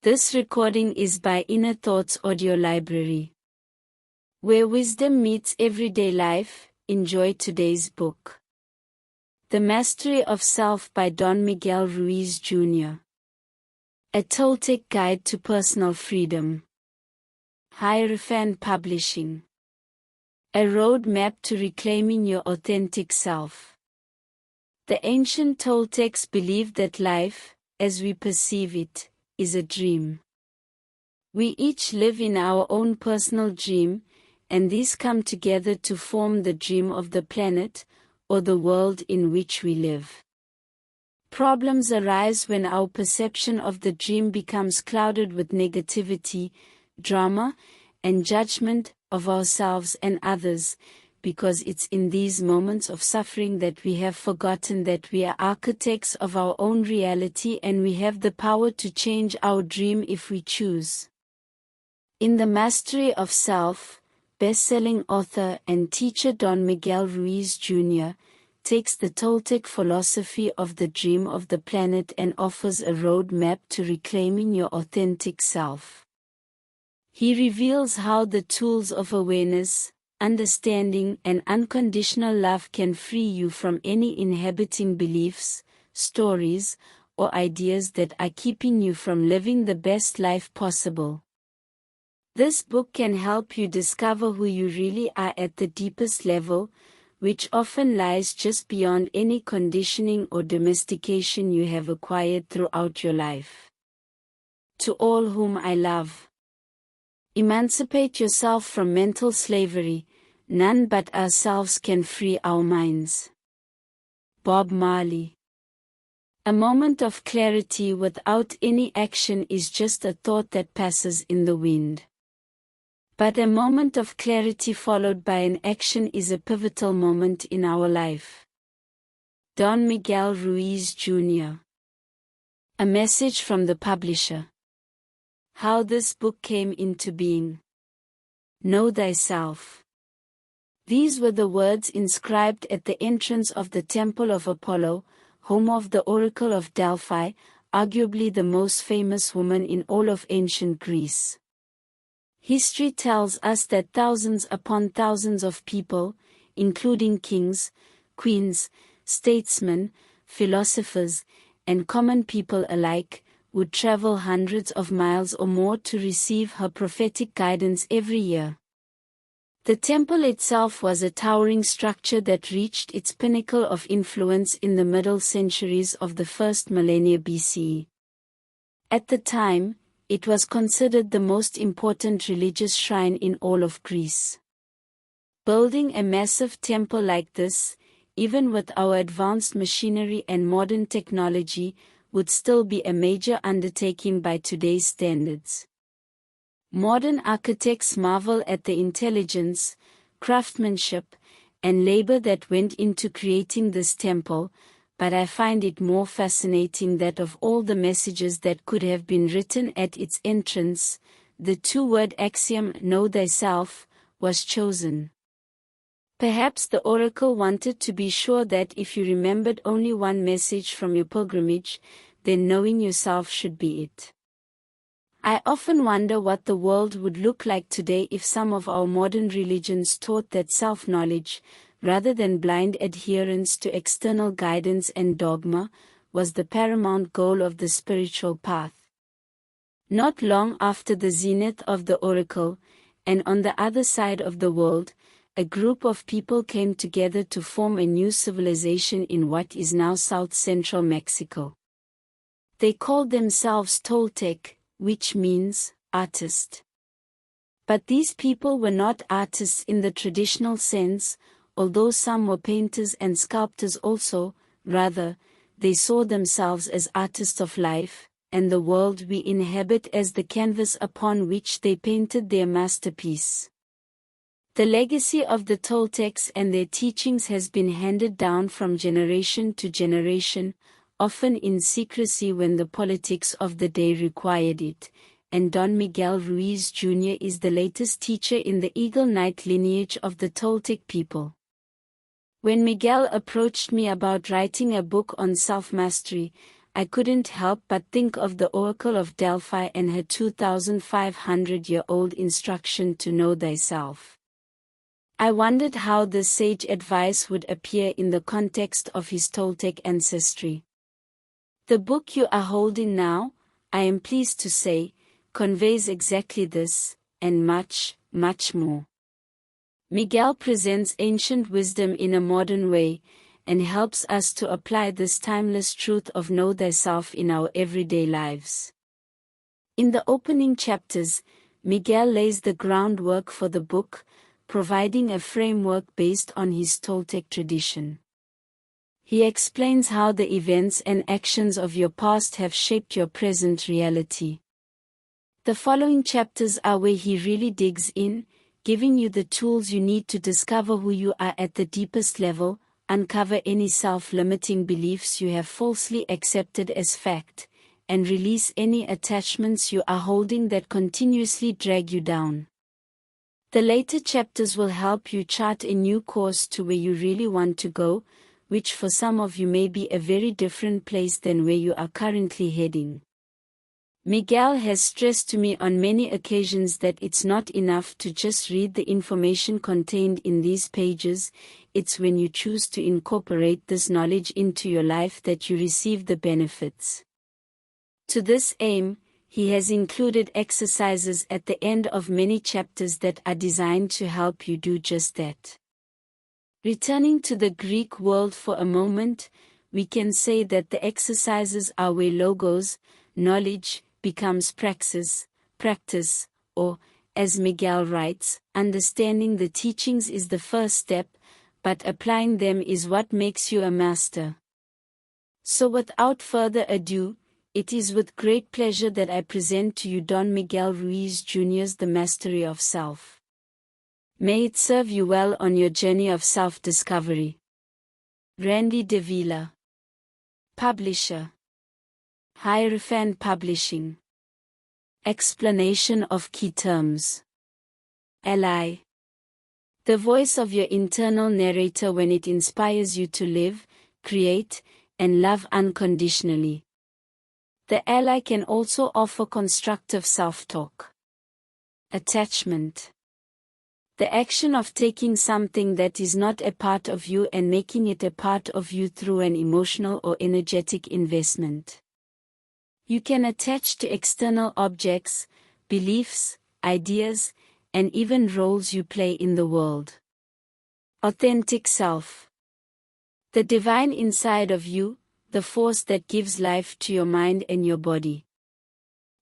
This recording is by Inner Thoughts Audio Library. Where wisdom meets everyday life, enjoy today's book. The Mastery of Self by Don Miguel Ruiz Jr. A Toltec Guide to Personal Freedom. Hierophant Publishing. A Road Map to Reclaiming Your Authentic Self. The ancient Toltecs believed that life, as we perceive it, is a dream. We each live in our own personal dream, and these come together to form the dream of the planet, or the world in which we live. Problems arise when our perception of the dream becomes clouded with negativity, drama, and judgment of ourselves and others, because it's in these moments of suffering that we have forgotten that we are architects of our own reality and we have the power to change our dream if we choose. In The Mastery of Self, best-selling author and teacher Don Miguel Ruiz Jr. takes the Toltec philosophy of the dream of the planet and offers a road map to reclaiming your authentic self. He reveals how the tools of awareness, understanding and unconditional love can free you from any inhibiting beliefs, stories, or ideas that are keeping you from living the best life possible. This book can help you discover who you really are at the deepest level, which often lies just beyond any conditioning or domestication you have acquired throughout your life. To all whom I love. Emancipate yourself from mental slavery, none but ourselves can free our minds. Bob Marley. A moment of clarity without any action is just a thought that passes in the wind. But a moment of clarity followed by an action is a pivotal moment in our life. Don Miguel Ruiz Jr. A message from the publisher. How this book came into being. Know thyself. These were the words inscribed at the entrance of the Temple of Apollo, home of the Oracle of Delphi, arguably the most famous woman in all of ancient Greece. History tells us that thousands upon thousands of people, including kings, queens, statesmen, philosophers, and common people alike, would travel hundreds of miles or more to receive her prophetic guidance every year. The temple itself was a towering structure that reached its pinnacle of influence in the middle centuries of the first millennia BCE. At the time, it was considered the most important religious shrine in all of Greece. Building a massive temple like this, even with our advanced machinery and modern technology, would still be a major undertaking by today's standards. Modern architects marvel at the intelligence, craftsmanship, and labor that went into creating this temple, but I find it more fascinating that of all the messages that could have been written at its entrance, the two-word axiom "Know thyself" was chosen. Perhaps the oracle wanted to be sure that if you remembered only one message from your pilgrimage, then knowing yourself should be it. I often wonder what the world would look like today if some of our modern religions taught that self-knowledge, rather than blind adherence to external guidance and dogma, was the paramount goal of the spiritual path. Not long after the zenith of the oracle, and on the other side of the world, a group of people came together to form a new civilization in what is now south-central Mexico. They called themselves Toltec, which means artist. But these people were not artists in the traditional sense, although some were painters and sculptors also. Rather, they saw themselves as artists of life, and the world we inhabit as the canvas upon which they painted their masterpiece. The legacy of the Toltecs and their teachings has been handed down from generation to generation, often in secrecy when the politics of the day required it, and Don Miguel Ruiz Jr. is the latest teacher in the Eagle Knight lineage of the Toltec people. When Miguel approached me about writing a book on self-mastery, I couldn't help but think of the Oracle of Delphi and her 2,500-year-old instruction to know thyself. I wondered how this sage advice would appear in the context of his Toltec ancestry. The book you are holding now, I am pleased to say, conveys exactly this, and much, much more. Miguel presents ancient wisdom in a modern way, and helps us to apply this timeless truth of know thyself in our everyday lives. In the opening chapters, Miguel lays the groundwork for the book, providing a framework based on his Toltec tradition. He explains how the events and actions of your past have shaped your present reality. The following chapters are where he really digs in, giving you the tools you need to discover who you are at the deepest level, uncover any self-limiting beliefs you have falsely accepted as fact, and release any attachments you are holding that continuously drag you down. The later chapters will help you chart a new course to where you really want to go, which for some of you may be a very different place than where you are currently heading. Miguel has stressed to me on many occasions that it's not enough to just read the information contained in these pages, it's when you choose to incorporate this knowledge into your life that you receive the benefits. To this aim, he has included exercises at the end of many chapters that are designed to help you do just that. Returning to the Greek world for a moment, we can say that the exercises are where logos, knowledge, becomes praxis, practice, or, as Miguel writes, understanding the teachings is the first step, but applying them is what makes you a master. So without further ado, it is with great pleasure that I present to you Don Miguel Ruiz Jr.'s The Mastery of Self. May it serve you well on your journey of self-discovery. Randy Davila, Publisher, Hierophant Publishing. Explanation of key terms. Ally. The voice of your internal narrator when it inspires you to live, create, and love unconditionally. The ally can also offer constructive self-talk. Attachment. The action of taking something that is not a part of you and making it a part of you through an emotional or energetic investment. You can attach to external objects, beliefs, ideas, and even roles you play in the world. Authentic self. The divine inside of you, the force that gives life to your mind and your body.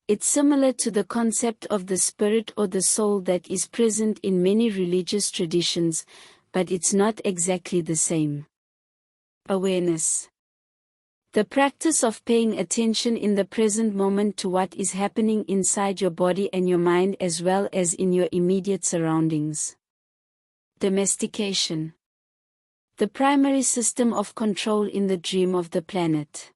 It's similar to the concept of the spirit or the soul that is present in many religious traditions, but it's not exactly the same. Awareness. The practice of paying attention in the present moment to what is happening inside your body and your mind as well as in your immediate surroundings. Domestication. The primary system of control in the dream of the planet.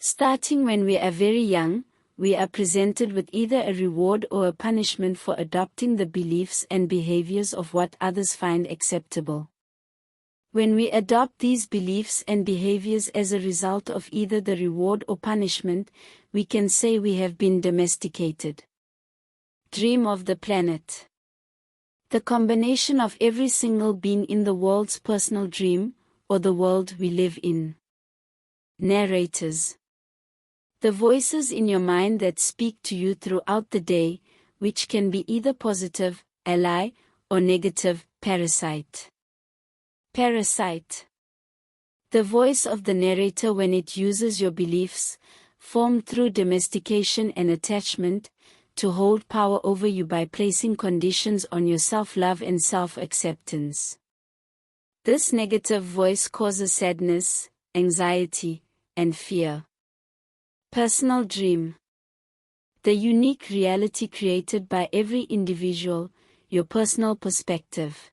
Starting when we are very young, we are presented with either a reward or a punishment for adopting the beliefs and behaviors of what others find acceptable. When we adopt these beliefs and behaviors as a result of either the reward or punishment, we can say we have been domesticated. Dream of the planet. The combination of every single being in the world's personal dream, or the world we live in. Narrators. The voices in your mind that speak to you throughout the day, which can be either positive, ally, or negative, parasite. Parasite. The voice of the narrator when it uses your beliefs, formed through domestication and attachment, to hold power over you by placing conditions on your self-love and self-acceptance. This negative voice causes sadness, anxiety, and fear. Personal dream. The unique reality created by every individual, your personal perspective.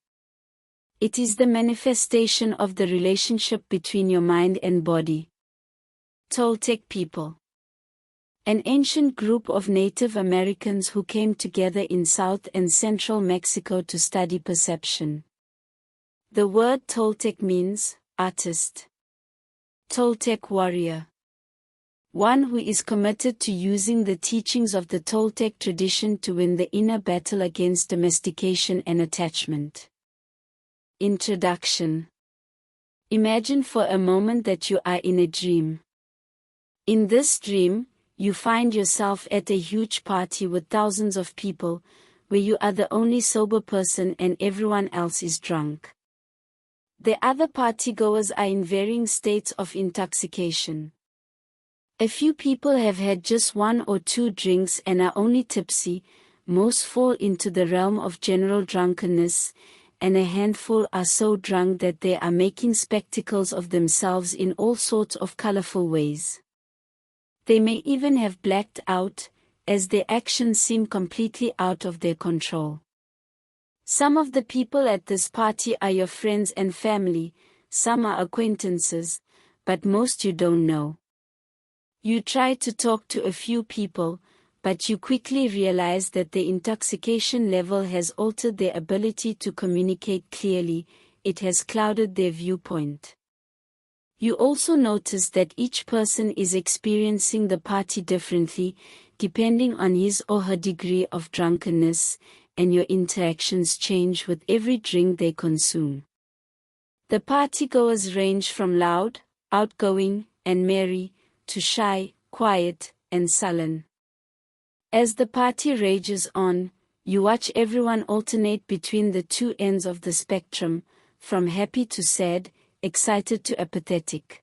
It is the manifestation of the relationship between your mind and body. Toltec people. An ancient group of Native Americans who came together in South and Central Mexico to study perception. The word Toltec means artist. Toltec warrior. One who is committed to using the teachings of the Toltec tradition to win the inner battle against domestication and attachment. Introduction. Imagine for a moment that you are in a dream. In this dream, you find yourself at a huge party with thousands of people, where you are the only sober person and everyone else is drunk. The other partygoers are in varying states of intoxication. A few people have had just 1 or 2 drinks and are only tipsy, most fall into the realm of general drunkenness, and a handful are so drunk that they are making spectacles of themselves in all sorts of colorful ways. They may even have blacked out, as their actions seem completely out of their control. Some of the people at this party are your friends and family, some are acquaintances, but most you don't know. You try to talk to a few people, but you quickly realize that the intoxication level has altered their ability to communicate clearly, it has clouded their viewpoint. You also notice that each person is experiencing the party differently, depending on his or her degree of drunkenness, and your interactions change with every drink they consume. The partygoers range from loud, outgoing, and merry, to shy, quiet, and sullen. As the party rages on, you watch everyone alternate between the two ends of the spectrum, from happy to sad, excited to apathetic.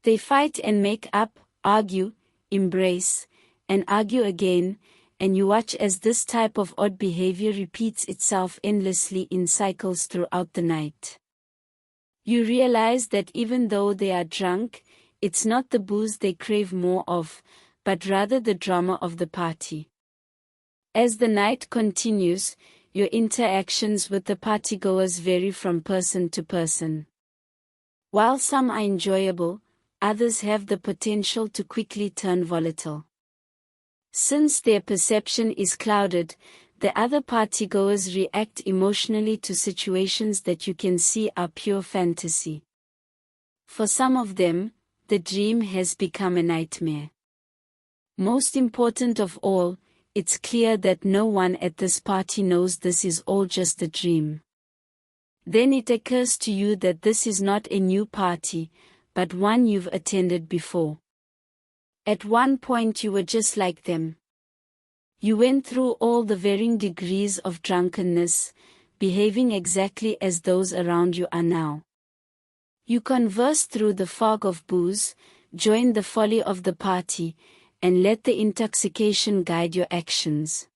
They fight and make up, argue, embrace, and argue again, and you watch as this type of odd behavior repeats itself endlessly in cycles throughout the night. You realize that even though they are drunk, it's not the booze they crave more of, but rather the drama of the party. As the night continues, your interactions with the partygoers vary from person to person. While some are enjoyable, others have the potential to quickly turn volatile. Since their perception is clouded, the other partygoers react emotionally to situations that you can see are pure fantasy. For some of them, the dream has become a nightmare. Most important of all, it's clear that no one at this party knows this is all just a dream. Then it occurs to you that this is not a new party, but one you've attended before. At one point you were just like them. You went through all the varying degrees of drunkenness, behaving exactly as those around you are now. You conversed through the fog of booze, joined the folly of the party, and let the intoxication guide your actions.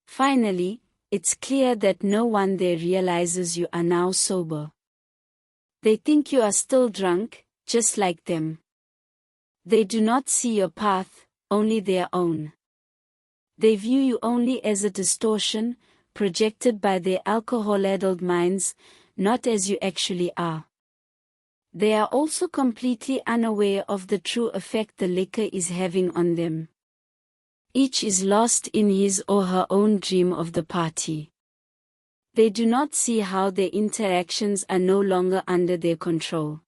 Finally, it's clear that no one there realizes you are now sober. They think you are still drunk, just like them. They do not see your path, only their own. They view you only as a distortion, projected by their alcohol-addled minds, not as you actually are. They are also completely unaware of the true effect the liquor is having on them. Each is lost in his or her own dream of the party. They do not see how their interactions are no longer under their control.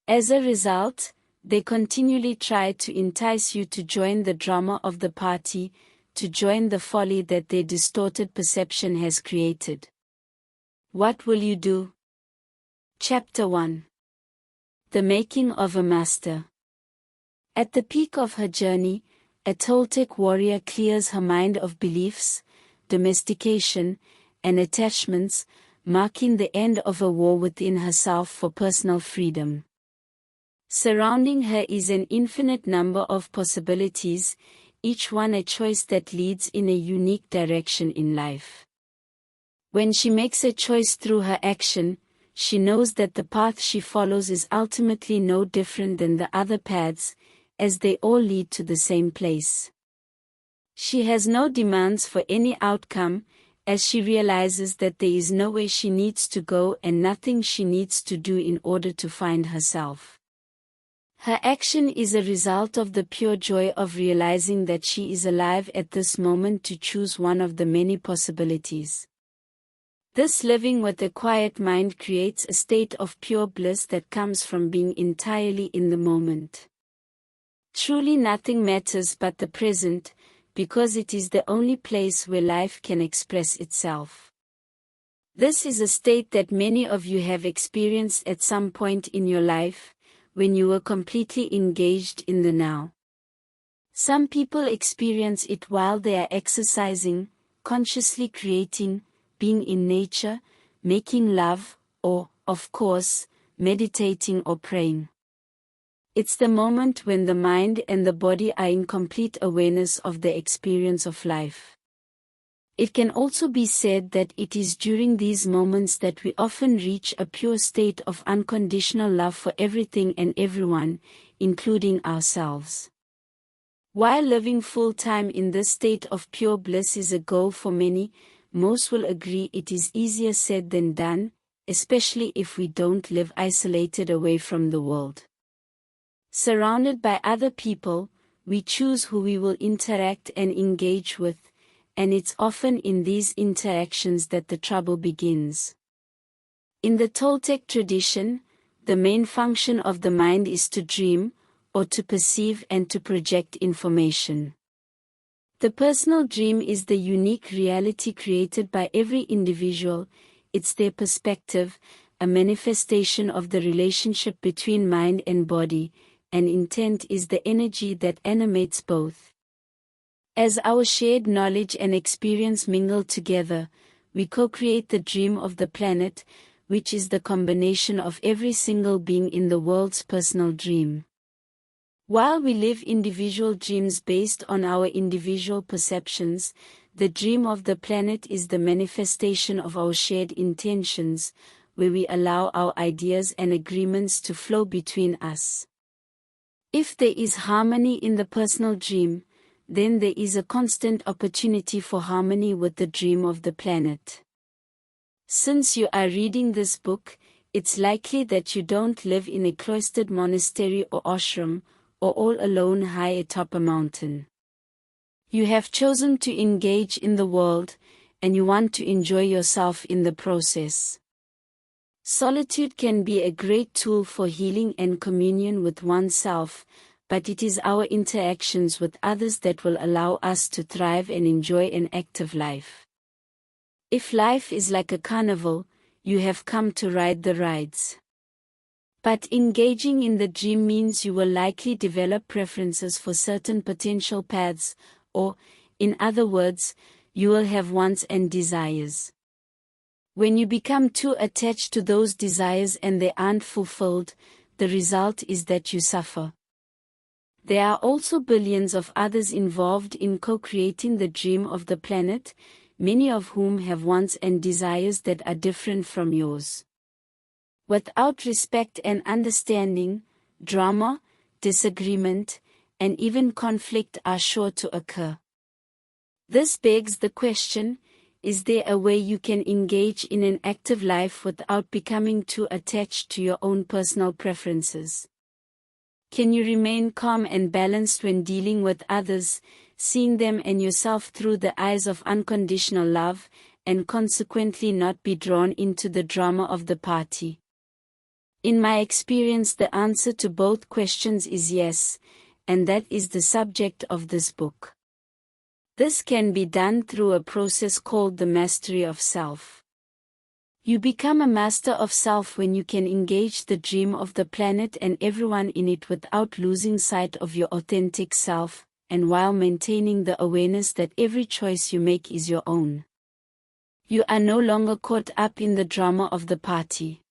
As a result, they continually try to entice you to join the drama of the party, to join the folly that their distorted perception has created. What will you do? Chapter 1. The Making of a Master. At the peak of her journey, a Toltec warrior clears her mind of beliefs, domestication, and attachments, marking the end of a war within herself for personal freedom. Surrounding her is an infinite number of possibilities, each one a choice that leads in a unique direction in life. When she makes a choice through her action, she knows that the path she follows is ultimately no different than the other paths, as they all lead to the same place. She has no demands for any outcome, as she realizes that there is nowhere she needs to go and nothing she needs to do in order to find herself. Her action is a result of the pure joy of realizing that she is alive at this moment to choose one of the many possibilities. This living with a quiet mind creates a state of pure bliss that comes from being entirely in the moment. Truly nothing matters but the present, because it is the only place where life can express itself. This is a state that many of you have experienced at some point in your life, when you were completely engaged in the now. Some people experience it while they are exercising, consciously creating, being in nature, making love, or, of course, meditating or praying. It's the moment when the mind and the body are in complete awareness of the experience of life. It can also be said that it is during these moments that we often reach a pure state of unconditional love for everything and everyone, including ourselves. While living full-time in this state of pure bliss is a goal for many, most will agree it is easier said than done, especially if we don't live isolated away from the world. Surrounded by other people, we choose who we will interact and engage with, and it's often in these interactions that the trouble begins. In the Toltec tradition, the main function of the mind is to dream, or to perceive and to project information. The personal dream is the unique reality created by every individual. It's their perspective, a manifestation of the relationship between mind and body, and intent is the energy that animates both. As our shared knowledge and experience mingle together, we co-create the dream of the planet, which is the combination of every single being in the world's personal dream. While we live individual dreams based on our individual perceptions, the dream of the planet is the manifestation of our shared intentions, where we allow our ideas and agreements to flow between us. If there is harmony in the personal dream, then there is a constant opportunity for harmony with the dream of the planet. Since you are reading this book, it's likely that you don't live in a cloistered monastery or ashram, or all alone high atop a mountain. You have chosen to engage in the world, and you want to enjoy yourself in the process. Solitude can be a great tool for healing and communion with oneself, but it is our interactions with others that will allow us to thrive and enjoy an active life. If life is like a carnival, you have come to ride the rides. But engaging in the dream means you will likely develop preferences for certain potential paths, or, in other words, you will have wants and desires. When you become too attached to those desires and they aren't fulfilled, the result is that you suffer. There are also billions of others involved in co-creating the dream of the planet, many of whom have wants and desires that are different from yours. Without respect and understanding, drama, disagreement, and even conflict are sure to occur. This begs the question, is there a way you can engage in an active life without becoming too attached to your own personal preferences? Can you remain calm and balanced when dealing with others, seeing them and yourself through the eyes of unconditional love, and consequently not be drawn into the drama of the party? In my experience, the answer to both questions is yes, and that is the subject of this book. This can be done through a process called the mastery of self. You become a master of self when you can engage the dream of the planet and everyone in it without losing sight of your authentic self, and while maintaining the awareness that every choice you make is your own. You are no longer caught up in the drama of the party.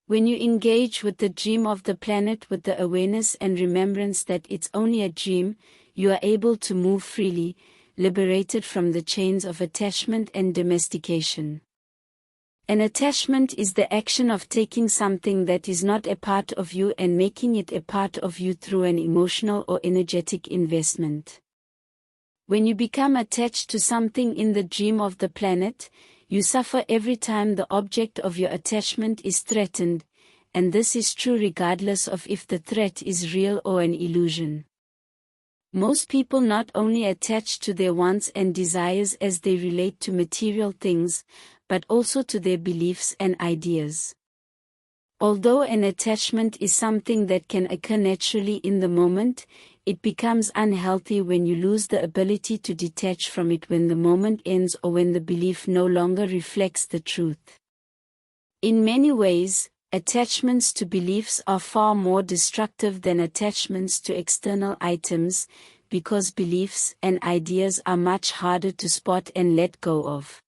When you engage with the dream of the planet with the awareness and remembrance that it's only a dream, you are able to move freely, liberated from the chains of attachment and domestication. An attachment is the action of taking something that is not a part of you and making it a part of you through an emotional or energetic investment. When you become attached to something in the dream of the planet, you suffer every time the object of your attachment is threatened, and this is true regardless of if the threat is real or an illusion. Most people not only attach to their wants and desires as they relate to material things, but also to their beliefs and ideas. Although an attachment is something that can occur naturally in the moment, it becomes unhealthy when you lose the ability to detach from it when the moment ends or when the belief no longer reflects the truth. In many ways, attachments to beliefs are far more destructive than attachments to external items, because beliefs and ideas are much harder to spot and let go of.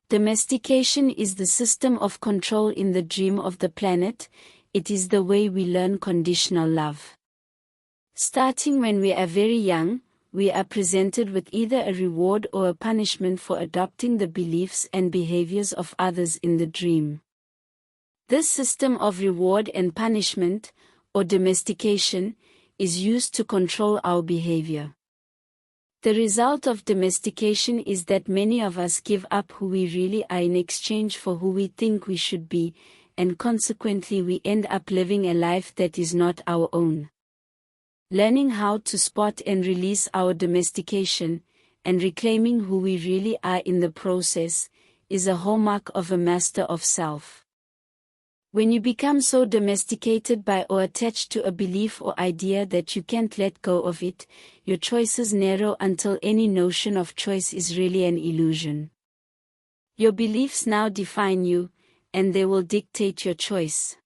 Domestication is the system of control in the dream of the planet. It is the way we learn conditional love. Starting when we are very young, we are presented with either a reward or a punishment for adopting the beliefs and behaviors of others in the dream. This system of reward and punishment, or domestication, is used to control our behavior. The result of domestication is that many of us give up who we really are in exchange for who we think we should be, and consequently we end up living a life that is not our own. Learning how to spot and release our domestication, and reclaiming who we really are in the process, is a hallmark of a master of self. When you become so domesticated by or attached to a belief or idea that you can't let go of it, your choices narrow until any notion of choice is really an illusion. Your beliefs now define you, and they will dictate your choice.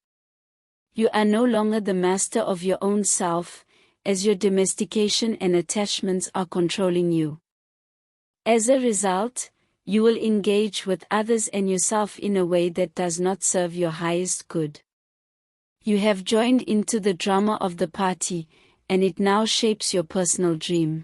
You are no longer the master of your own self, as your domestication and attachments are controlling you. As a result, you will engage with others and yourself in a way that does not serve your highest good. You have joined into the drama of the party, and it now shapes your personal dream.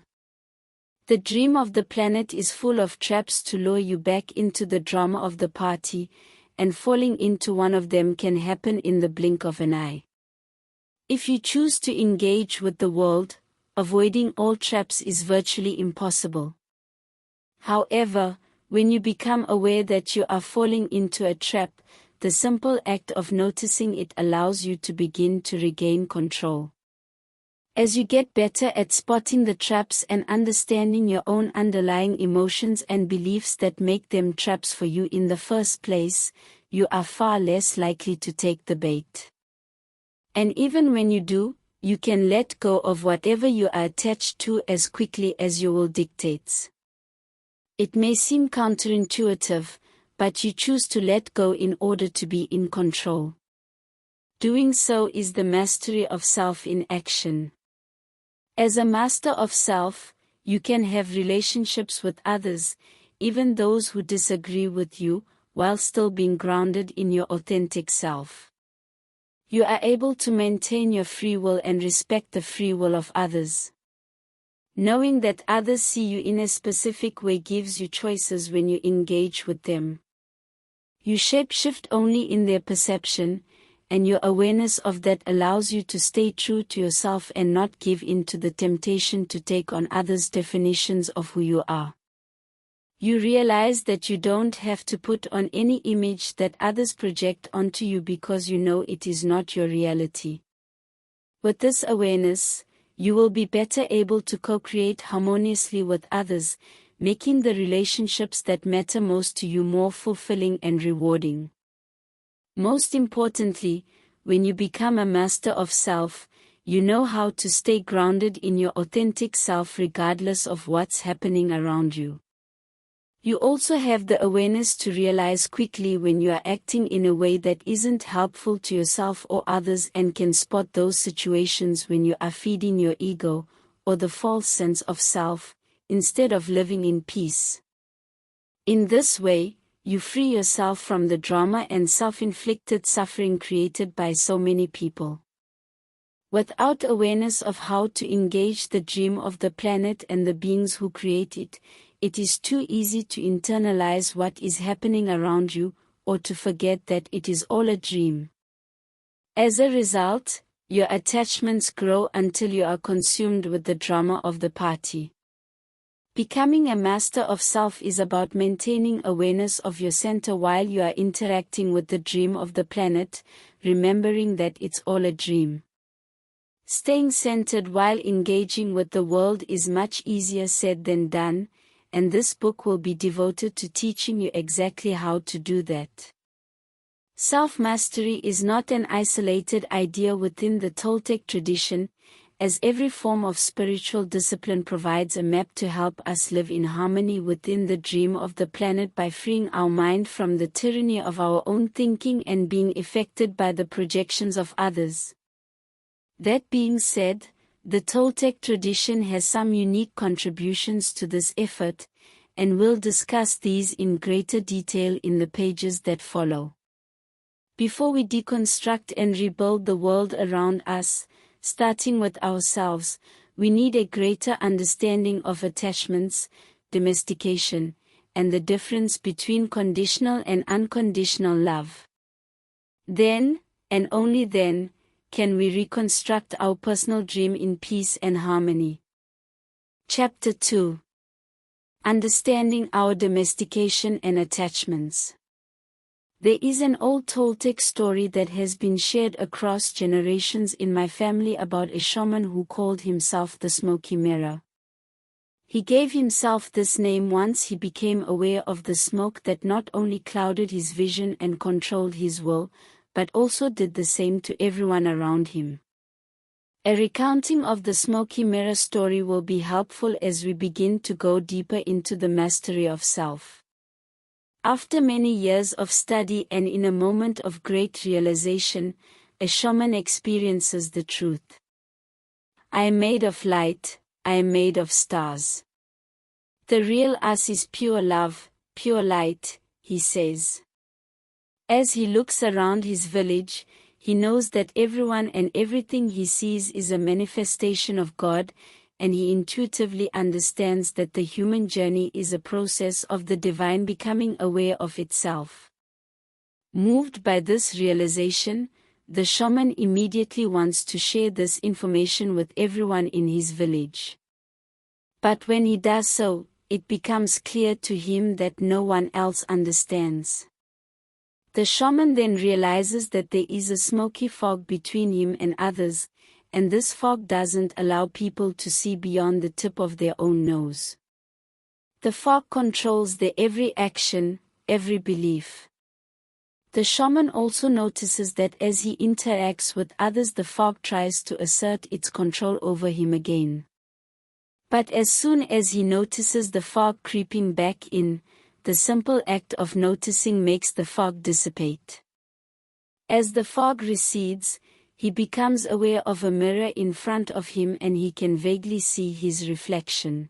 The dream of the planet is full of traps to lure you back into the drama of the party, and falling into one of them can happen in the blink of an eye. If you choose to engage with the world, avoiding all traps is virtually impossible. However, when you become aware that you are falling into a trap, the simple act of noticing it allows you to begin to regain control. As you get better at spotting the traps and understanding your own underlying emotions and beliefs that make them traps for you in the first place, you are far less likely to take the bait. And even when you do, you can let go of whatever you are attached to as quickly as your will dictates. It may seem counterintuitive, but you choose to let go in order to be in control. Doing so is the mastery of self in action. As a master of self, you can have relationships with others, even those who disagree with you, while still being grounded in your authentic self. You are able to maintain your free will and respect the free will of others. Knowing that others see you in a specific way gives you choices when you engage with them. You shape-shift only in their perception, and your awareness of that allows you to stay true to yourself and not give in to the temptation to take on others' definitions of who you are. You realize that you don't have to put on any image that others project onto you because you know it is not your reality. With this awareness, you will be better able to co-create harmoniously with others, making the relationships that matter most to you more fulfilling and rewarding. Most importantly, when you become a master of self, you know how to stay grounded in your authentic self regardless of what's happening around you. You also have the awareness to realize quickly when you are acting in a way that isn't helpful to yourself or others and can spot those situations when you are feeding your ego, or the false sense of self, instead of living in peace. In this way, you free yourself from the drama and self-inflicted suffering created by so many people. Without awareness of how to engage the dream of the planet and the beings who create it, it is too easy to internalize what is happening around you, or to forget that it is all a dream. As a result, your attachments grow until you are consumed with the drama of the party. Becoming a master of self is about maintaining awareness of your center while you are interacting with the dream of the planet, remembering that it's all a dream. Staying centered while engaging with the world is much easier said than done, and this book will be devoted to teaching you exactly how to do that. Self-mastery is not an isolated idea within the Toltec tradition, as every form of spiritual discipline provides a map to help us live in harmony within the dream of the planet by freeing our mind from the tyranny of our own thinking and being affected by the projections of others. That being said, the Toltec tradition has some unique contributions to this effort, and we'll discuss these in greater detail in the pages that follow. Before we deconstruct and rebuild the world around us, starting with ourselves, we need a greater understanding of attachments, domestication, and the difference between conditional and unconditional love. Then, and only then, can we reconstruct our personal dream in peace and harmony. Chapter 2. Understanding our domestication and attachments. There is an old Toltec story that has been shared across generations in my family about a shaman who called himself the Smoky Mirror. He gave himself this name once he became aware of the smoke that not only clouded his vision and controlled his will, but also did the same to everyone around him. A recounting of the Smoky Mirror story will be helpful as we begin to go deeper into the mastery of self. After many years of study and in a moment of great realization, a shaman experiences the truth. I am made of light, I am made of stars. The real us is pure love, pure light, he says. As he looks around his village, he knows that everyone and everything he sees is a manifestation of God, and he intuitively understands that the human journey is a process of the divine becoming aware of itself. Moved by this realization, the shaman immediately wants to share this information with everyone in his village. But when he does so, it becomes clear to him that no one else understands. The shaman then realizes that there is a smoky fog between him and others, and this fog doesn't allow people to see beyond the tip of their own nose. The fog controls their every action, every belief. The shaman also notices that as he interacts with others, the fog tries to assert its control over him again. But as soon as he notices the fog creeping back in, the simple act of noticing makes the fog dissipate. As the fog recedes, he becomes aware of a mirror in front of him and he can vaguely see his reflection.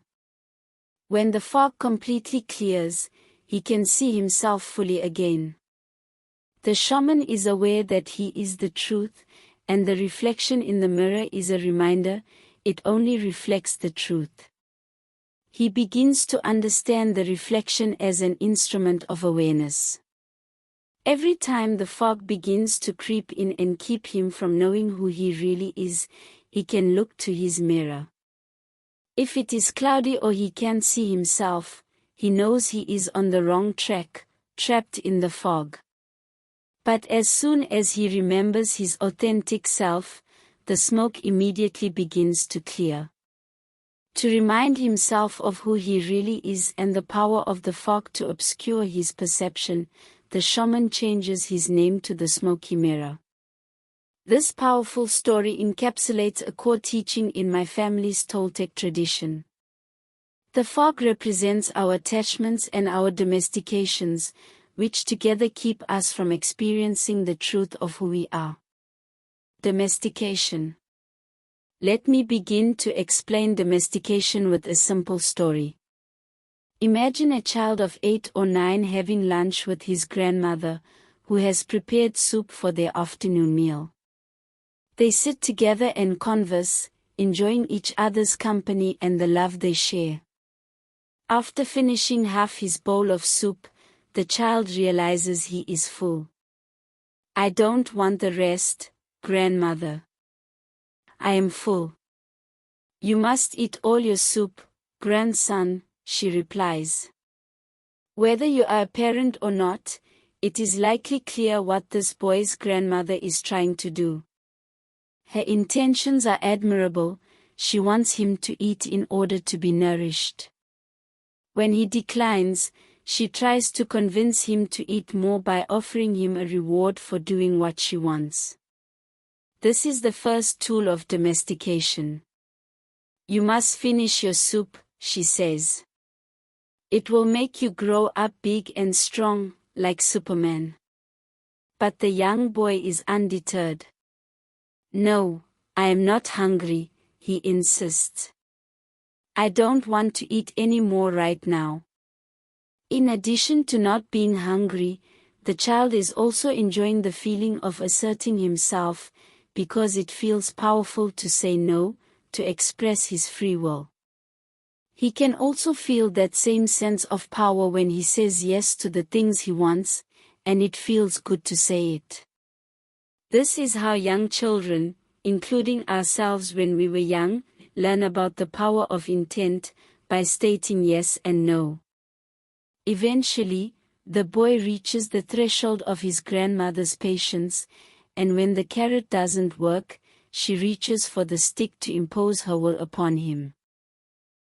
When the fog completely clears, he can see himself fully again. The shaman is aware that he is the truth, and the reflection in the mirror is a reminder, it only reflects the truth. He begins to understand the reflection as an instrument of awareness. Every time the fog begins to creep in and keep him from knowing who he really is, he can look to his mirror. If it is cloudy or he can't see himself, he knows he is on the wrong track, trapped in the fog. But as soon as he remembers his authentic self, the smoke immediately begins to clear. To remind himself of who he really is and the power of the fog to obscure his perception, the shaman changes his name to the Smoky Mirror. This powerful story encapsulates a core teaching in my family's Toltec tradition. The fog represents our attachments and our domestications, which together keep us from experiencing the truth of who we are. Domestication. Let me begin to explain domestication with a simple story. Imagine a child of 8 or 9 having lunch with his grandmother, who has prepared soup for their afternoon meal. They sit together and converse, enjoying each other's company and the love they share. After finishing half his bowl of soup, the child realizes he is full. "I don't want the rest, grandmother. I am full." "You must eat all your soup, grandson," she replies. Whether you are a parent or not, it is likely clear what this boy's grandmother is trying to do. Her intentions are admirable, she wants him to eat in order to be nourished. When he declines, She tries to convince him to eat more by offering him a reward for doing what she wants. This is the first tool of domestication. You must finish your soup, she says. It will make you grow up big and strong, like Superman. But the young boy is undeterred. No, I am not hungry, he insists. I don't want to eat any more right now. In addition to not being hungry, the child is also enjoying the feeling of asserting himself, because it feels powerful to say no, to express his free will. He can also feel that same sense of power when he says yes to the things he wants, and it feels good to say it. This is how young children, including ourselves when we were young, learn about the power of intent, by stating yes and no. Eventually, the boy reaches the threshold of his grandmother's patience, and when the carrot doesn't work, she reaches for the stick to impose her will upon him.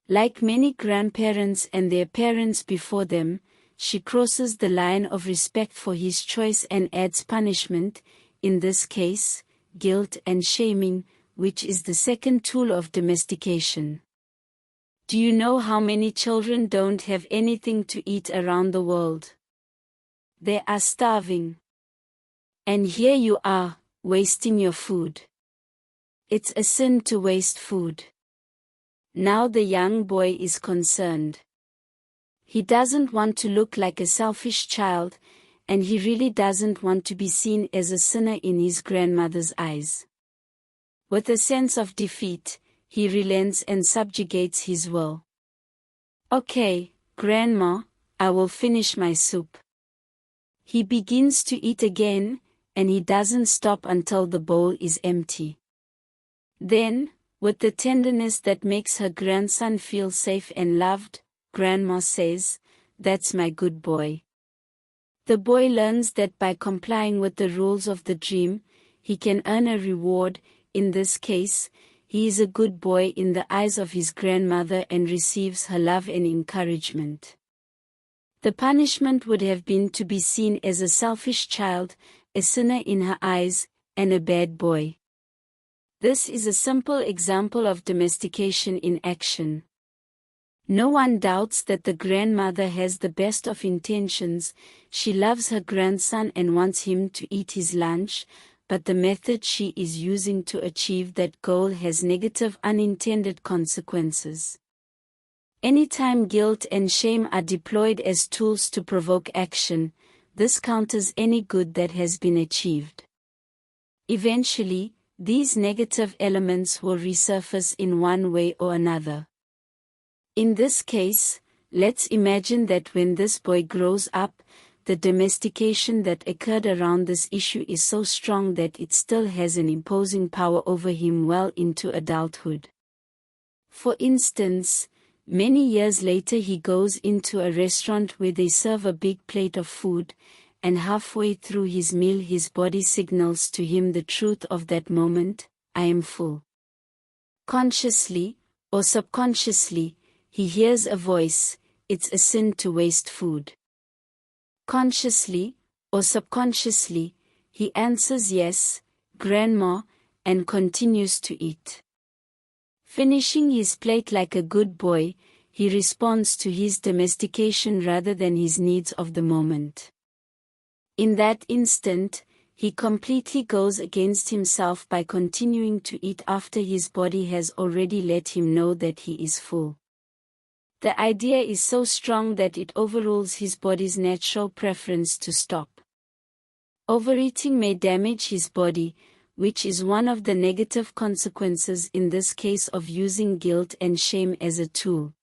Like many grandparents and their parents before them, she crosses the line of respect for his choice and adds punishment, in this case, guilt and shaming, which is the second tool of domestication. Do you know how many children don't have anything to eat around the world? They are starving. And here you are, wasting your food. It's a sin to waste food. Now the young boy is concerned. He doesn't want to look like a selfish child, and he really doesn't want to be seen as a sinner in his grandmother's eyes. With a sense of defeat, he relents and subjugates his will. Okay, Grandma, I will finish my soup. He begins to eat again, and he doesn't stop until the bowl is empty. Then, with the tenderness that makes her grandson feel safe and loved, Grandma says, "That's my good boy." The boy learns that by complying with the rules of the dream, he can earn a reward. In this case, he is a good boy in the eyes of his grandmother and receives her love and encouragement. The punishment would have been to be seen as a selfish child, a sinner in her eyes, and a bad boy. This is a simple example of domestication in action. No one doubts that the grandmother has the best of intentions. She loves her grandson and wants him to eat his lunch, but the method she is using to achieve that goal has negative unintended consequences. Anytime guilt and shame are deployed as tools to provoke action, this counters any good that has been achieved. Eventually, these negative elements will resurface in one way or another. In this case, let's imagine that when this boy grows up, the domestication that occurred around this issue is so strong that it still has an imposing power over him well into adulthood. For instance, many years later he goes into a restaurant where they serve a big plate of food, and halfway through his meal his body signals to him the truth of that moment: I am full. Consciously, or subconsciously, he hears a voice: it's a sin to waste food. Consciously, or subconsciously, he answers yes, Grandma, and continues to eat. Finishing his plate like a good boy, he responds to his domestication rather than his needs of the moment. In that instant, he completely goes against himself by continuing to eat after his body has already let him know that he is full. The idea is so strong that it overrules his body's natural preference to stop. Overeating may damage his body, which is one of the negative consequences in this case of using guilt and shame as a tool.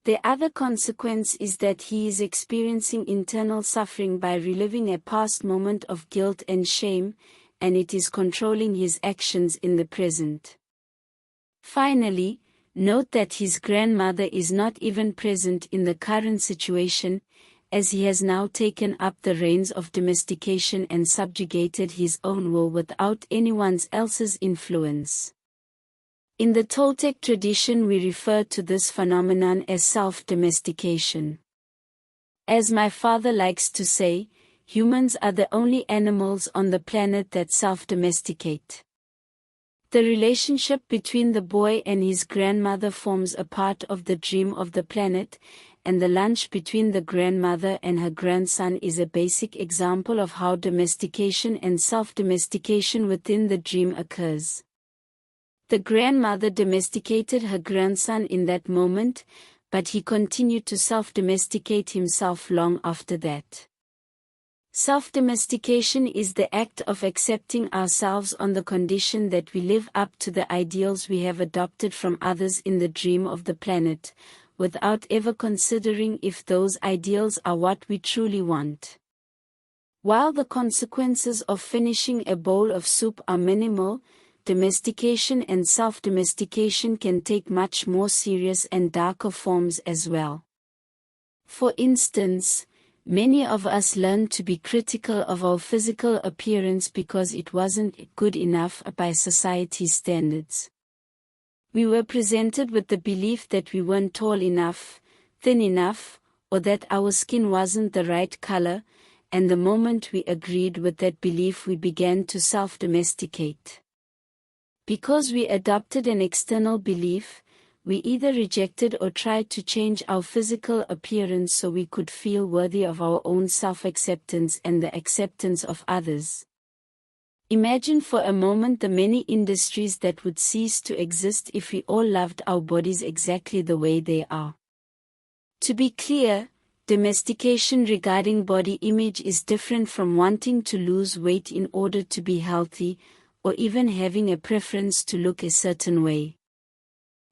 The other consequence is that he is experiencing internal suffering by reliving a past moment of guilt and shame, and it is controlling his actions in the present. Finally, note that his grandmother is not even present in the current situation, as he has now taken up the reins of domestication and subjugated his own will without anyone else's influence. In the Toltec tradition we refer to this phenomenon as self-domestication. As my father likes to say, humans are the only animals on the planet that self-domesticate. The relationship between the boy and his grandmother forms a part of the dream of the planet, and the lunch between the grandmother and her grandson is a basic example of how domestication and self-domestication within the dream occurs. The grandmother domesticated her grandson in that moment, but he continued to self-domesticate himself long after that. Self-domestication is the act of accepting ourselves on the condition that we live up to the ideals we have adopted from others in the dream of the planet, without ever considering if those ideals are what we truly want. While the consequences of finishing a bowl of soup are minimal, domestication and self-domestication can take much more serious and darker forms as well. For instance, many of us learn to be critical of our physical appearance because it wasn't good enough by society's standards. We were presented with the belief that we weren't tall enough, thin enough, or that our skin wasn't the right color, and the moment we agreed with that belief we began to self-domesticate. Because we adopted an external belief, we either rejected or tried to change our physical appearance so we could feel worthy of our own self-acceptance and the acceptance of others. Imagine for a moment the many industries that would cease to exist if we all loved our bodies exactly the way they are. To be clear, domestication regarding body image is different from wanting to lose weight in order to be healthy, or even having a preference to look a certain way.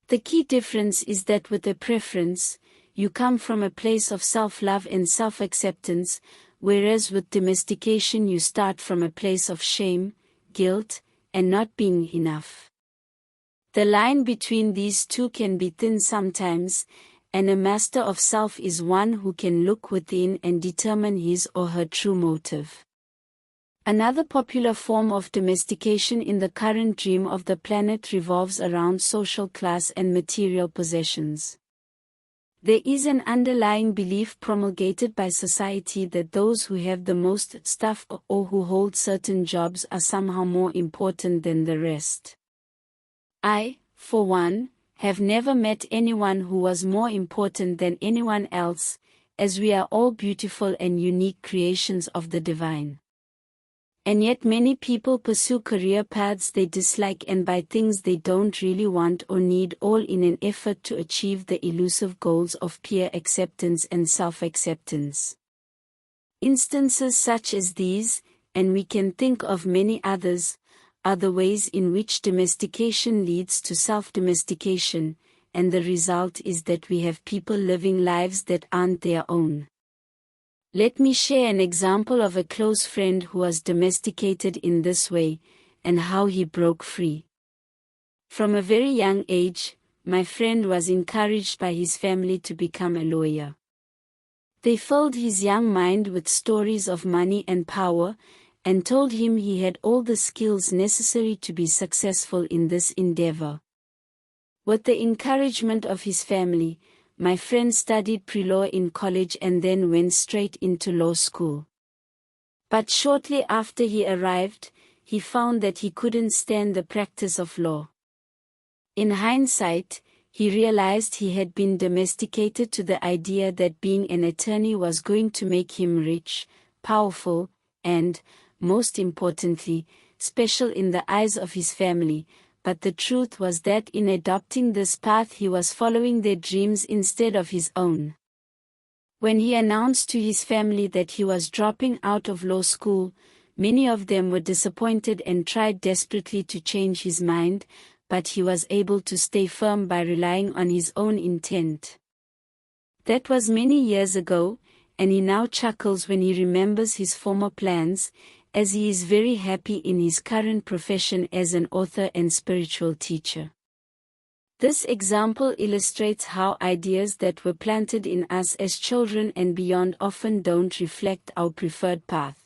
The key difference is that with a preference, you come from a place of self-love and self-acceptance, whereas with domestication you start from a place of shame, guilt, and not being enough. The line between these two can be thin sometimes, and a master of self is one who can look within and determine his or her true motive. Another popular form of domestication in the current dream of the planet revolves around social class and material possessions. There is an underlying belief promulgated by society that those who have the most stuff or who hold certain jobs are somehow more important than the rest. I, for one, have never met anyone who was more important than anyone else, as we are all beautiful and unique creations of the divine. And yet many people pursue career paths they dislike and buy things they don't really want or need, all in an effort to achieve the elusive goals of peer acceptance and self-acceptance. Instances such as these, and we can think of many others, are the ways in which domestication leads to self-domestication, and the result is that we have people living lives that aren't their own. Let me share an example of a close friend who was domesticated in this way, and how he broke free. From a very young age, my friend was encouraged by his family to become a lawyer. They filled his young mind with stories of money and power, and told him he had all the skills necessary to be successful in this endeavor. With the encouragement of his family, my friend studied pre-law in college and then went straight into law school. But shortly after he arrived, he found that he couldn't stand the practice of law. In hindsight, he realized he had been domesticated to the idea that being an attorney was going to make him rich, powerful, and, most importantly, special in the eyes of his family. But the truth was that in adopting this path he was following their dreams instead of his own. When he announced to his family that he was dropping out of law school, many of them were disappointed and tried desperately to change his mind, but he was able to stay firm by relying on his own intent. That was many years ago, and he now chuckles when he remembers his former plans, as he is very happy in his current profession as an author and spiritual teacher. This example illustrates how ideas that were planted in us as children and beyond often don't reflect our preferred path.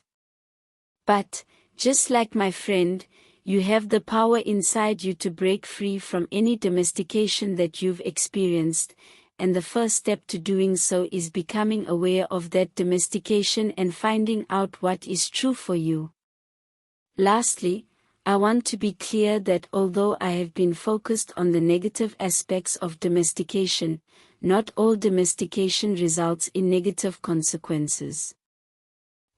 But, just like my friend, you have the power inside you to break free from any domestication that you've experienced, and the first step to doing so is becoming aware of that domestication and finding out what is true for you. Lastly, I want to be clear that although I have been focused on the negative aspects of domestication, not all domestication results in negative consequences.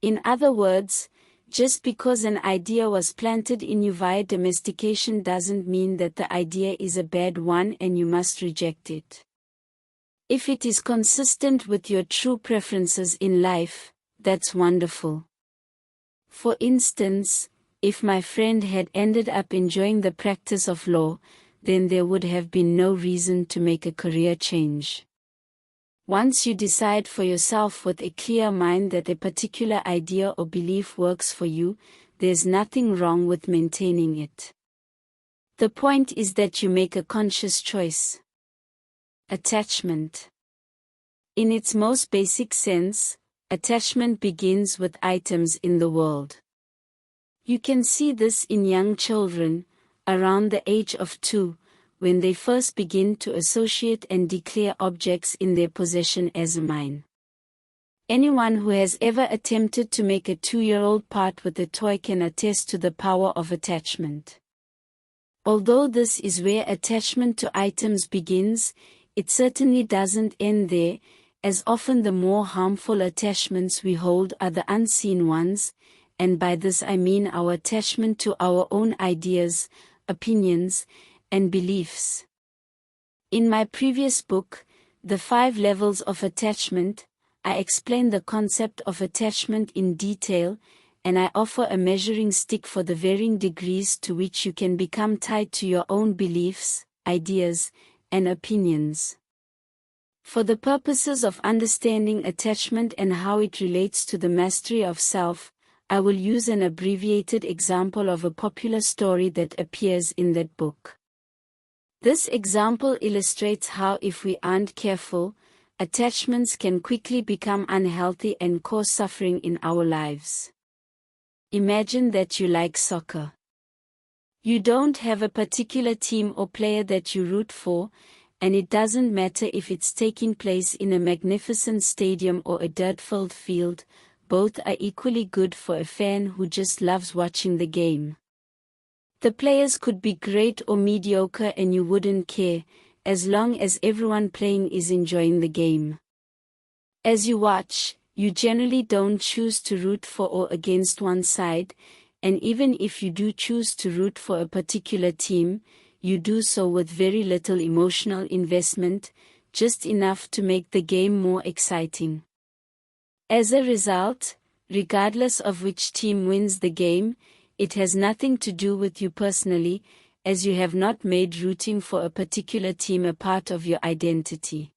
In other words, just because an idea was planted in you via domestication doesn't mean that the idea is a bad one and you must reject it. If it is consistent with your true preferences in life, that's wonderful. For instance, if my friend had ended up enjoying the practice of law, then there would have been no reason to make a career change. Once you decide for yourself with a clear mind that a particular idea or belief works for you, there's nothing wrong with maintaining it. The point is that you make a conscious choice. Attachment. In its most basic sense, attachment begins with items in the world. You can see this in young children, around the age of 2, when they first begin to associate and declare objects in their possession as mine. Anyone who has ever attempted to make a 2-year-old part with a toy can attest to the power of attachment. Although this is where attachment to items begins, it certainly doesn't end there, as often the more harmful attachments we hold are the unseen ones, and by this I mean our attachment to our own ideas, opinions, and beliefs. In my previous book, The 5 Levels of Attachment, I explain the concept of attachment in detail, and I offer a measuring stick for the varying degrees to which you can become tied to your own beliefs, ideas, and opinions. For the purposes of understanding attachment and how it relates to the mastery of self, I will use an abbreviated example of a popular story that appears in that book. This example illustrates how, if we aren't careful, attachments can quickly become unhealthy and cause suffering in our lives. Imagine that you like soccer. You don't have a particular team or player that you root for, and it doesn't matter if it's taking place in a magnificent stadium or a dirt-filled field, both are equally good for a fan who just loves watching the game. The players could be great or mediocre and you wouldn't care, as long as everyone playing is enjoying the game. As you watch, you generally don't choose to root for or against one side, and even if you do choose to root for a particular team, you do so with very little emotional investment, just enough to make the game more exciting. As a result, regardless of which team wins the game, it has nothing to do with you personally, as you have not made rooting for a particular team a part of your identity.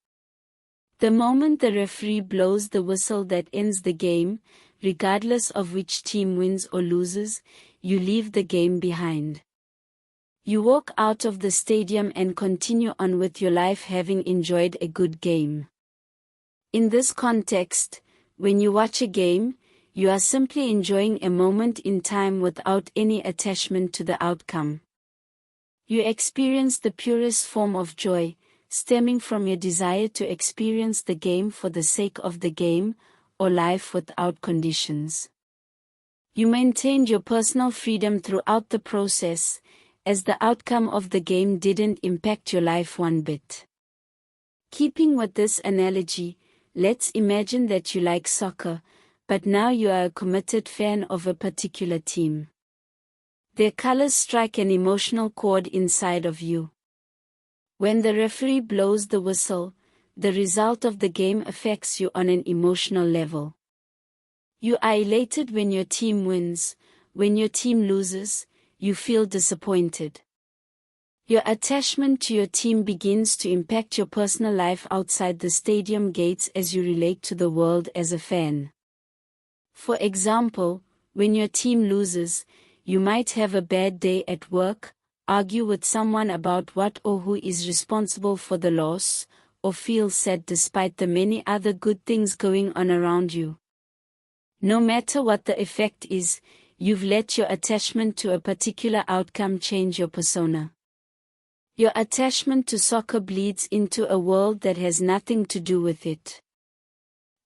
The moment the referee blows the whistle that ends the game, regardless of which team wins or loses, you leave the game behind. You walk out of the stadium and continue on with your life having enjoyed a good game. In this context, when you watch a game, you are simply enjoying a moment in time without any attachment to the outcome. You experience the purest form of joy, stemming from your desire to experience the game for the sake of the game, or life without conditions. You maintained your personal freedom throughout the process, as the outcome of the game didn't impact your life one bit. Keeping with this analogy, let's imagine that you like soccer, but now you are a committed fan of a particular team. Their colors strike an emotional chord inside of you. When the referee blows the whistle, the result of the game affects you on an emotional level. You are elated when your team wins. When your team loses, you feel disappointed. Your attachment to your team begins to impact your personal life outside the stadium gates as you relate to the world as a fan. For example, when your team loses, you might have a bad day at work, argue with someone about what or who is responsible for the loss, or feel sad despite the many other good things going on around you. No matter what the effect is, you've let your attachment to a particular outcome change your persona. Your attachment to soccer bleeds into a world that has nothing to do with it.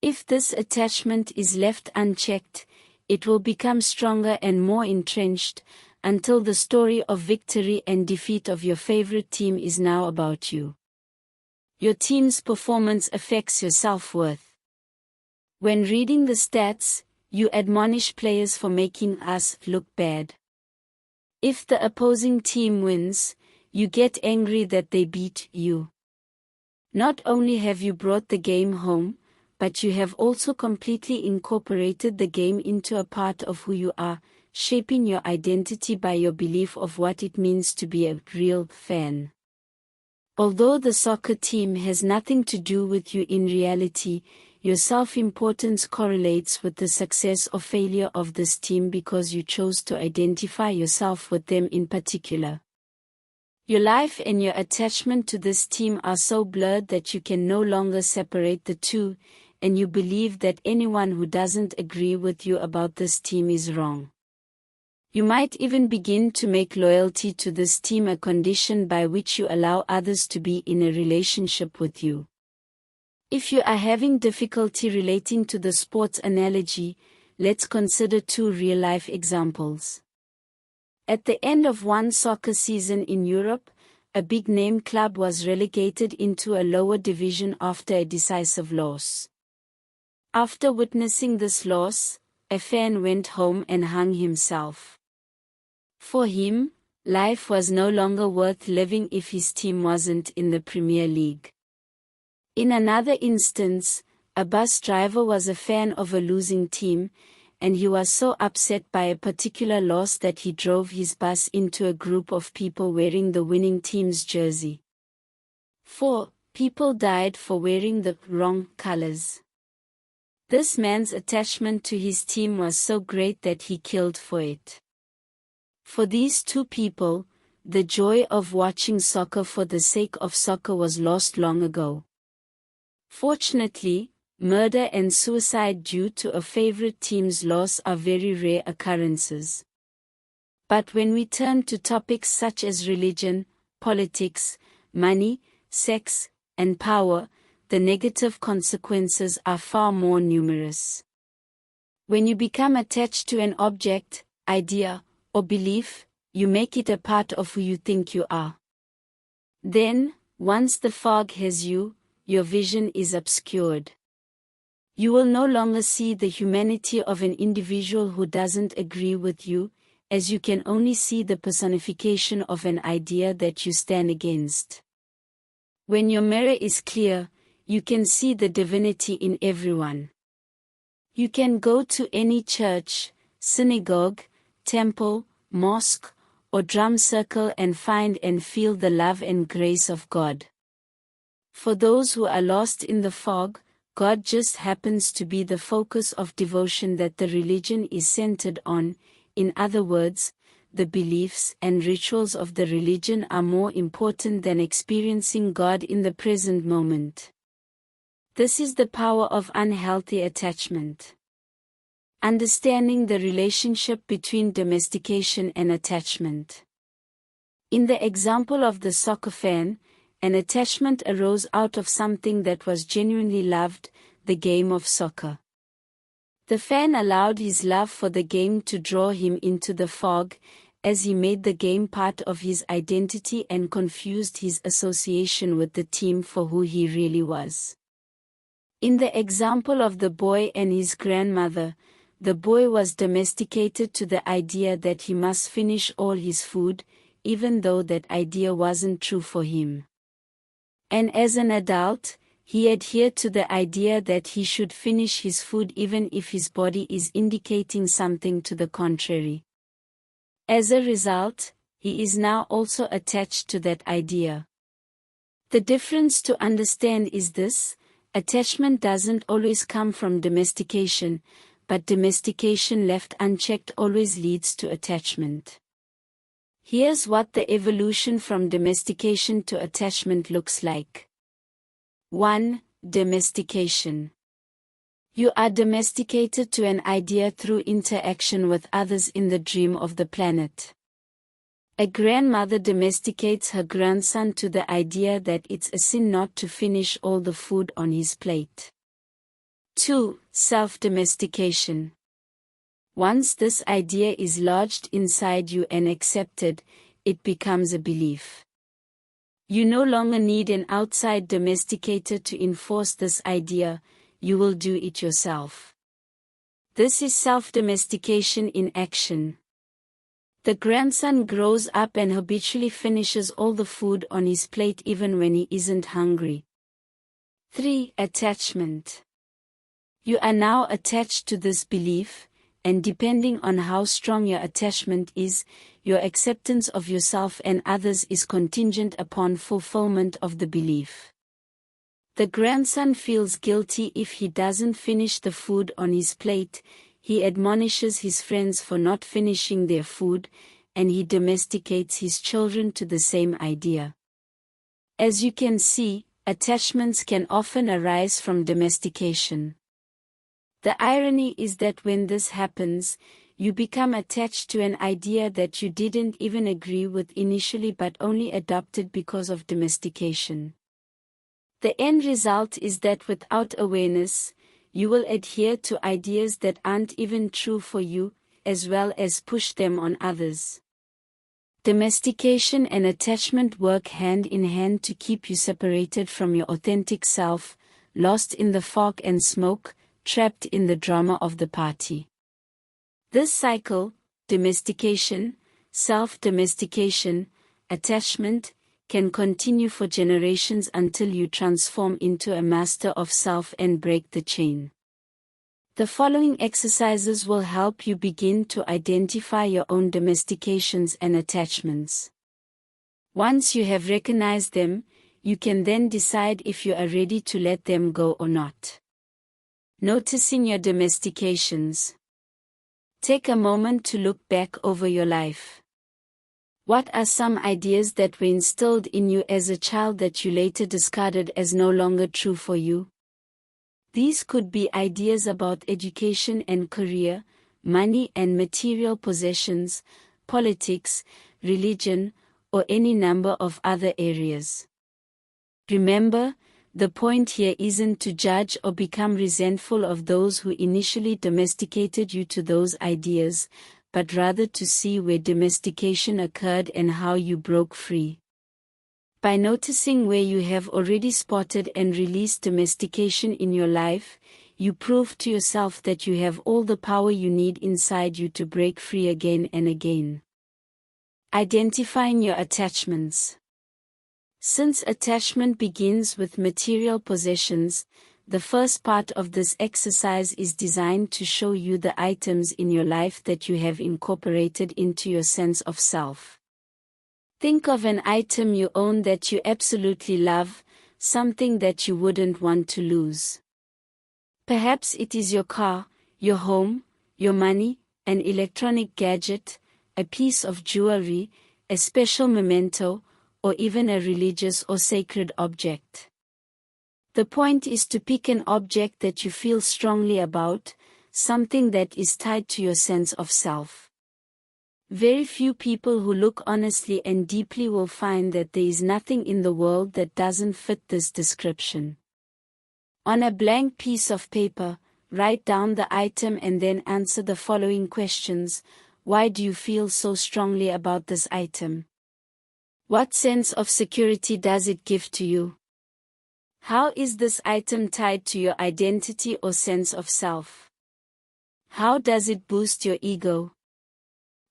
If this attachment is left unchecked, it will become stronger and more entrenched, until the story of victory and defeat of your favorite team is now about you. Your team's performance affects your self-worth. When reading the stats, you admonish players for making us look bad. If the opposing team wins, you get angry that they beat you. Not only have you brought the game home, but you have also completely incorporated the game into a part of who you are, shaping your identity by your belief of what it means to be a real fan. Although the soccer team has nothing to do with you in reality, your self-importance correlates with the success or failure of this team because you chose to identify yourself with them in particular. Your life and your attachment to this team are so blurred that you can no longer separate the two, and you believe that anyone who doesn't agree with you about this team is wrong. You might even begin to make loyalty to this team a condition by which you allow others to be in a relationship with you. If you are having difficulty relating to the sports analogy, let's consider two real-life examples. At the end of one soccer season in Europe, a big-name club was relegated into a lower division after a decisive loss. After witnessing this loss, a fan went home and hung himself. For him, life was no longer worth living if his team wasn't in the Premier League. In another instance, a bus driver was a fan of a losing team, and he was so upset by a particular loss that he drove his bus into a group of people wearing the winning team's jersey. 4 people died for wearing the wrong colors. This man's attachment to his team was so great that he killed for it. For these 2 people, the joy of watching soccer for the sake of soccer was lost long ago. Fortunately, murder and suicide due to a favorite team's loss are very rare occurrences. But when we turn to topics such as religion, politics, money, sex, and power, the negative consequences are far more numerous. When you become attached to an object, idea, or belief, you make it a part of who you think you are. Then, once the fog has you, your vision is obscured. You will no longer see the humanity of an individual who doesn't agree with you, as you can only see the personification of an idea that you stand against. When your mirror is clear, you can see the divinity in everyone. You can go to any church, synagogue, temple, mosque, or drum circle and find and feel the love and grace of God. For those who are lost in the fog, God just happens to be the focus of devotion that the religion is centered on. In other words, the beliefs and rituals of the religion are more important than experiencing God in the present moment. This is the power of unhealthy attachment. Understanding the relationship between domestication and attachment. In the example of the soccer fan, an attachment arose out of something that was genuinely loved, the game of soccer. The fan allowed his love for the game to draw him into the fog, as he made the game part of his identity and confused his association with the team for who he really was. In the example of the boy and his grandmother, the boy was domesticated to the idea that he must finish all his food, even though that idea wasn't true for him. And as an adult, he adhered to the idea that he should finish his food even if his body is indicating something to the contrary. As a result, he is now also attached to that idea. The difference to understand is this: attachment doesn't always come from domestication, but domestication left unchecked always leads to attachment. Here's what the evolution from domestication to attachment looks like. 1. Domestication. You are domesticated to an idea through interaction with others in the dream of the planet. A grandmother domesticates her grandson to the idea that it's a sin not to finish all the food on his plate. 2. Self-domestication. Once this idea is lodged inside you and accepted, it becomes a belief. You no longer need an outside domesticator to enforce this idea, you will do it yourself. This is self-domestication in action. The grandson grows up and habitually finishes all the food on his plate even when he isn't hungry. 3. Attachment. You are now attached to this belief, and depending on how strong your attachment is, your acceptance of yourself and others is contingent upon fulfillment of the belief. The grandson feels guilty if he doesn't finish the food on his plate, he admonishes his friends for not finishing their food, and he domesticates his children to the same idea. As you can see, attachments can often arise from domestication. The irony is that when this happens, you become attached to an idea that you didn't even agree with initially but only adopted because of domestication. The end result is that without awareness, you will adhere to ideas that aren't even true for you, as well as push them on others. Domestication and attachment work hand in hand to keep you separated from your authentic self, lost in the fog and smoke, trapped in the drama of the party. This cycle, domestication, self-domestication, attachment, can continue for generations until you transform into a master of self and break the chain. The following exercises will help you begin to identify your own domestications and attachments. Once you have recognized them, you can then decide if you are ready to let them go or not. Noticing your domestications. Take a moment to look back over your life. What are some ideas that were instilled in you as a child that you later discarded as no longer true for you? These could be ideas about education and career, money and material possessions, politics, religion, or any number of other areas. Remember, the point here isn't to judge or become resentful of those who initially domesticated you to those ideas, but rather to see where domestication occurred and how you broke free. By noticing where you have already spotted and released domestication in your life, you prove to yourself that you have all the power you need inside you to break free again and again. Identifying your attachments. Since attachment begins with material possessions, the first part of this exercise is designed to show you the items in your life that you have incorporated into your sense of self. Think of an item you own that you absolutely love, something that you wouldn't want to lose. Perhaps it is your car, your home, your money, an electronic gadget, a piece of jewelry, a special memento, or even a religious or sacred object. The point is to pick an object that you feel strongly about, something that is tied to your sense of self. Very few people who look honestly and deeply will find that there is nothing in the world that doesn't fit this description. On a blank piece of paper, write down the item and then answer the following questions. Why do you feel so strongly about this item? What sense of security does it give to you? How is this item tied to your identity or sense of self? How does it boost your ego?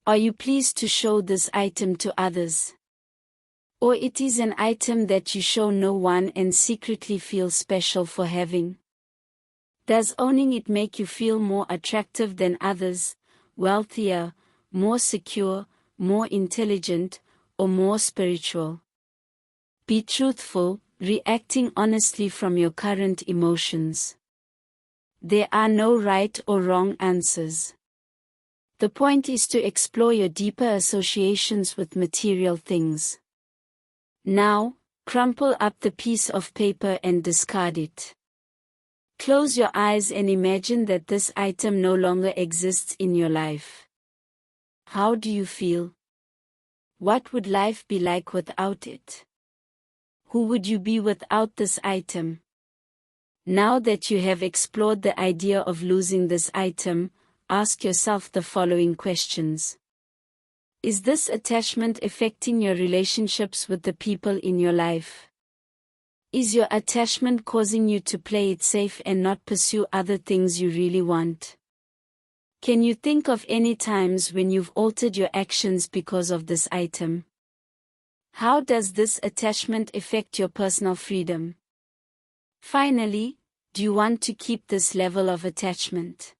Are you pleased to show this item to others? Or it is an item that you show no one and secretly feel special for having? Does owning it make you feel more attractive than others, wealthier, more secure, more intelligent, or more spiritual? Be truthful, reacting honestly from your current emotions. There are no right or wrong answers. The point is to explore your deeper associations with material things. Now, crumple up the piece of paper and discard it. Close your eyes and imagine that this item no longer exists in your life. How do you feel? What would life be like without it? Who would you be without this item? Now that you have explored the idea of losing this item, ask yourself the following questions. Is this attachment affecting your relationships with the people in your life? Is your attachment causing you to play it safe and not pursue other things you really want? Can you think of any times when you've altered your actions because of this item? How does this attachment affect your personal freedom? Finally, do you want to keep this level of attachment?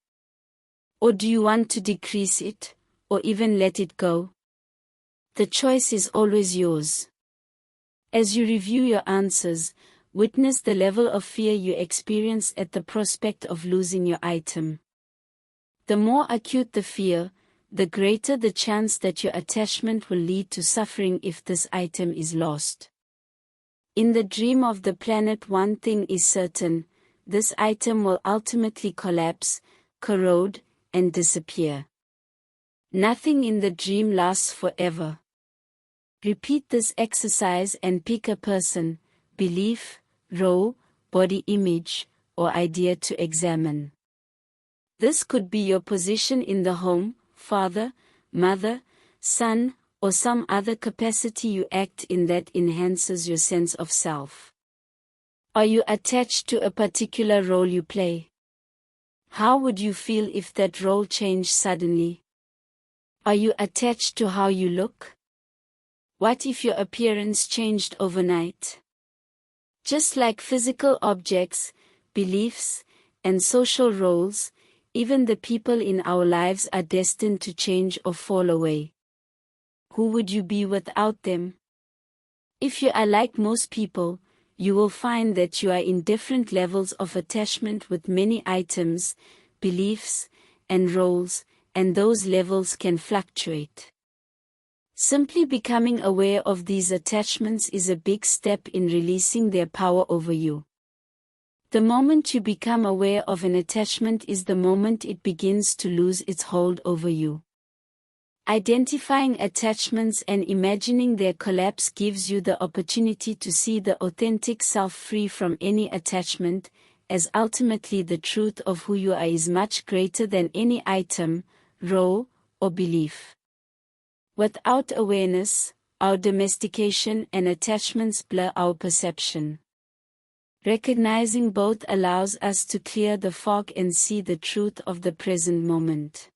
Or do you want to decrease it, or even let it go? The choice is always yours. As you review your answers, witness the level of fear you experience at the prospect of losing your item. The more acute the fear, the greater the chance that your attachment will lead to suffering if this item is lost. In the dream of the planet, one thing is certain: this item will ultimately collapse, corrode, and disappear. Nothing in the dream lasts forever. Repeat this exercise and pick a person, belief, role, body image, or idea to examine. This could be your position in the home, father, mother, son, or some other capacity you act in that enhances your sense of self. Are you attached to a particular role you play? How would you feel if that role changed suddenly? Are you attached to how you look? What if your appearance changed overnight? Just like physical objects, beliefs, and social roles, even the people in our lives are destined to change or fall away. Who would you be without them? If you are like most people, you will find that you are in different levels of attachment with many items, beliefs, and roles, and those levels can fluctuate. Simply becoming aware of these attachments is a big step in releasing their power over you. The moment you become aware of an attachment is the moment it begins to lose its hold over you. Identifying attachments and imagining their collapse gives you the opportunity to see the authentic self free from any attachment, as ultimately the truth of who you are is much greater than any item, role, or belief. Without awareness, our domestication and attachments blur our perception. Recognizing both allows us to clear the fog and see the truth of the present moment.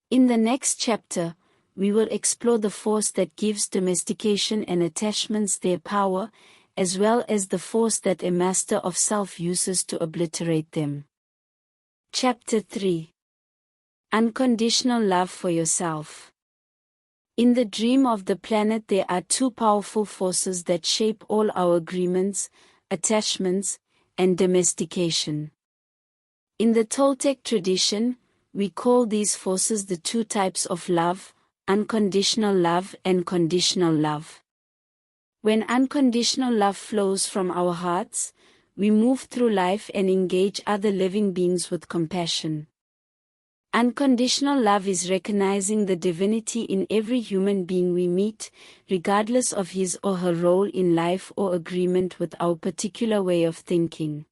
In the next chapter, we will explore the force that gives domestication and attachments their power, as well as the force that a master of self uses to obliterate them. Chapter 3. Unconditional love for yourself. In the dream of the planet, there are two powerful forces that shape all our agreements, attachments, and domestication. In the Toltec tradition, we call these forces the two types of love, unconditional love and conditional love. When unconditional love flows from our hearts, we move through life and engage other living beings with compassion. Unconditional love is recognizing the divinity in every human being we meet, regardless of his or her role in life or agreement with our particular way of thinking.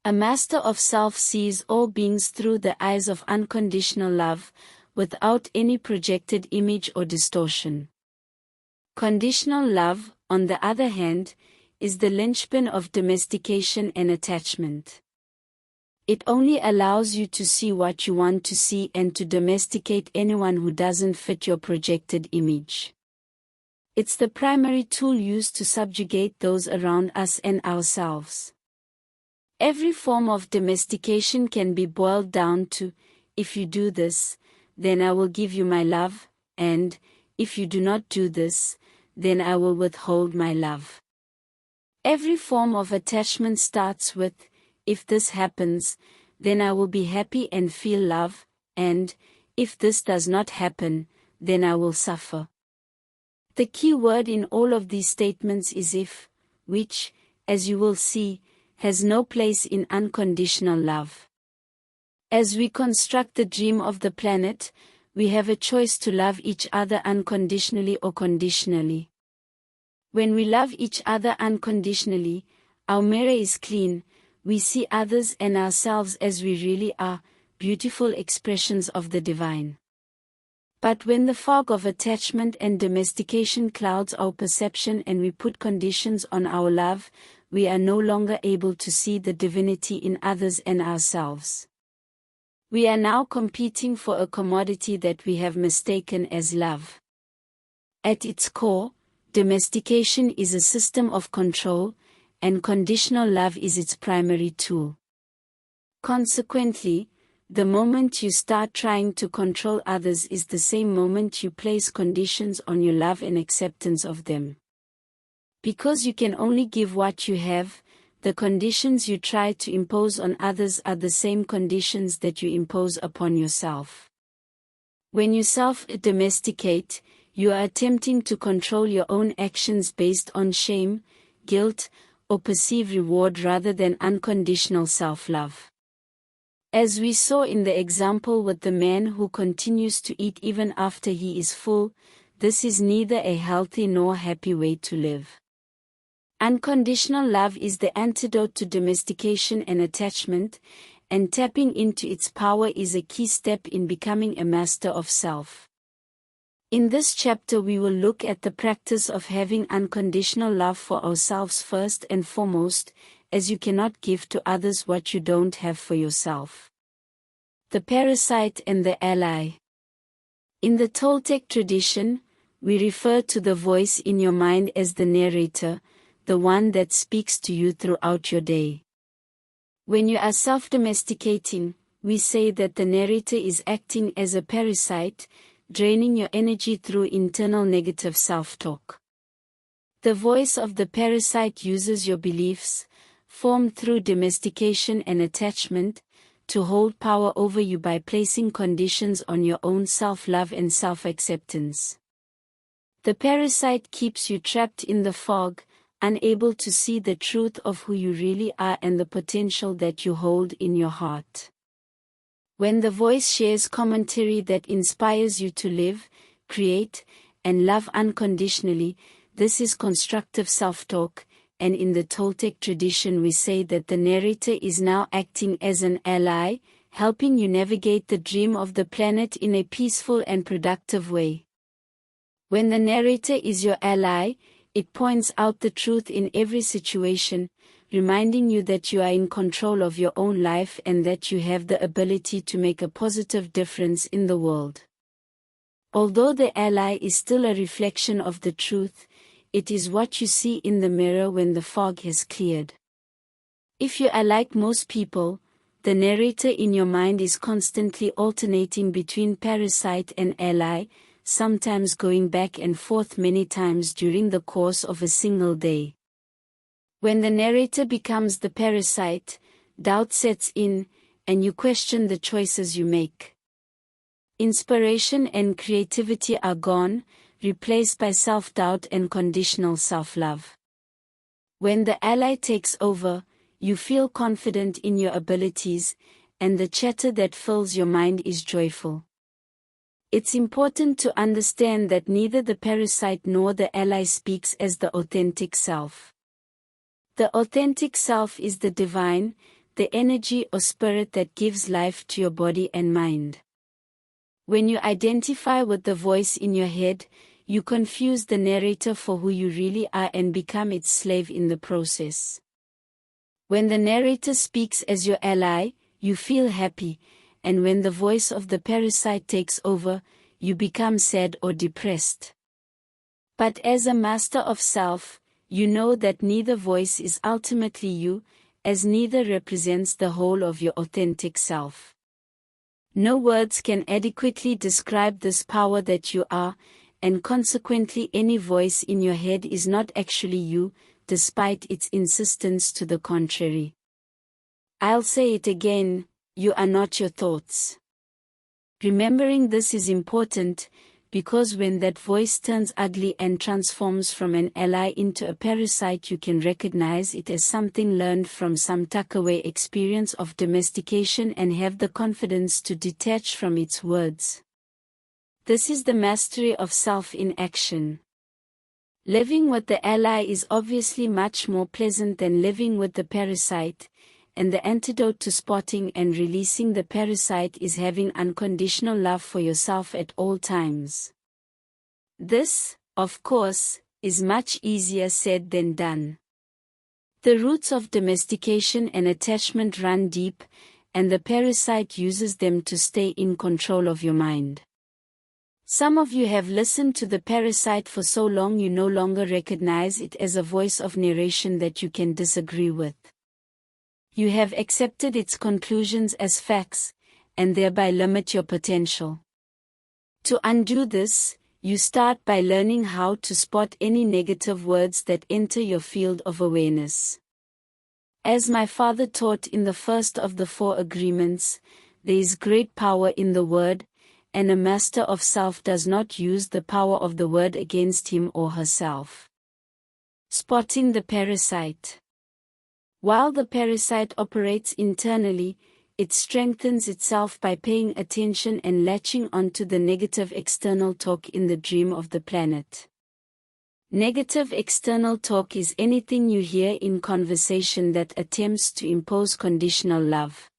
A master of self sees all beings through the eyes of unconditional love, without any projected image or distortion. Conditional love, on the other hand, is the linchpin of domestication and attachment. It only allows you to see what you want to see and to domesticate anyone who doesn't fit your projected image. It's the primary tool used to subjugate those around us and ourselves. Every form of domestication can be boiled down to, if you do this, then I will give you my love, and, if you do not do this, then I will withhold my love. Every form of attachment starts with, if this happens, then I will be happy and feel love, and, if this does not happen, then I will suffer. The key word in all of these statements is if, which, as you will see, has no place in unconditional love. As we construct the dream of the planet, we have a choice to love each other unconditionally or conditionally. When we love each other unconditionally, our mirror is clean, we see others and ourselves as we really are, beautiful expressions of the divine. But when the fog of attachment and domestication clouds our perception and we put conditions on our love, we are no longer able to see the divinity in others and ourselves. We are now competing for a commodity that we have mistaken as love. At its core, domestication is a system of control, and conditional love is its primary tool. Consequently, the moment you start trying to control others is the same moment you place conditions on your love and acceptance of them. Because you can only give what you have, the conditions you try to impose on others are the same conditions that you impose upon yourself. When you self-domesticate, you are attempting to control your own actions based on shame, guilt, or perceived reward rather than unconditional self-love. As we saw in the example with the man who continues to eat even after he is full, this is neither a healthy nor happy way to live. Unconditional love is the antidote to domestication and attachment, and tapping into its power is a key step in becoming a master of self. In this chapter we will look at the practice of having unconditional love for ourselves first and foremost, as you cannot give to others what you don't have for yourself. The parasite and the ally. In the Toltec tradition, we refer to the voice in your mind as the narrator, the one that speaks to you throughout your day. When you are self-domesticating, we say that the narrator is acting as a parasite, draining your energy through internal negative self-talk. The voice of the parasite uses your beliefs, formed through domestication and attachment, to hold power over you by placing conditions on your own self-love and self-acceptance. The parasite keeps you trapped in the fog, unable to see the truth of who you really are and the potential that you hold in your heart. When the voice shares commentary that inspires you to live, create, and love unconditionally, this is constructive self-talk, and in the Toltec tradition we say that the narrator is now acting as an ally, helping you navigate the dream of the planet in a peaceful and productive way. When the narrator is your ally, it points out the truth in every situation, reminding you that you are in control of your own life and that you have the ability to make a positive difference in the world. Although the ally is still a reflection of the truth, it is what you see in the mirror when the fog has cleared. If you are like most people, the narrator in your mind is constantly alternating between parasite and ally, sometimes going back and forth many times during the course of a single day. When the narrator becomes the parasite, doubt sets in, and you question the choices you make. Inspiration and creativity are gone, replaced by self-doubt and conditional self-love. When the ally takes over, you feel confident in your abilities, and the chatter that fills your mind is joyful. It's important to understand that neither the parasite nor the ally speaks as the authentic self. The authentic self is the divine, the energy or spirit that gives life to your body and mind. When you identify with the voice in your head, you confuse the narrator for who you really are and become its slave in the process. When the narrator speaks as your ally, you feel happy, and when the voice of the parasite takes over, you become sad or depressed. But as a master of self, you know that neither voice is ultimately you, as neither represents the whole of your authentic self. No words can adequately describe this power that you are, and consequently any voice in your head is not actually you, despite its insistence to the contrary. I'll say it again, you are not your thoughts. Remembering this is important, because when that voice turns ugly and transforms from an ally into a parasite, you can recognize it as something learned from some tuckaway experience of domestication and have the confidence to detach from its words. This is the mastery of self in action. Living with the ally is obviously much more pleasant than living with the parasite, and the antidote to spotting and releasing the parasite is having unconditional love for yourself at all times. This, of course, is much easier said than done. The roots of domestication and attachment run deep, and the parasite uses them to stay in control of your mind. Some of you have listened to the parasite for so long you no longer recognize it as a voice of narration that you can disagree with. You have accepted its conclusions as facts, and thereby limit your potential. To undo this, you start by learning how to spot any negative words that enter your field of awareness. As my father taught in the first of the 4 agreements, there is great power in the word, and a master of self does not use the power of the word against him or herself. Spotting the parasite. While the parasite operates internally, it strengthens itself by paying attention and latching onto the negative external talk in the dream of the planet. Negative external talk is anything you hear in conversation that attempts to impose conditional love.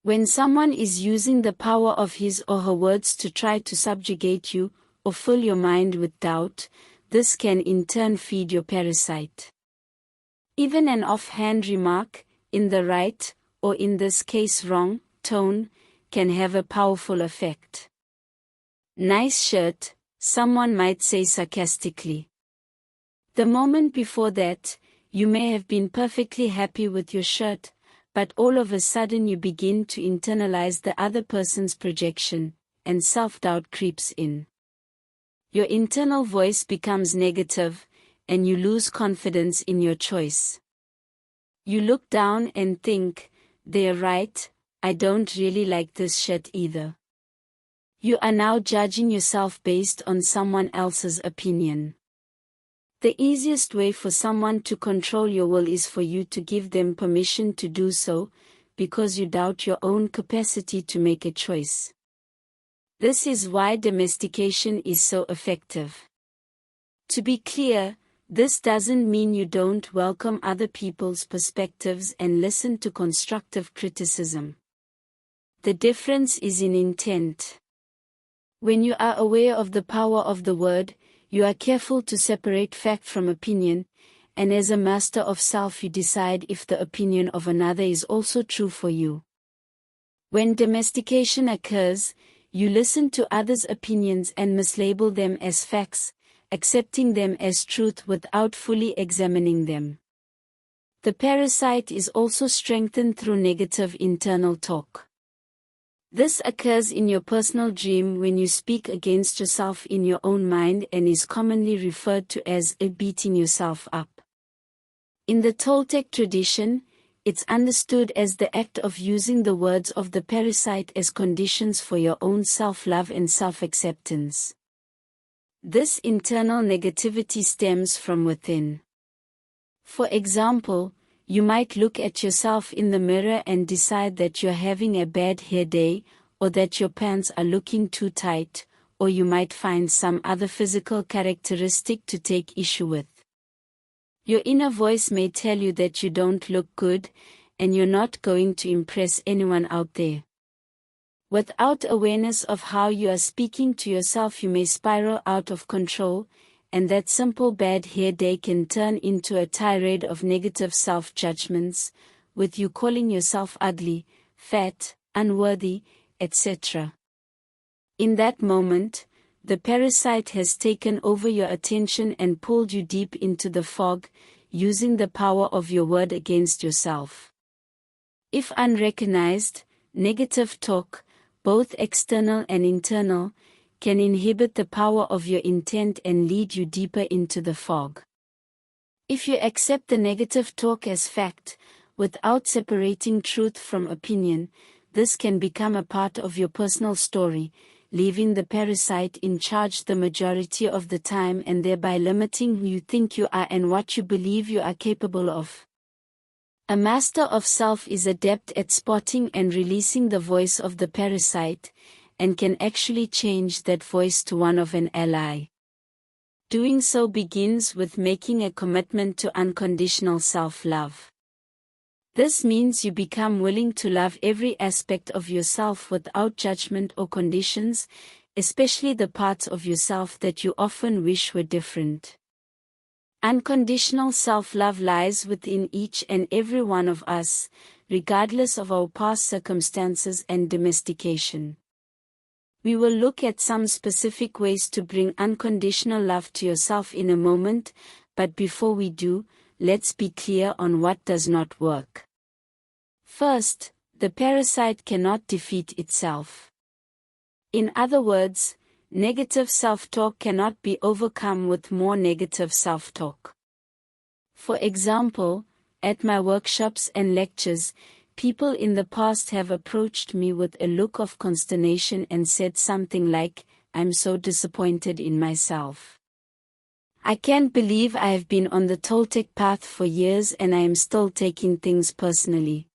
When someone is using the power of his or her words to try to subjugate you, or fill your mind with doubt, this can in turn feed your parasite. Even an offhand remark, in the right, or in this case wrong, tone, can have a powerful effect. Nice shirt, someone might say sarcastically. The moment before that, you may have been perfectly happy with your shirt, but all of a sudden you begin to internalize the other person's projection, and self-doubt creeps in. Your internal voice becomes negative, and you lose confidence in your choice. You look down and think, they're right, I don't really like this shirt either. You are now judging yourself based on someone else's opinion. The easiest way for someone to control your will is for you to give them permission to do so, because you doubt your own capacity to make a choice. This is why domestication is so effective. To be clear, this doesn't mean you don't welcome other people's perspectives and listen to constructive criticism. The difference is in intent. When you are aware of the power of the word, you are careful to separate fact from opinion, and as a master of self you decide if the opinion of another is also true for you. When domestication occurs, you listen to others' opinions and mislabel them as facts, accepting them as truth without fully examining them. The parasite is also strengthened through negative internal talk. This occurs in your personal dream when you speak against yourself in your own mind and is commonly referred to as beating yourself up. In the Toltec tradition, it's understood as the act of using the words of the parasite as conditions for your own self-love and self-acceptance. This internal negativity stems from within. For example, you might look at yourself in the mirror and decide that you're having a bad hair day, or that your pants are looking too tight, or you might find some other physical characteristic to take issue with. Your inner voice may tell you that you don't look good, and you're not going to impress anyone out there. Without awareness of how you are speaking to yourself, you may spiral out of control, and that simple bad hair day can turn into a tirade of negative self-judgments, with you calling yourself ugly, fat, unworthy, etc. In that moment, the parasite has taken over your attention and pulled you deep into the fog, using the power of your word against yourself. If unrecognized, negative talk, both external and internal, can inhibit the power of your intent and lead you deeper into the fog. If you accept the negative talk as fact, without separating truth from opinion, this can become a part of your personal story, leaving the parasite in charge the majority of the time and thereby limiting who you think you are and what you believe you are capable of. A master of self is adept at spotting and releasing the voice of the parasite, and can actually change that voice to one of an ally. Doing so begins with making a commitment to unconditional self-love. This means you become willing to love every aspect of yourself without judgment or conditions, especially the parts of yourself that you often wish were different. Unconditional self-love lies within each and every one of us, regardless of our past circumstances and domestication. We will look at some specific ways to bring unconditional love to yourself in a moment, but before we do, let's be clear on what does not work. First, the parasite cannot defeat itself. In other words, negative self-talk cannot be overcome with more negative self-talk. For example, at my workshops and lectures, people in the past have approached me with a look of consternation and said something like, "I'm so disappointed in myself. I can't believe I have been on the Toltec path for years and I am still taking things personally."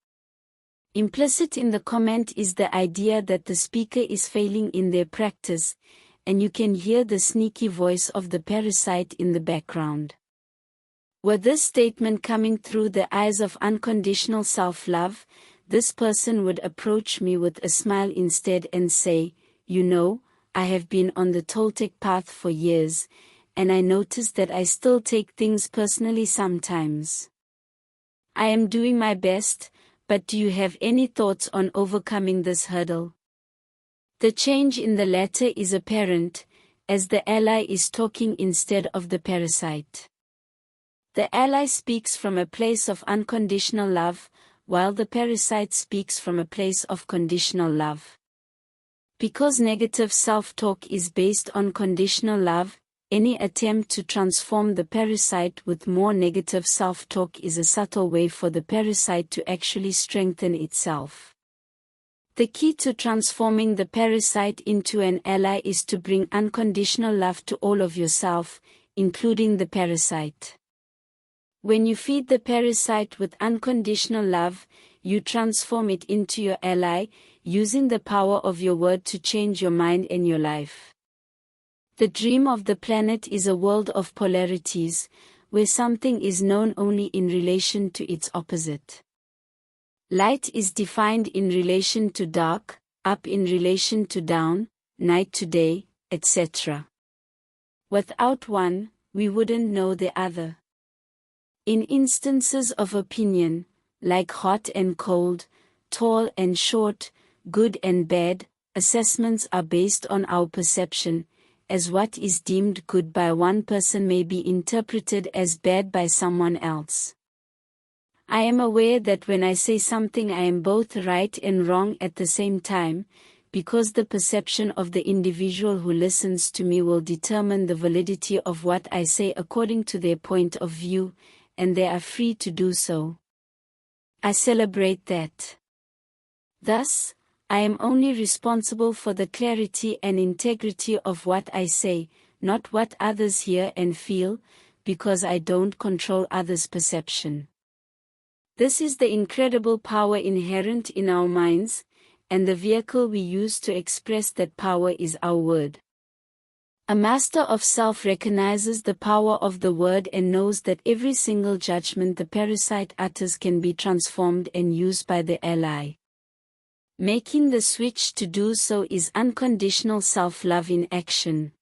Implicit in the comment is the idea that the speaker is failing in their practice, and you can hear the sneaky voice of the parasite in the background. Were this statement coming through the eyes of unconditional self-love, this person would approach me with a smile instead and say, "You know, I have been on the Toltec path for years, and I notice that I still take things personally sometimes. I am doing my best, but do you have any thoughts on overcoming this hurdle?" The change in the latter is apparent, as the ally is talking instead of the parasite. The ally speaks from a place of unconditional love, while the parasite speaks from a place of conditional love. Because negative self-talk is based on conditional love, any attempt to transform the parasite with more negative self-talk is a subtle way for the parasite to actually strengthen itself. The key to transforming the parasite into an ally is to bring unconditional love to all of yourself, including the parasite. When you feed the parasite with unconditional love, you transform it into your ally, using the power of your word to change your mind and your life. The dream of the planet is a world of polarities, where something is known only in relation to its opposite. Light is defined in relation to dark, up in relation to down, night to day, etc. Without one, we wouldn't know the other. In instances of opinion, like hot and cold, tall and short, good and bad, assessments are based on our perception, as what is deemed good by one person may be interpreted as bad by someone else. I am aware that when I say something I am both right and wrong at the same time, because the perception of the individual who listens to me will determine the validity of what I say according to their point of view, and they are free to do so. I celebrate that. Thus, I am only responsible for the clarity and integrity of what I say, not what others hear and feel, because I don't control others' perception. This is the incredible power inherent in our minds, and the vehicle we use to express that power is our word. A master of self recognizes the power of the word and knows that every single judgment the parasite utters can be transformed and used by the ally. Making the switch to do so is unconditional self-love in action.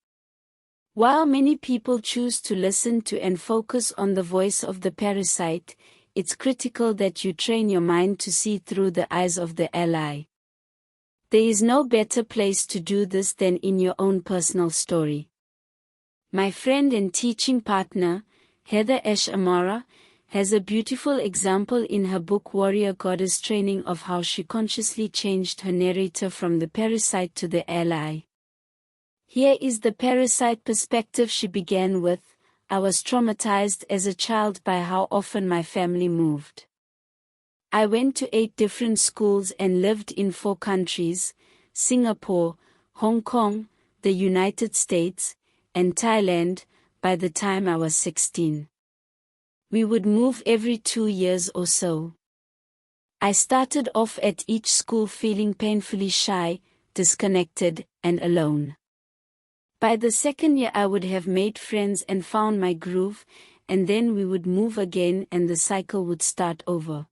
While many people choose to listen to and focus on the voice of the parasite, it's critical that you train your mind to see through the eyes of the ally. There is no better place to do this than in your own personal story. My friend and teaching partner, Heather Ash Amara, has a beautiful example in her book Warrior Goddess Training of how she consciously changed her narrator from the parasite to the ally. Here is the parasite perspective she began with: "I was traumatized as a child by how often my family moved. I went to 8 different schools and lived in 4 countries, Singapore, Hong Kong, the United States, and Thailand, by the time I was 16. We would move every 2 years or so. I started off at each school feeling painfully shy, disconnected, and alone. By the second year I would have made friends and found my groove, and then we would move again and the cycle would start over.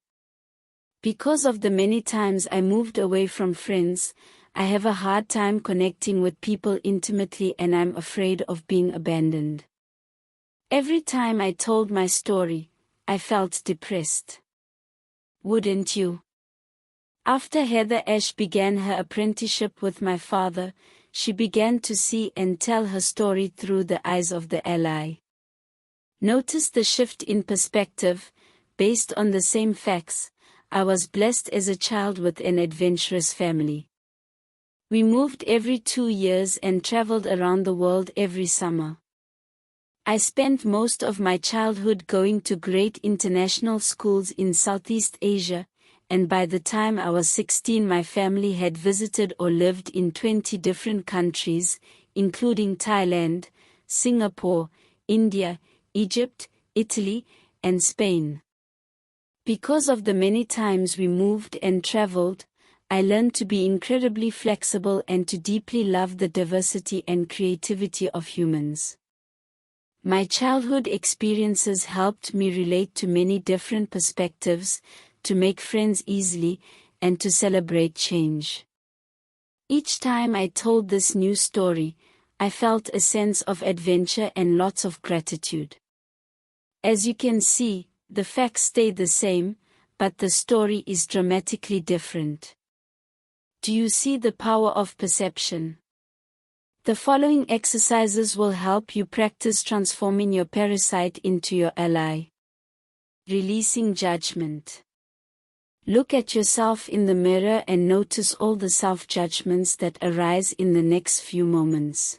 Because of the many times I moved away from friends, I have a hard time connecting with people intimately and I'm afraid of being abandoned. Every time I told my story, I felt depressed. Wouldn't you? After Heather Ash began her apprenticeship with my father, she began to see and tell her story through the eyes of the ally. Notice the shift in perspective. Based on the same facts, I was blessed as a child with an adventurous family. We moved every 2 years and traveled around the world every summer. I spent most of my childhood going to great international schools in Southeast Asia, and by the time I was 16 my family had visited or lived in 20 different countries, including Thailand, Singapore, India, Egypt, Italy, and Spain. Because of the many times we moved and traveled, I learned to be incredibly flexible and to deeply love the diversity and creativity of humans. My childhood experiences helped me relate to many different perspectives, to make friends easily, and to celebrate change. Each time I told this new story, I felt a sense of adventure and lots of gratitude. As you can see, the facts stay the same, but the story is dramatically different. Do you see the power of perception? The following exercises will help you practice transforming your parasite into your ally. Releasing judgment. Look at yourself in the mirror and notice all the self-judgments that arise in the next few moments.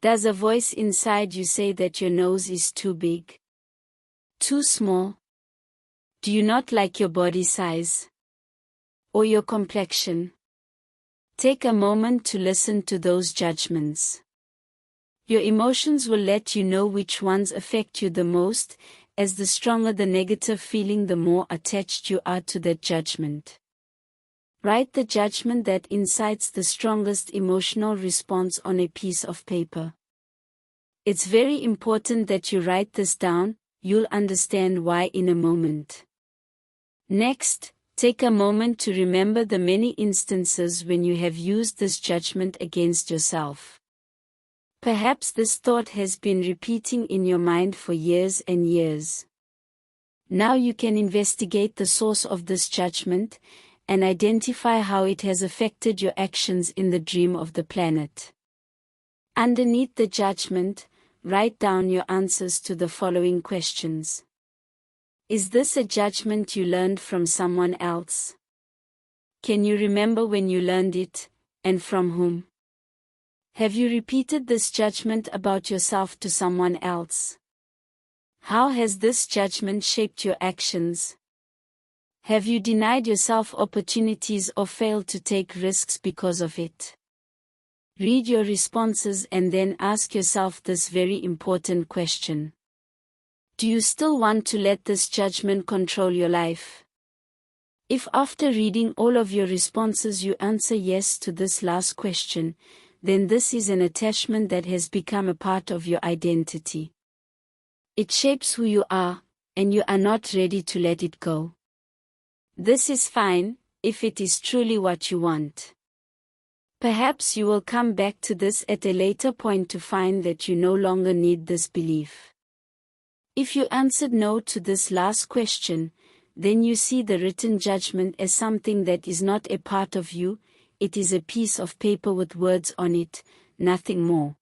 Does a voice inside you say that your nose is too big? Too small? Do you not like your body size? Or your complexion? Take a moment to listen to those judgments. Your emotions will let you know which ones affect you the most, as the stronger the negative feeling the more attached you are to that judgment. Write the judgment that incites the strongest emotional response on a piece of paper. It's very important that you write this down, you'll understand why in a moment. Next, take a moment to remember the many instances when you have used this judgment against yourself. Perhaps this thought has been repeating in your mind for years and years. Now you can investigate the source of this judgment, and identify how it has affected your actions in the dream of the planet. Underneath the judgment, write down your answers to the following questions. Is this a judgment you learned from someone else? Can you remember when you learned it, and from whom? Have you repeated this judgment about yourself to someone else? How has this judgment shaped your actions? Have you denied yourself opportunities or failed to take risks because of it? Read your responses and then ask yourself this very important question. Do you still want to let this judgment control your life? If after reading all of your responses you answer yes to this last question, then this is an attachment that has become a part of your identity. It shapes who you are, and you are not ready to let it go. This is fine, if it is truly what you want. Perhaps you will come back to this at a later point to find that you no longer need this belief. If you answered no to this last question, then you see the written judgment as something that is not a part of you, it is a piece of paper with words on it, nothing more.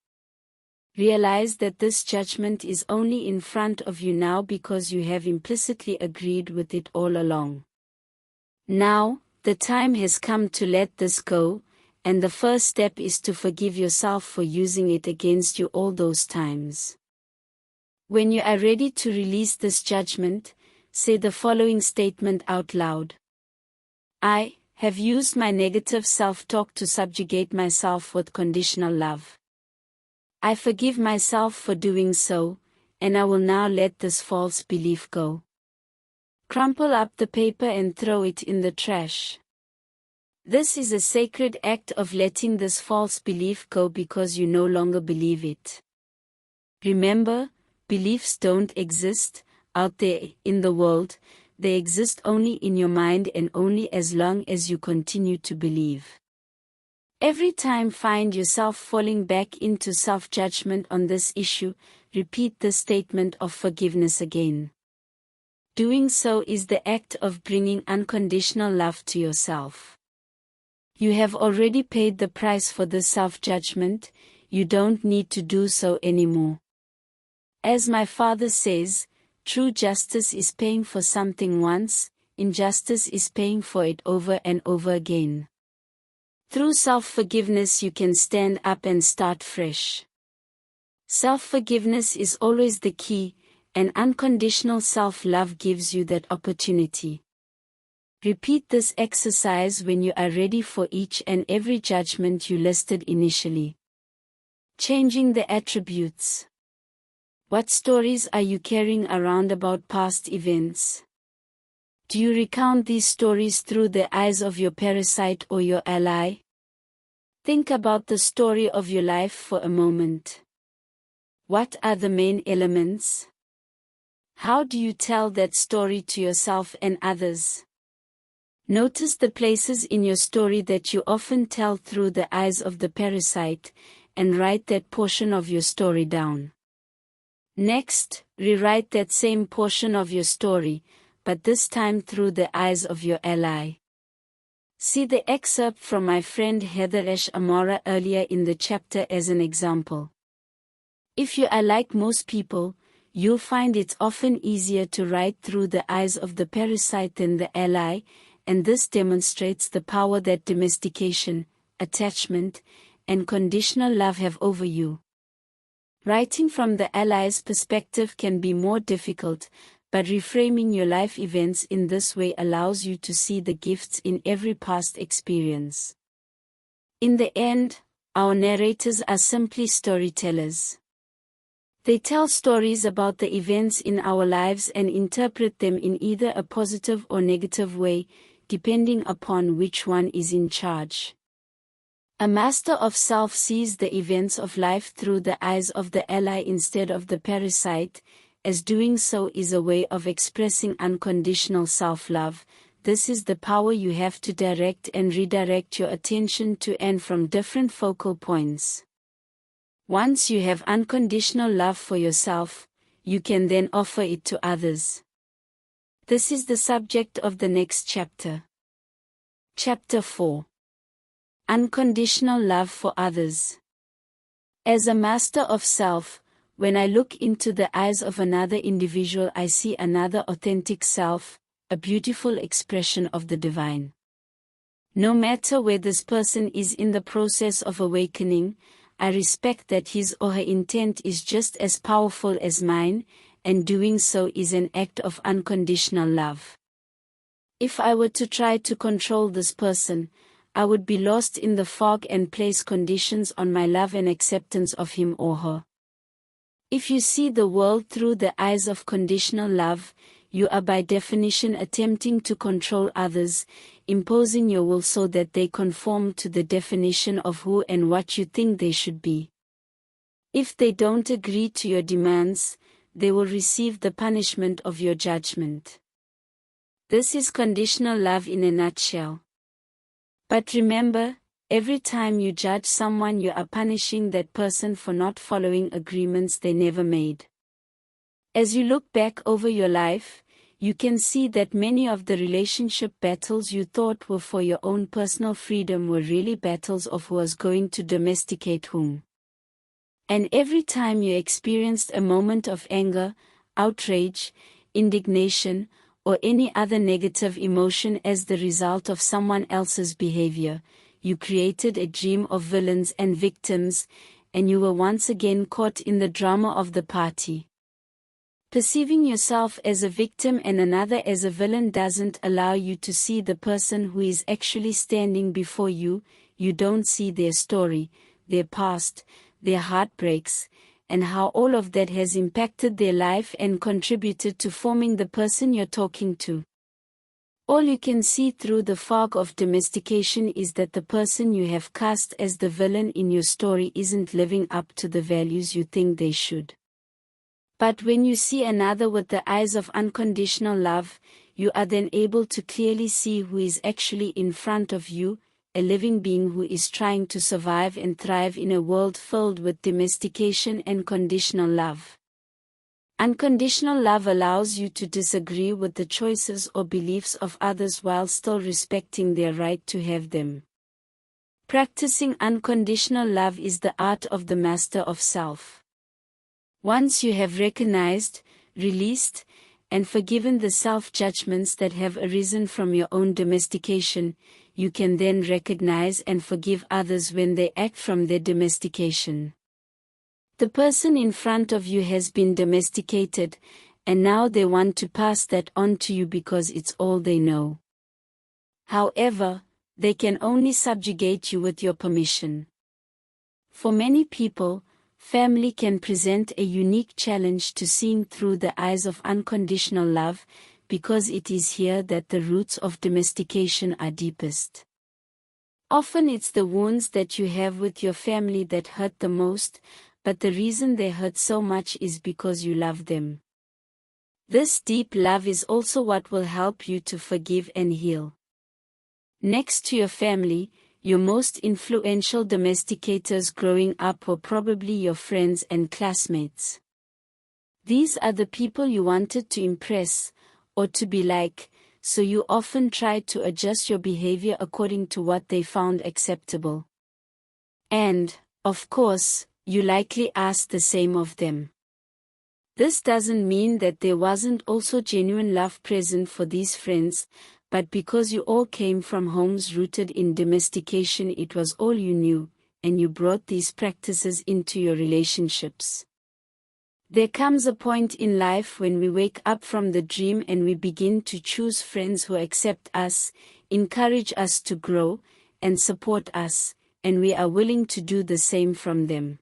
Realize that this judgment is only in front of you now because you have implicitly agreed with it all along. Now, the time has come to let this go, and the first step is to forgive yourself for using it against you all those times. When you are ready to release this judgment, say the following statement out loud. I have used my negative self-talk to subjugate myself with conditional love. I forgive myself for doing so, and I will now let this false belief go. Crumple up the paper and throw it in the trash. This is a sacred act of letting this false belief go because you no longer believe it. Remember, beliefs don't exist out there in the world, they exist only in your mind and only as long as you continue to believe. Every time find yourself falling back into self-judgment on this issue, repeat the statement of forgiveness again. Doing so is the act of bringing unconditional love to yourself. You have already paid the price for this self-judgment, you don't need to do so anymore. As my father says, true justice is paying for something once, injustice is paying for it over and over again. Through self-forgiveness you can stand up and start fresh. Self-forgiveness is always the key, and unconditional self-love gives you that opportunity. Repeat this exercise when you are ready for each and every judgment you listed initially. Changing the attributes. What stories are you carrying around about past events? Do you recount these stories through the eyes of your parasite or your ally? Think about the story of your life for a moment. What are the main elements? How do you tell that story to yourself and others? Notice the places in your story that you often tell through the eyes of the parasite, and write that portion of your story down. Next, rewrite that same portion of your story, but this time through the eyes of your ally. See the excerpt from my friend Heather Amora earlier in the chapter as an example. If you are like most people, you'll find it's often easier to write through the eyes of the parasite than the ally, and this demonstrates the power that domestication, attachment, and conditional love have over you. Writing from the ally's perspective can be more difficult, but reframing your life events in this way allows you to see the gifts in every past experience. In the end, our narrators are simply storytellers. They tell stories about the events in our lives and interpret them in either a positive or negative way, depending upon which one is in charge. A master of self sees the events of life through the eyes of the ally instead of the parasite, as doing so is a way of expressing unconditional self-love. This is the power you have to direct and redirect your attention to and from different focal points. Once you have unconditional love for yourself, you can then offer it to others. This is the subject of the next chapter. Chapter 4. Unconditional love for others. As a master of self, when I look into the eyes of another individual, I see another authentic self, a beautiful expression of the divine. No matter where this person is in the process of awakening, I respect that his or her intent is just as powerful as mine, and doing so is an act of unconditional love. If I were to try to control this person, I would be lost in the fog and place conditions on my love and acceptance of him or her. If you see the world through the eyes of conditional love, you are by definition attempting to control others, imposing your will so that they conform to the definition of who and what you think they should be. If they don't agree to your demands, they will receive the punishment of your judgment. This is conditional love in a nutshell. But remember, every time you judge someone, you are punishing that person for not following agreements they never made. As you look back over your life, you can see that many of the relationship battles you thought were for your own personal freedom were really battles of who was going to domesticate whom. And every time you experienced a moment of anger, outrage, indignation, or any other negative emotion as the result of someone else's behavior, you created a dream of villains and victims, and you were once again caught in the drama of the party. Perceiving yourself as a victim and another as a villain doesn't allow you to see the person who is actually standing before you. You don't see their story, their past, their heartbreaks, and how all of that has impacted their life and contributed to forming the person you're talking to. All you can see through the fog of domestication is that the person you have cast as the villain in your story isn't living up to the values you think they should. But when you see another with the eyes of unconditional love, you are then able to clearly see who is actually in front of you, a living being who is trying to survive and thrive in a world filled with domestication and conditional love. Unconditional love allows you to disagree with the choices or beliefs of others while still respecting their right to have them. Practicing unconditional love is the art of the master of self. Once you have recognized, released, and forgiven the self-judgments that have arisen from your own domestication, you can then recognize and forgive others when they act from their domestication. The person in front of you has been domesticated, and now they want to pass that on to you because it's all they know. However, they can only subjugate you with your permission. For many people, family can present a unique challenge to seeing through the eyes of unconditional love, because it is here that the roots of domestication are deepest. Often it's the wounds that you have with your family that hurt the most, but the reason they hurt so much is because you love them. This deep love is also what will help you to forgive and heal. Next to your family, your most influential domesticators growing up were probably your friends and classmates. These are the people you wanted to impress, or to be like, so you often tried to adjust your behavior according to what they found acceptable. And, of course, you likely asked the same of them. This doesn't mean that there wasn't also genuine love present for these friends, but because you all came from homes rooted in domestication, it was all you knew, and you brought these practices into your relationships. There comes a point in life when we wake up from the dream and we begin to choose friends who accept us, encourage us to grow, and support us, and we are willing to do the same from them.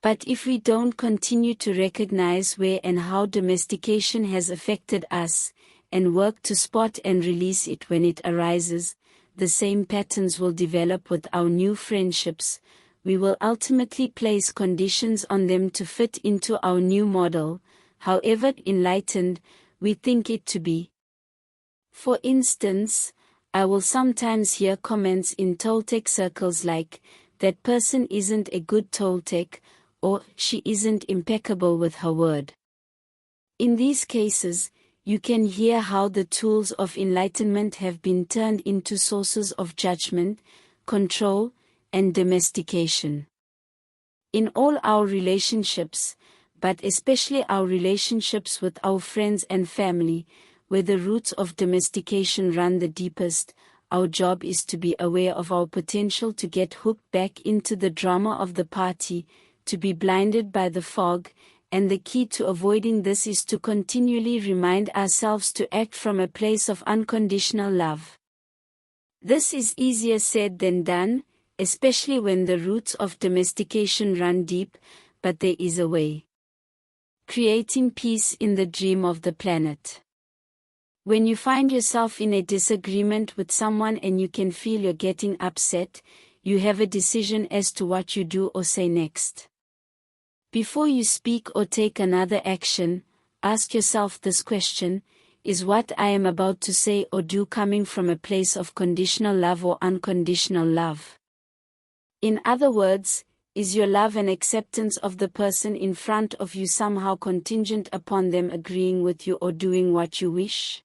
But if we don't continue to recognize where and how domestication has affected us, and work to spot and release it when it arises, the same patterns will develop with our new friendships. We will ultimately place conditions on them to fit into our new model, however enlightened we think it to be. For instance, I will sometimes hear comments in Toltec circles like, "That person isn't a good Toltec," or "she isn't impeccable with her word." In these cases, you can hear how the tools of enlightenment have been turned into sources of judgment, control, and domestication. In all our relationships, but especially our relationships with our friends and family, where the roots of domestication run the deepest, our job is to be aware of our potential to get hooked back into the drama of the party, to be blinded by the fog, and the key to avoiding this is to continually remind ourselves to act from a place of unconditional love. This is easier said than done, especially when the roots of domestication run deep, but there is a way. Creating peace in the dream of the planet. When you find yourself in a disagreement with someone and you can feel you're getting upset, you have a decision as to what you do or say next. Before you speak or take another action, ask yourself this question: is what I am about to say or do coming from a place of conditional love or unconditional love? In other words, is your love and acceptance of the person in front of you somehow contingent upon them agreeing with you or doing what you wish?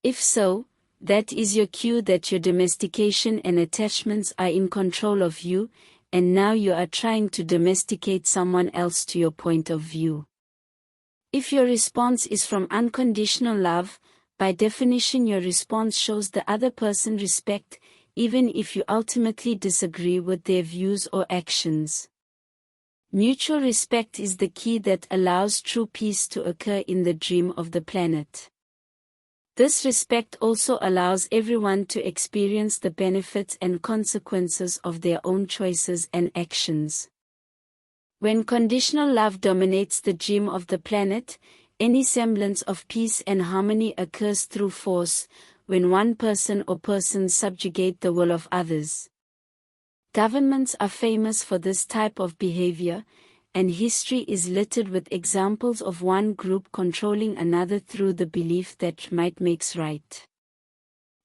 If so, that is your cue that your domestication and attachments are in control of you, and now you are trying to domesticate someone else to your point of view. If your response is from unconditional love, by definition your response shows the other person respect, even if you ultimately disagree with their views or actions. Mutual respect is the key that allows true peace to occur in the dream of the planet. This respect also allows everyone to experience the benefits and consequences of their own choices and actions. When conditional love dominates the dream of the planet, any semblance of peace and harmony occurs through force, when one person or persons subjugate the will of others. Governments are famous for this type of behavior, and history is littered with examples of one group controlling another through the belief that might makes right.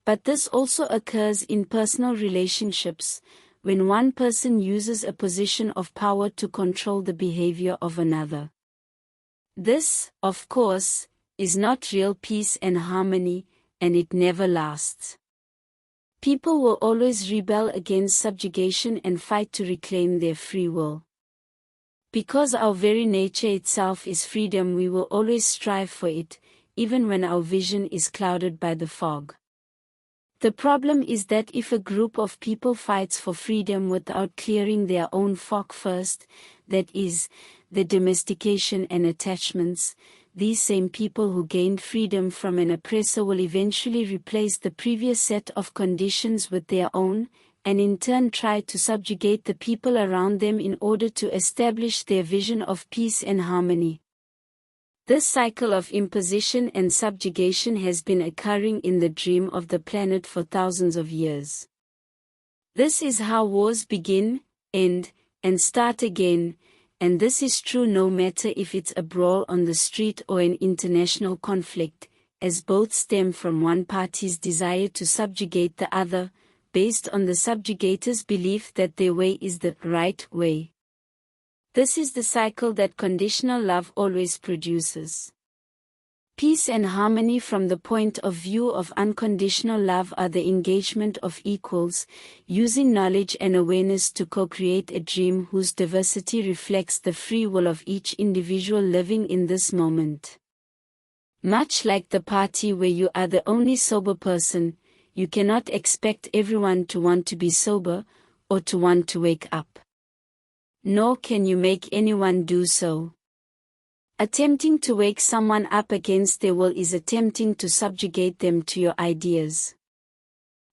But this also occurs in personal relationships, when one person uses a position of power to control the behavior of another. This, of course, is not real peace and harmony, and it never lasts. People will always rebel against subjugation and fight to reclaim their free will. Because our very nature itself is freedom, we will always strive for it, even when our vision is clouded by the fog. The problem is that if a group of people fights for freedom without clearing their own fog first, that is, the domestication and attachments, these same people who gained freedom from an oppressor will eventually replace the previous set of conditions with their own, and in turn try to subjugate the people around them in order to establish their vision of peace and harmony. This cycle of imposition and subjugation has been occurring in the dream of the planet for thousands of years. This is how wars begin, end, and start again, and this is true no matter if it's a brawl on the street or an international conflict, as both stem from one party's desire to subjugate the other, based on the subjugator's belief that their way is the right way. This is the cycle that conditional love always produces. Peace and harmony from the point of view of unconditional love are the engagement of equals, using knowledge and awareness to co-create a dream whose diversity reflects the free will of each individual living in this moment. Much like the party where you are the only sober person, you cannot expect everyone to want to be sober, or to want to wake up. Nor can you make anyone do so. Attempting to wake someone up against their will is attempting to subjugate them to your ideas.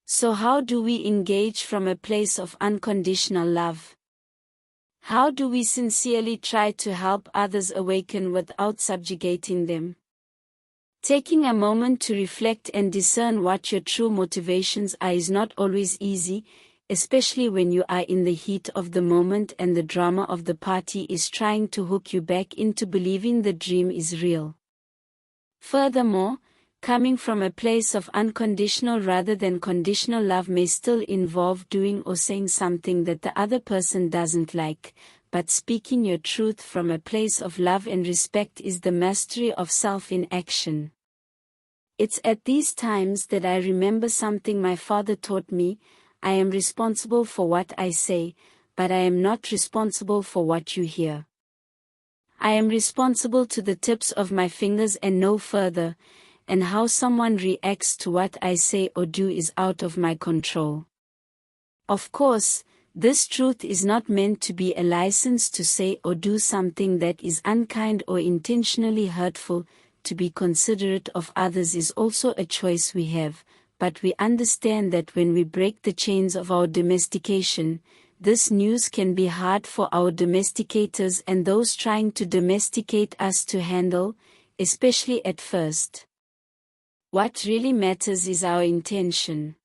So how do we engage from a place of unconditional love? How do we sincerely try to help others awaken without subjugating them? Taking a moment to reflect and discern what your true motivations are is not always easy, especially when you are in the heat of the moment and the drama of the party is trying to hook you back into believing the dream is real. Furthermore, coming from a place of unconditional rather than conditional love may still involve doing or saying something that the other person doesn't like, but speaking your truth from a place of love and respect is the mastery of self in action. It's at these times that I remember something my father taught me: I am responsible for what I say, but I am not responsible for what you hear. I am responsible to the tips of my fingers and no further, and how someone reacts to what I say or do is out of my control. Of course, this truth is not meant to be a license to say or do something that is unkind or intentionally hurtful. To be considerate of others is also a choice we have, but we understand that when we break the chains of our domestication, this news can be hard for our domesticators and those trying to domesticate us to handle, especially at first. What really matters is our intention.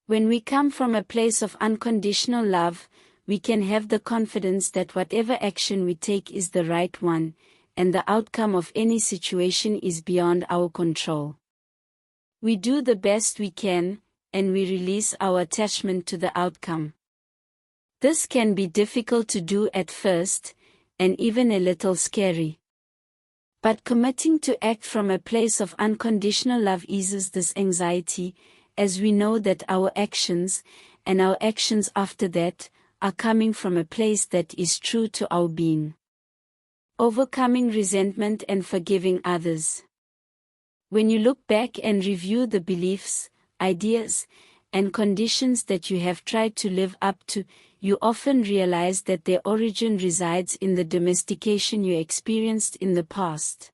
When we come from a place of unconditional love, we can have the confidence that whatever action we take is the right one, and the outcome of any situation is beyond our control. We do the best we can, and we release our attachment to the outcome. This can be difficult to do at first, and even a little scary. But committing to act from a place of unconditional love eases this anxiety, as we know that our actions, and our actions after that, are coming from a place that is true to our being. Overcoming resentment and forgiving others. When you look back and review the beliefs, ideas, and conditions that you have tried to live up to, you often realize that their origin resides in the domestication you experienced in the past.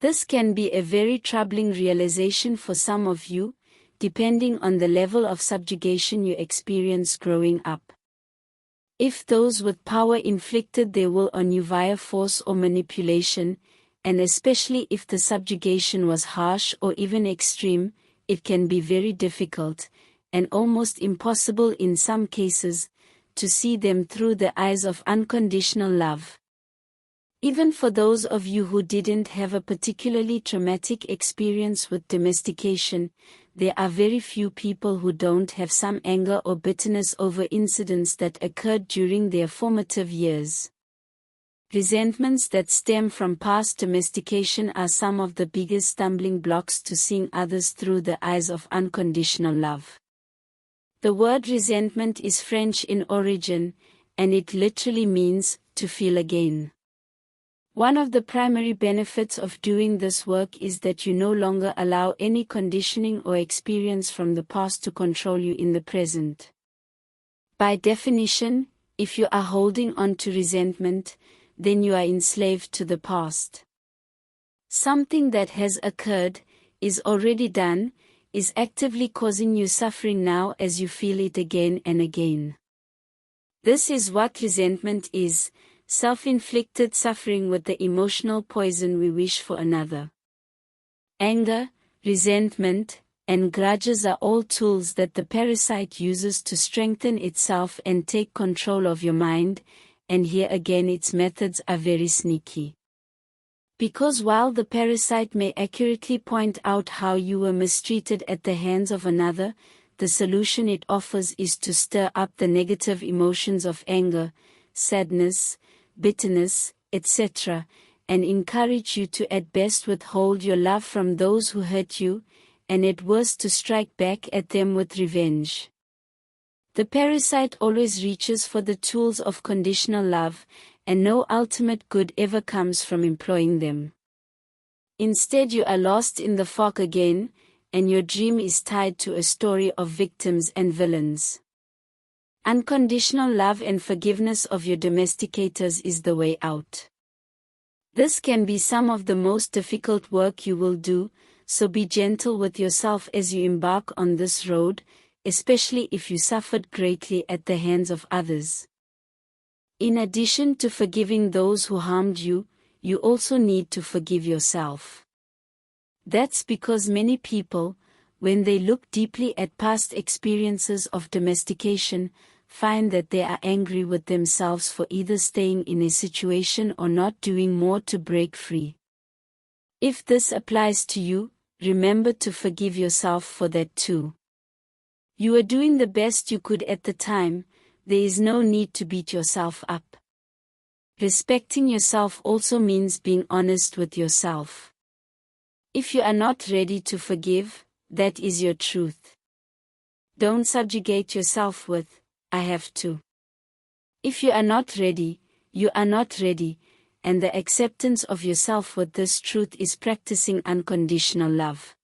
This can be a very troubling realization for some of you, depending on the level of subjugation you experienced growing up. If those with power inflicted their will on you via force or manipulation, and especially if the subjugation was harsh or even extreme, it can be very difficult, and almost impossible in some cases, to see them through the eyes of unconditional love. Even for those of you who didn't have a particularly traumatic experience with domestication, there are very few people who don't have some anger or bitterness over incidents that occurred during their formative years. Resentments that stem from past domestication are some of the biggest stumbling blocks to seeing others through the eyes of unconditional love. The word resentment is French in origin, and it literally means to feel again. One of the primary benefits of doing this work is that you no longer allow any conditioning or experience from the past to control you in the present. By definition, if you are holding on to resentment, then you are enslaved to the past. Something that has occurred, is already done, is actively causing you suffering now as you feel it again and again. This is what resentment is. Self-inflicted suffering with the emotional poison we wish for another. Anger, resentment, and grudges are all tools that the parasite uses to strengthen itself and take control of your mind, and here again its methods are very sneaky. Because while the parasite may accurately point out how you were mistreated at the hands of another, the solution it offers is to stir up the negative emotions of anger, sadness, bitterness, etc., and encourage you to at best withhold your love from those who hurt you, and at worst to strike back at them with revenge. The parasite always reaches for the tools of conditional love, and no ultimate good ever comes from employing them. Instead you are lost in the fog again, and your dream is tied to a story of victims and villains. Unconditional love and forgiveness of your domesticators is the way out. This can be some of the most difficult work you will do, so be gentle with yourself as you embark on this road, especially if you suffered greatly at the hands of others. In addition to forgiving those who harmed you, you also need to forgive yourself. That's because many people, when they look deeply at past experiences of domestication, find that they are angry with themselves for either staying in a situation or not doing more to break free. If this applies to you, remember to forgive yourself for that too. You were doing the best you could at the time, there is no need to beat yourself up. Respecting yourself also means being honest with yourself. If you are not ready to forgive, that is your truth. Don't subjugate yourself with, I have to. If you are not ready, you are not ready, and the acceptance of yourself with this truth is practicing unconditional love.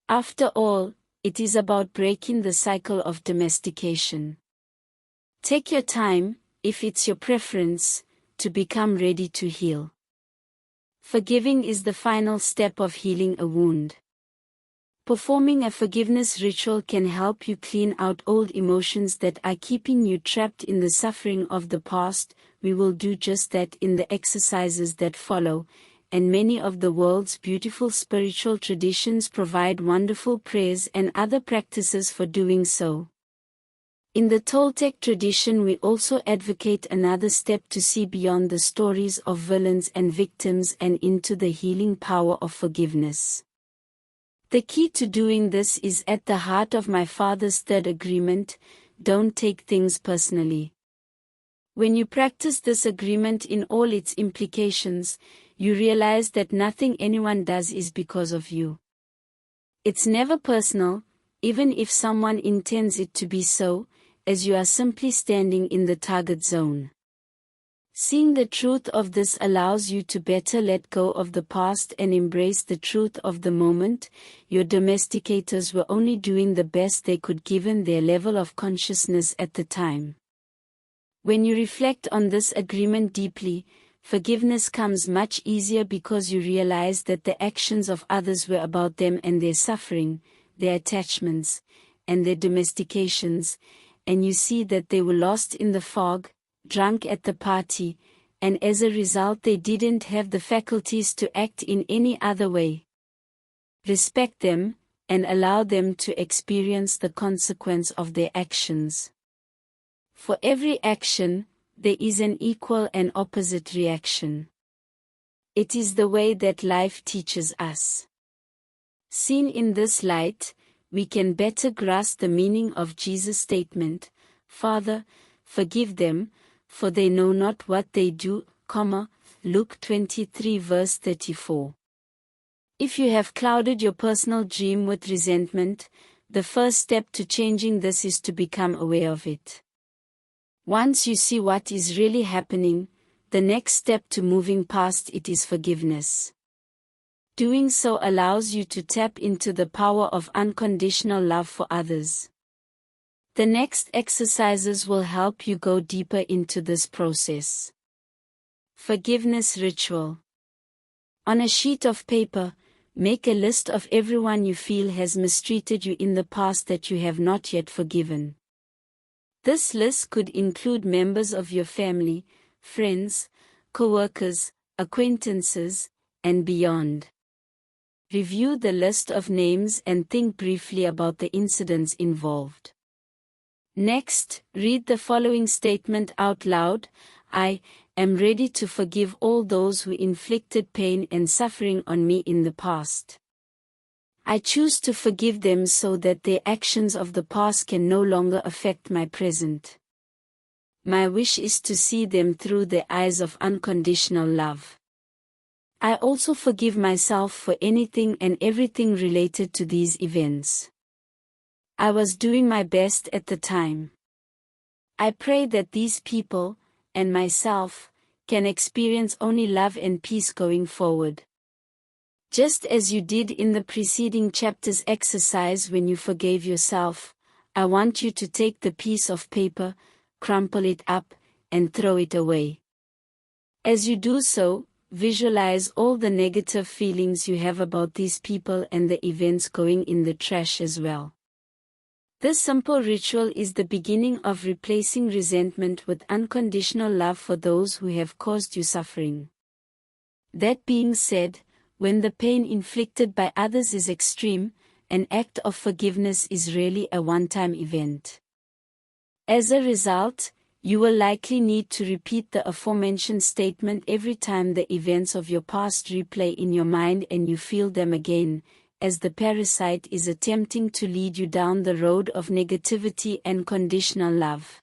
After all, it is about breaking the cycle of domestication. Take your time, if it's your preference, to become ready to heal. Forgiving is the final step of healing a wound. Performing a forgiveness ritual can help you clean out old emotions that are keeping you trapped in the suffering of the past. We will do just that in the exercises that follow, and many of the world's beautiful spiritual traditions provide wonderful prayers and other practices for doing so. In the Toltec tradition, we also advocate another step to see beyond the stories of villains and victims and into the healing power of forgiveness. The key to doing this is at the heart of my father's third agreement: don't take things personally. When you practice this agreement in all its implications, you realize that nothing anyone does is because of you. It's never personal, even if someone intends it to be so, as you are simply standing in the target zone. Seeing the truth of this allows you to better let go of the past and embrace the truth of the moment. Your domesticators were only doing the best they could given their level of consciousness at the time. When you reflect on this agreement deeply, forgiveness comes much easier because you realize that the actions of others were about them and their suffering, their attachments, and their domestications, and you see that they were lost in the fog, drunk at the party, and as a result they didn't have the faculties to act in any other way. Respect them, and allow them to experience the consequence of their actions. For every action, there is an equal and opposite reaction. It is the way that life teaches us. Seen in this light, we can better grasp the meaning of Jesus' statement, "Father, forgive them, for they know not what they do," Luke 23 verse 34. If you have clouded your personal dream with resentment, the first step to changing this is to become aware of it. Once you see what is really happening, the next step to moving past it is forgiveness. Doing so allows you to tap into the power of unconditional love for others. The next exercises will help you go deeper into this process. Forgiveness ritual. On a sheet of paper, make a list of everyone you feel has mistreated you in the past that you have not yet forgiven. This list could include members of your family, friends, co-workers, acquaintances, and beyond. Review the list of names and think briefly about the incidents involved. Next, read the following statement out loud: "I am ready to forgive all those who inflicted pain and suffering on me in the past. I choose to forgive them so that their actions of the past can no longer affect my present. My wish is to see them through the eyes of unconditional love. I also forgive myself for anything and everything related to these events. I was doing my best at the time. I pray that these people, and myself, can experience only love and peace going forward." Just as you did in the preceding chapter's exercise when you forgave yourself, I want you to take the piece of paper, crumple it up, and throw it away. As you do so, visualize all the negative feelings you have about these people and the events going in the trash as well. This simple ritual is the beginning of replacing resentment with unconditional love for those who have caused you suffering. That being said, when the pain inflicted by others is extreme, an act of forgiveness is rarely a one-time event. As a result, you will likely need to repeat the aforementioned statement every time the events of your past replay in your mind and you feel them again, as the parasite is attempting to lead you down the road of negativity and conditional love.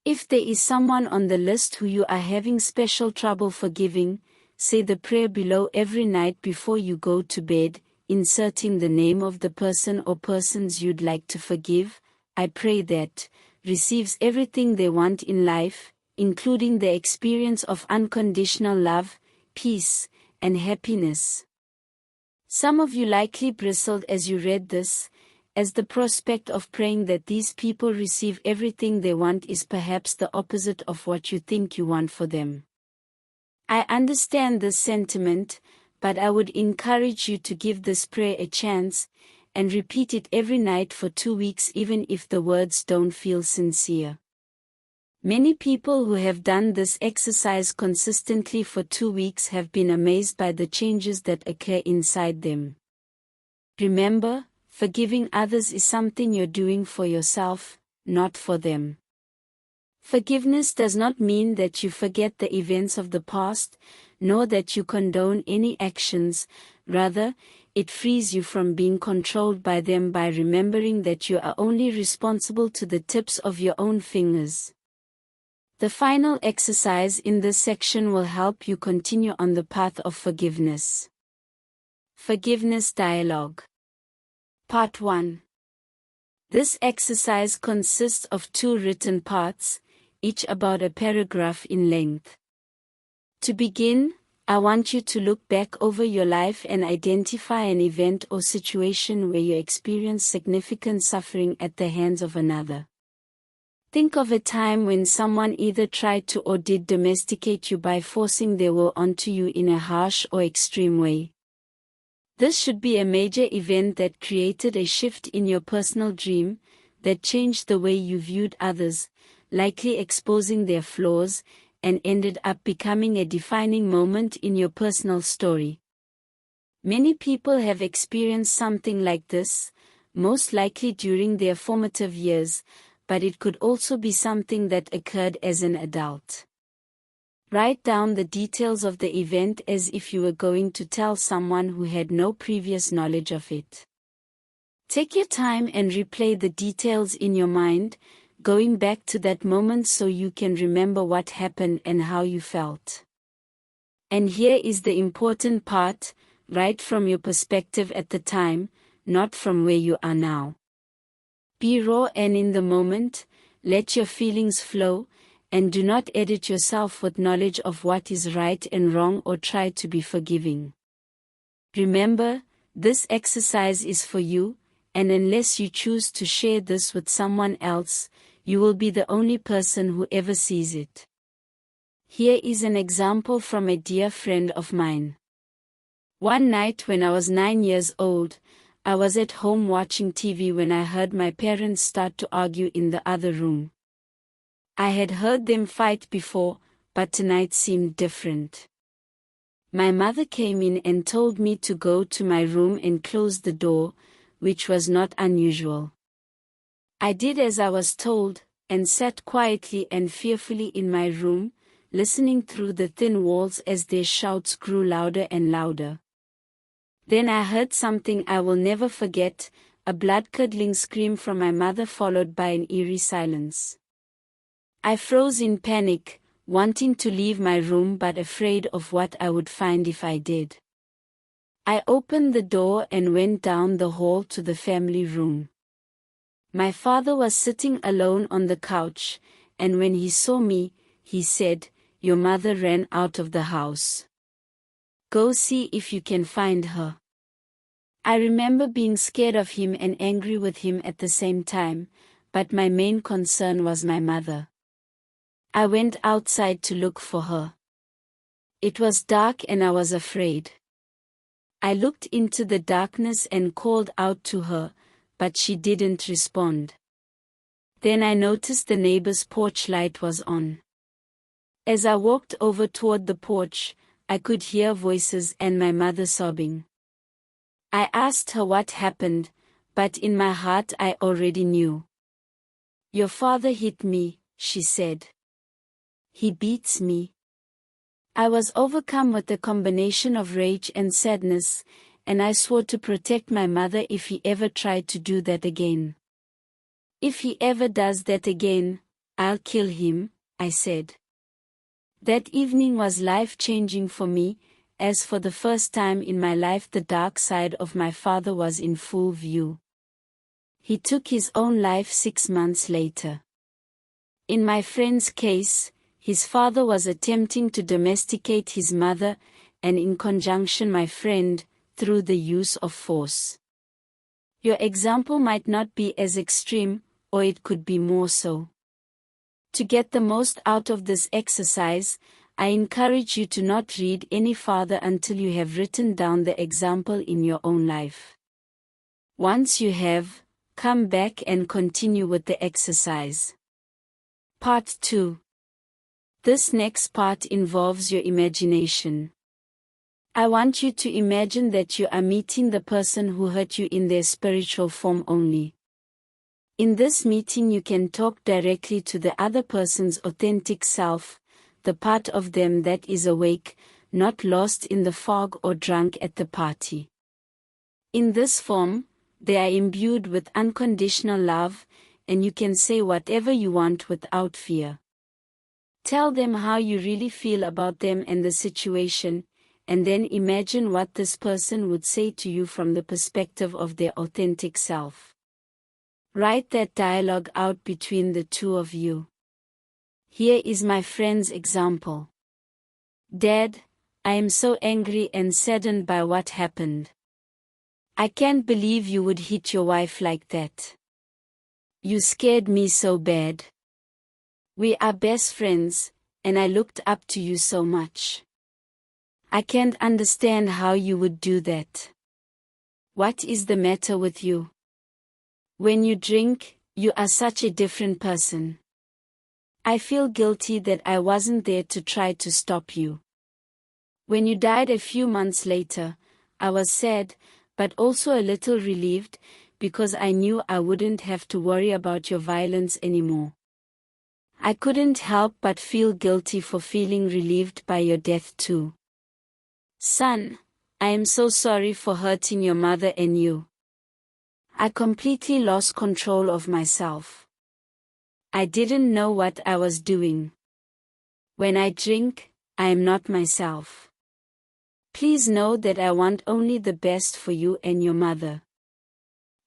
If there is someone on the list who you are having special trouble forgiving, say the prayer below every night before you go to bed, inserting the name of the person or persons you'd like to forgive. "I pray that," receives everything they want in life, including the experience of unconditional love, peace, and happiness. Some of you likely bristled as you read this, as the prospect of praying that these people receive everything they want is perhaps the opposite of what you think you want for them. I understand this sentiment, but I would encourage you to give this prayer a chance, and repeat it every night for 2 weeks even if the words don't feel sincere. Many people who have done this exercise consistently for 2 weeks have been amazed by the changes that occur inside them. Remember, forgiving others is something you're doing for yourself, not for them. Forgiveness does not mean that you forget the events of the past, nor that you condone any actions. Rather, it frees you from being controlled by them by remembering that you are only responsible to the tips of your own fingers. The final exercise in this section will help you continue on the path of forgiveness. Forgiveness Dialogue. Part 1. This exercise consists of 2 written parts, each about a paragraph in length. To begin, I want you to look back over your life and identify an event or situation where you experienced significant suffering at the hands of another. Think of a time when someone either tried to or did domesticate you by forcing their will onto you in a harsh or extreme way. This should be a major event that created a shift in your personal dream, that changed the way you viewed others, likely exposing their flaws, and ended up becoming a defining moment in your personal story. Many people have experienced something like this, most likely during their formative years, but it could also be something that occurred as an adult. Write down the details of the event as if you were going to tell someone who had no previous knowledge of it. Take your time and replay the details in your mind, going back to that moment so you can remember what happened and how you felt. And here is the important part: write from your perspective at the time, not from where you are now. Be raw and in the moment, let your feelings flow, and do not edit yourself with knowledge of what is right and wrong or try to be forgiving. Remember, this exercise is for you, and unless you choose to share this with someone else, you will be the only person who ever sees it. Here is an example from a dear friend of mine. One night when I was 9 years old, I was at home watching TV when I heard my parents start to argue in the other room. I had heard them fight before, but tonight seemed different. My mother came in and told me to go to my room and close the door, which was not unusual. I did as I was told, and sat quietly and fearfully in my room, listening through the thin walls as their shouts grew louder and louder. Then I heard something I will never forget, a blood-curdling scream from my mother followed by an eerie silence. I froze in panic, wanting to leave my room but afraid of what I would find if I did. I opened the door and went down the hall to the family room. My father was sitting alone on the couch, and when he saw me, he said, "Your mother ran out of the house. Go see if you can find her." I remember being scared of him and angry with him at the same time, but my main concern was my mother. I went outside to look for her. It was dark and I was afraid. I looked into the darkness and called out to her, but she didn't respond. Then I noticed the neighbor's porch light was on. As I walked over toward the porch, I could hear voices and my mother sobbing. I asked her what happened, but in my heart I already knew. "Your father hit me," she said. "He beats me." I was overcome with a combination of rage and sadness, and I swore to protect my mother if he ever tried to do that again. "If he ever does that again, I'll kill him," I said. That evening was life-changing for me, as for the first time in my life the dark side of my father was in full view. He took his own life 6 months later. In my friend's case, his father was attempting to domesticate his mother, and in conjunction my friend, through the use of force. Your example might not be as extreme, or it could be more so. To get the most out of this exercise, I encourage you to not read any farther until you have written down the example in your own life. Once you have, come back and continue with the exercise. Part 2. This next part involves your imagination. I want you to imagine that you are meeting the person who hurt you in their spiritual form only. In this meeting you can talk directly to the other person's authentic self, the part of them that is awake, not lost in the fog or drunk at the party. In this form, they are imbued with unconditional love, and you can say whatever you want without fear. Tell them how you really feel about them and the situation, and then imagine what this person would say to you from the perspective of their authentic self. Write that dialogue out between the two of you. Here is my friend's example. "Dad, I am so angry and saddened by what happened. I can't believe you would hit your wife like that. You scared me so bad. We are best friends, and I looked up to you so much. I can't understand how you would do that. What is the matter with you? When you drink, you are such a different person. I feel guilty that I wasn't there to try to stop you. When you died a few months later, I was sad, but also a little relieved, because I knew I wouldn't have to worry about your violence anymore. I couldn't help but feel guilty for feeling relieved by your death too. Son, I am so sorry for hurting your mother and you. I completely lost control of myself. I didn't know what I was doing. When I drink, I am not myself. Please know that I want only the best for you and your mother.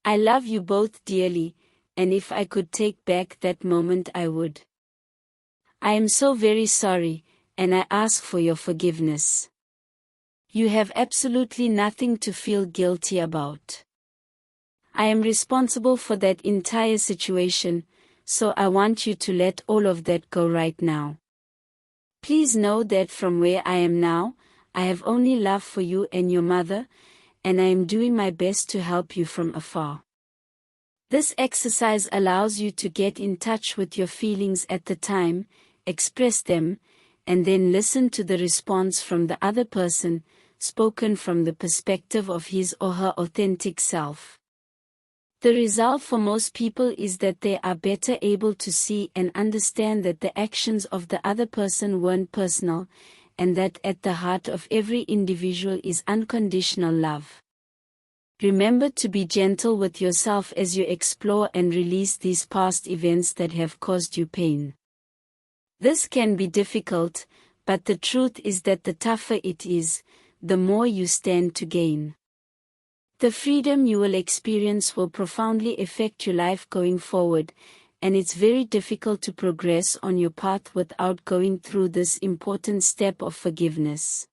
I love you both dearly, and if I could take back that moment I would. I am so very sorry, and I ask for your forgiveness. You have absolutely nothing to feel guilty about. I am responsible for that entire situation, so I want you to let all of that go right now. Please know that from where I am now, I have only love for you and your mother, and I am doing my best to help you from afar. This exercise allows you to get in touch with your feelings at the time, express them, and then listen to the response from the other person, spoken from the perspective of his or her authentic self. The result for most people is that they are better able to see and understand that the actions of the other person weren't personal, and that at the heart of every individual is unconditional love. Remember to be gentle with yourself as you explore and release these past events that have caused you pain. This can be difficult, but the truth is that the tougher it is, the more you stand to gain. The freedom you will experience will profoundly affect your life going forward, and it's very difficult to progress on your path without going through this important step of forgiveness.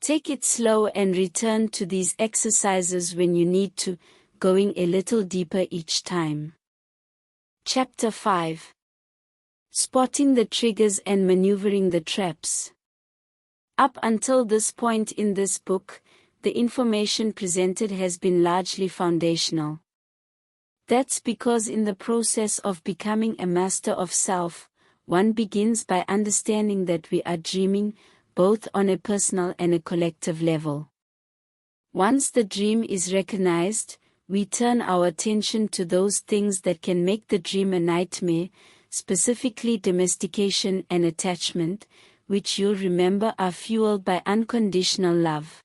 Take it slow and return to these exercises when you need to, going a little deeper each time. Chapter 5. Spotting the triggers and maneuvering the traps. Up until this point in this book, the information presented has been largely foundational. That's because in the process of becoming a master of self, one begins by understanding that we are dreaming, both on a personal and a collective level. Once the dream is recognized, we turn our attention to those things that can make the dream a nightmare, specifically domestication and attachment, which you'll remember are fueled by unconditional love.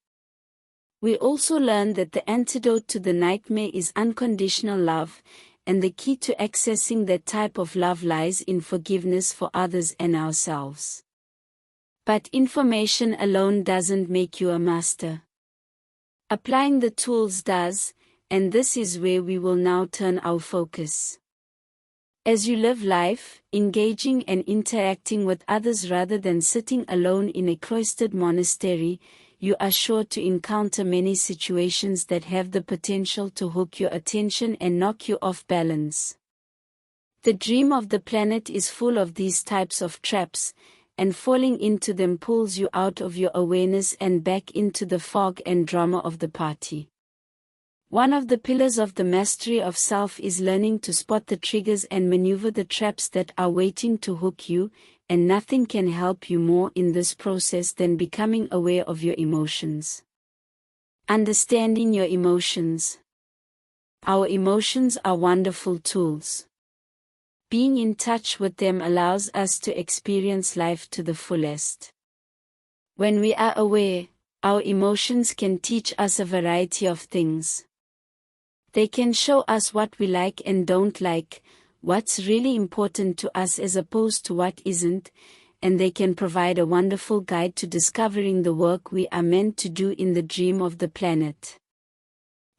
We also learn that the antidote to the nightmare is unconditional love, and the key to accessing that type of love lies in forgiveness for others and ourselves. But information alone doesn't make you a master. Applying the tools does, and this is where we will now turn our focus. As you live life, engaging and interacting with others rather than sitting alone in a cloistered monastery, you are sure to encounter many situations that have the potential to hook your attention and knock you off balance. The dream of the planet is full of these types of traps, and falling into them pulls you out of your awareness and back into the fog and drama of the party. One of the pillars of the mastery of self is learning to spot the triggers and maneuver the traps that are waiting to hook you, and nothing can help you more in this process than becoming aware of your emotions. Understanding your emotions. Our emotions are wonderful tools. Being in touch with them allows us to experience life to the fullest. When we are aware, our emotions can teach us a variety of things. They can show us what we like and don't like, what's really important to us as opposed to what isn't, and they can provide a wonderful guide to discovering the work we are meant to do in the dream of the planet.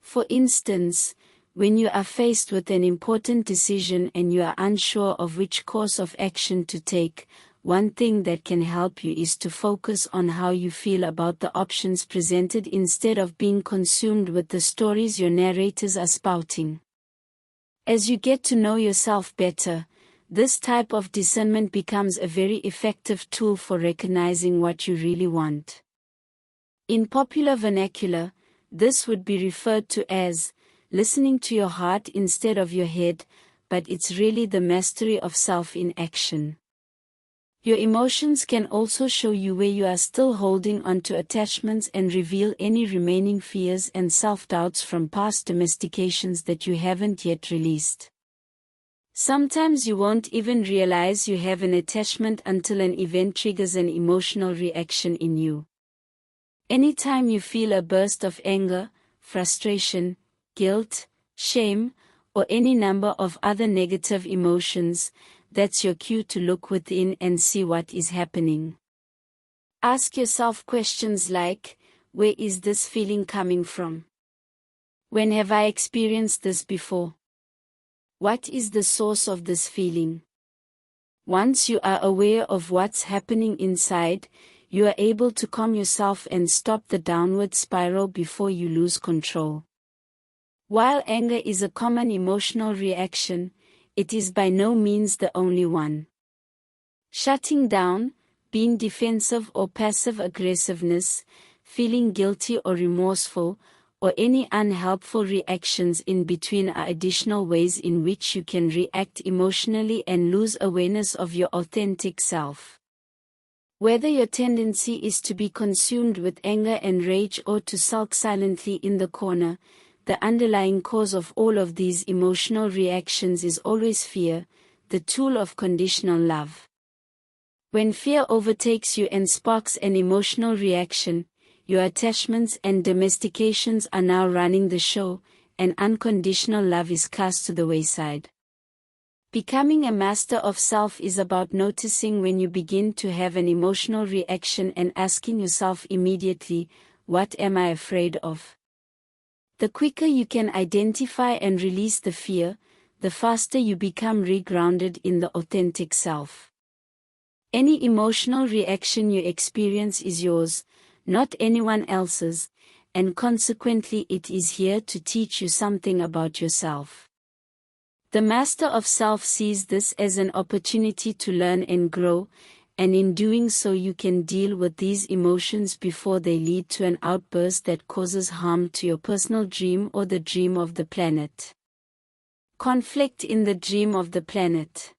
For instance, when you are faced with an important decision and you are unsure of which course of action to take, one thing that can help you is to focus on how you feel about the options presented instead of being consumed with the stories your narrators are spouting. As you get to know yourself better, this type of discernment becomes a very effective tool for recognizing what you really want. In popular vernacular, this would be referred to as listening to your heart instead of your head, but it's really the mastery of self in action. Your emotions can also show you where you are still holding on to attachments and reveal any remaining fears and self-doubts from past domestications that you haven't yet released. Sometimes you won't even realize you have an attachment until an event triggers an emotional reaction in you. Anytime you feel a burst of anger, frustration, guilt, shame, or any number of other negative emotions, that's your cue to look within and see what is happening. Ask yourself questions like, where is this feeling coming from? When have I experienced this before? What is the source of this feeling? Once you are aware of what's happening inside, you are able to calm yourself and stop the downward spiral before you lose control. While anger is a common emotional reaction, it is by no means the only one. Shutting down, being defensive or passive aggressiveness, feeling guilty or remorseful, or any unhelpful reactions in between are additional ways in which you can react emotionally and lose awareness of your authentic self. Whether your tendency is to be consumed with anger and rage or to sulk silently in the corner, the underlying cause of all of these emotional reactions is always fear, the tool of conditional love. When fear overtakes you and sparks an emotional reaction, your attachments and domestications are now running the show, and unconditional love is cast to the wayside. Becoming a master of self is about noticing when you begin to have an emotional reaction and asking yourself immediately, what am I afraid of? The quicker you can identify and release the fear, the faster you become regrounded in the authentic self. Any emotional reaction you experience is yours, not anyone else's, and consequently it is here to teach you something about yourself. The master of self sees this as an opportunity to learn and grow, and in doing so you can deal with these emotions before they lead to an outburst that causes harm to your personal dream or the dream of the planet. Conflict in the dream of the planet.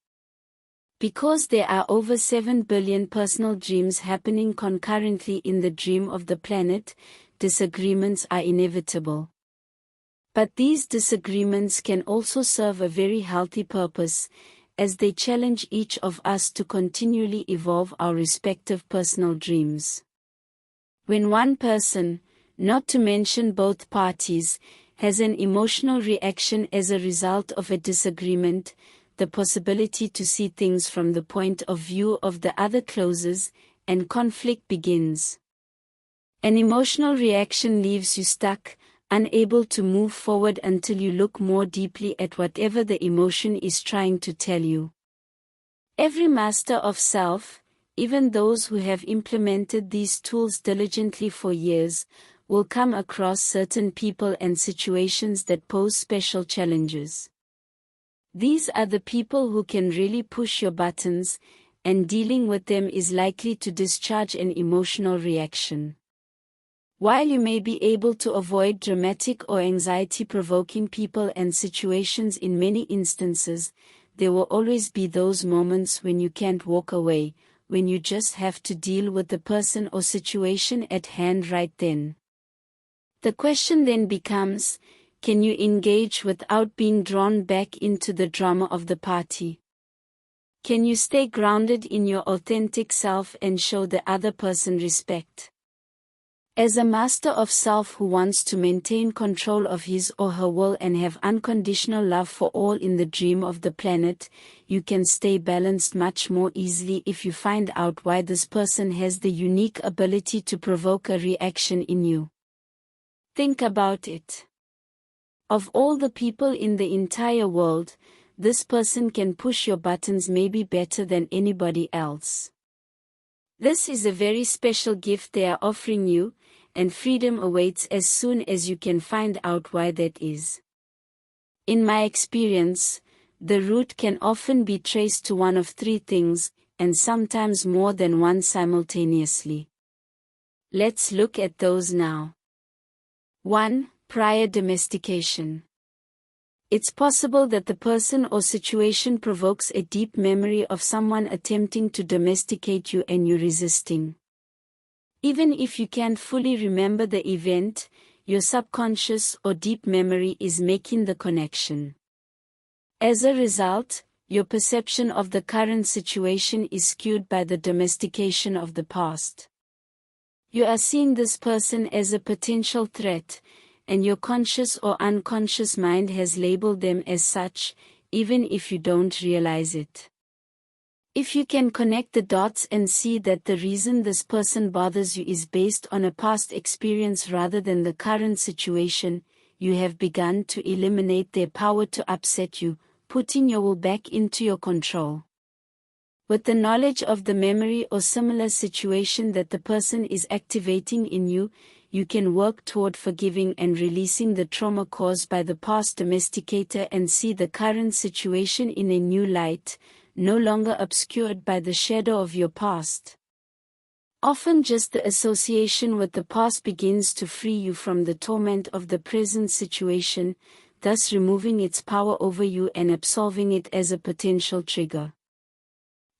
Because there are over 7 billion personal dreams happening concurrently in the dream of the planet, disagreements are inevitable. But these disagreements can also serve a very healthy purpose, as they challenge each of us to continually evolve our respective personal dreams. When one person, not to mention both parties, has an emotional reaction as a result of a disagreement, the possibility to see things from the point of view of the other closes, and conflict begins. An emotional reaction leaves you stuck, unable to move forward until you look more deeply at whatever the emotion is trying to tell you. Every master of self, even those who have implemented these tools diligently for years, will come across certain people and situations that pose special challenges. These are the people who can really push your buttons, and dealing with them is likely to discharge an emotional reaction. While you may be able to avoid dramatic or anxiety-provoking people and situations in many instances, there will always be those moments when you can't walk away, when you just have to deal with the person or situation at hand right then. The question then becomes, can you engage without being drawn back into the drama of the party? Can you stay grounded in your authentic self and show the other person respect? As a master of self who wants to maintain control of his or her will and have unconditional love for all in the dream of the planet, you can stay balanced much more easily if you find out why this person has the unique ability to provoke a reaction in you. Think about it. Of all the people in the entire world, this person can push your buttons maybe better than anybody else. This is a very special gift they are offering you, and freedom awaits as soon as you can find out why that is. In my experience, the root can often be traced to one of three things, and sometimes more than one simultaneously. Let's look at those now. 1. Prior domestication. It's possible that the person or situation provokes a deep memory of someone attempting to domesticate you and you resisting. Even if you can't fully remember the event, your subconscious or deep memory is making the connection. As a result, your perception of the current situation is skewed by the domestication of the past. You are seeing this person as a potential threat, and your conscious or unconscious mind has labeled them as such, even if you don't realize it. If you can connect the dots and see that the reason this person bothers you is based on a past experience rather than the current situation, you have begun to eliminate their power to upset you, putting your will back into your control. With the knowledge of the memory or similar situation that the person is activating in you, you can work toward forgiving and releasing the trauma caused by the past domesticator and see the current situation in a new light, no longer obscured by the shadow of your past. Often just the association with the past begins to free you from the torment of the present situation, thus removing its power over you and absolving it as a potential trigger.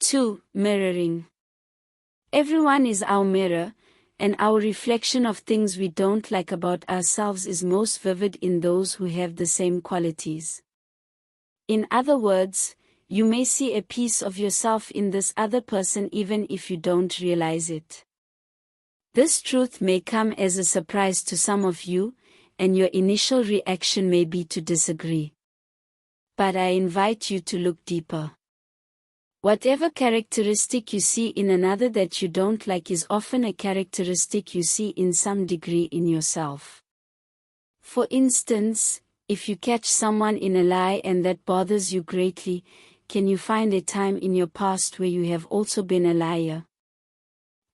2. Mirroring. Everyone is our mirror, and our reflection of things we don't like about ourselves is most vivid in those who have the same qualities. In other words, you may see a piece of yourself in this other person even if you don't realize it. This truth may come as a surprise to some of you, and your initial reaction may be to disagree. But I invite you to look deeper. Whatever characteristic you see in another that you don't like is often a characteristic you see in some degree in yourself. For instance, if you catch someone in a lie and that bothers you greatly, can you find a time in your past where you have also been a liar?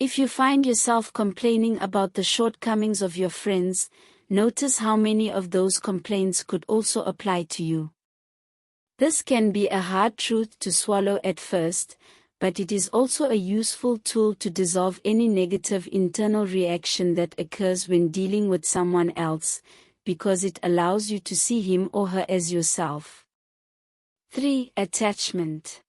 If you find yourself complaining about the shortcomings of your friends, notice how many of those complaints could also apply to you. This can be a hard truth to swallow at first, but it is also a useful tool to dissolve any negative internal reaction that occurs when dealing with someone else, because it allows you to see him or her as yourself. 3. Attachment.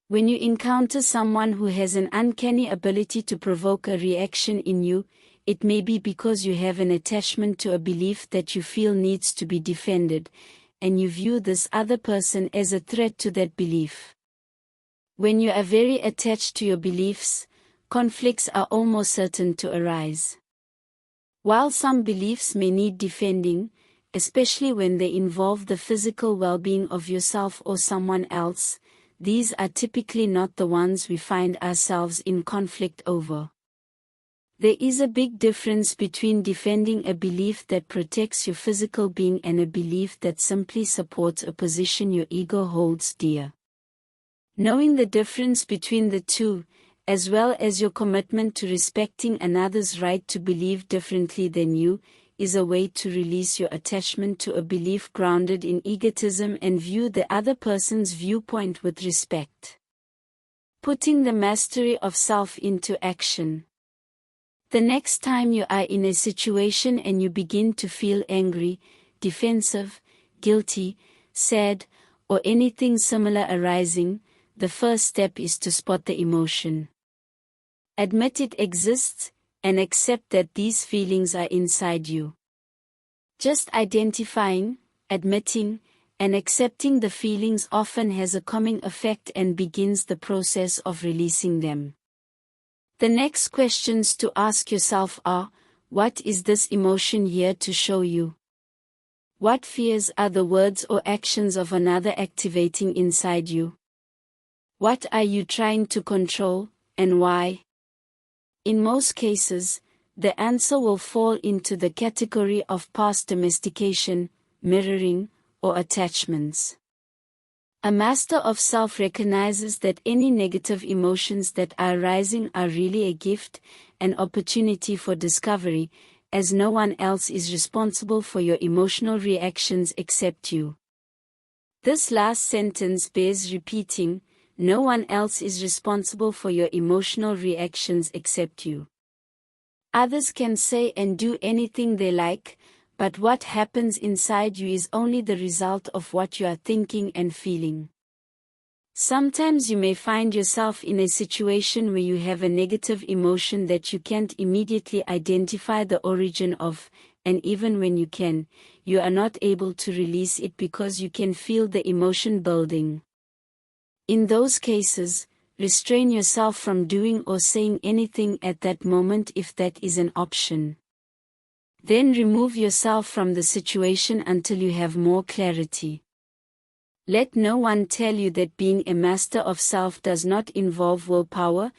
When you encounter someone who has an uncanny ability to provoke a reaction in you, it may be because you have an attachment to a belief that you feel needs to be defended, and you view this other person as a threat to that belief. When you are very attached to your beliefs, conflicts are almost certain to arise. While some beliefs may need defending, especially when they involve the physical well-being of yourself or someone else, these are typically not the ones we find ourselves in conflict over. There is a big difference between defending a belief that protects your physical being and a belief that simply supports a position your ego holds dear. Knowing the difference between the two, as well as your commitment to respecting another's right to believe differently than you, is a way to release your attachment to a belief grounded in egotism and view the other person's viewpoint with respect. Putting the mastery of self into action. The next time you are in a situation and you begin to feel angry, defensive, guilty, sad, or anything similar arising, the first step is to spot the emotion. Admit it exists, and accept that these feelings are inside you. Just identifying, admitting, and accepting the feelings often has a calming effect and begins the process of releasing them. The next questions to ask yourself are, what is this emotion here to show you? What fears are the words or actions of another activating inside you? What are you trying to control, and why? In most cases, the answer will fall into the category of past domestication, mirroring, or attachments. A master of self recognizes that any negative emotions that are arising are really a gift, an opportunity for discovery, as no one else is responsible for your emotional reactions except you. This last sentence bears repeating: no one else is responsible for your emotional reactions except you. Others can say and do anything they like, but what happens inside you is only the result of what you are thinking and feeling. Sometimes you may find yourself in a situation where you have a negative emotion that you can't immediately identify the origin of, and even when you can, you are not able to release it because you can feel the emotion building. In those cases, restrain yourself from doing or saying anything at that moment if that is an option. Then remove yourself from the situation until you have more clarity. Let no one tell you that being a master of self does not involve willpower,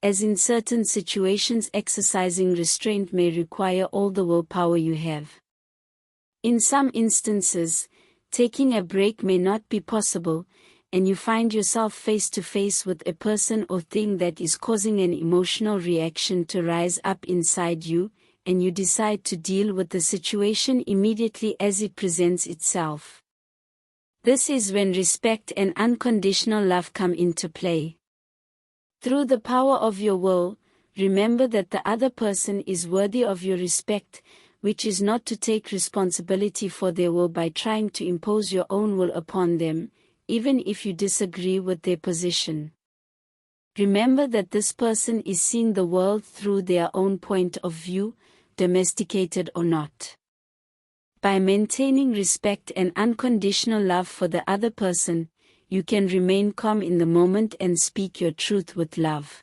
as in certain situations exercising restraint may require all the willpower you have. In some instances, taking a break may not be possible, and you find yourself face to face with a person or thing that is causing an emotional reaction to rise up inside you, and you decide to deal with the situation immediately as it presents itself. This is when respect and unconditional love come into play. Through the power of your will, remember that the other person is worthy of your respect, which is not to take responsibility for their will by trying to impose your own will upon them, even if you disagree with their position. Remember that this person is seeing the world through their own point of view, domesticated or not. By maintaining respect and unconditional love for the other person, you can remain calm in the moment and speak your truth with love.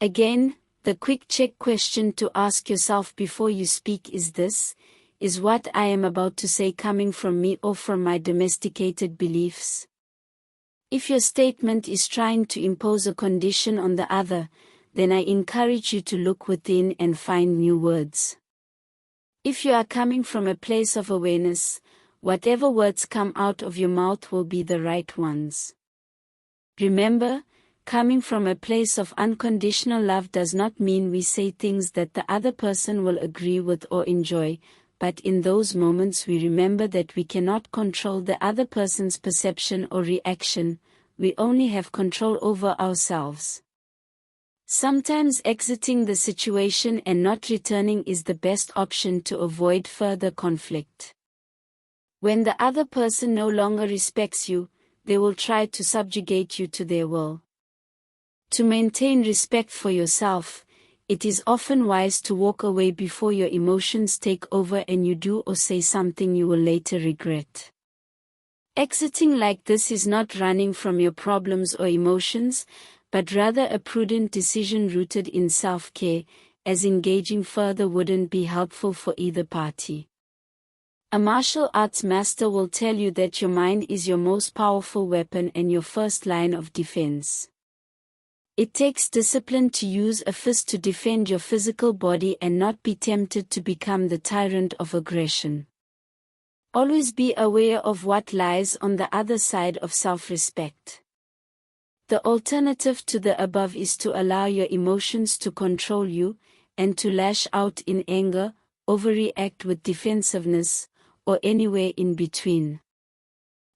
Again, the quick check question to ask yourself before you speak is this: is what I am about to say coming from me or from my domesticated beliefs? If your statement is trying to impose a condition on the other, then I encourage you to look within and find new words. If you are coming from a place of awareness, whatever words come out of your mouth will be the right ones. Remember, coming from a place of unconditional love does not mean we say things that the other person will agree with or enjoy, but in those moments we remember that we cannot control the other person's perception or reaction, we only have control over ourselves. Sometimes exiting the situation and not returning is the best option to avoid further conflict. When the other person no longer respects you, they will try to subjugate you to their will. To maintain respect for yourself, it is often wise to walk away before your emotions take over and you do or say something you will later regret. Exiting like this is not running from your problems or emotions, but rather a prudent decision rooted in self-care, as engaging further wouldn't be helpful for either party. A martial arts master will tell you that your mind is your most powerful weapon and your first line of defense. It takes discipline to use a fist to defend your physical body and not be tempted to become the tyrant of aggression. Always be aware of what lies on the other side of self-respect. The alternative to the above is to allow your emotions to control you, and to lash out in anger, overreact with defensiveness, or anywhere in between.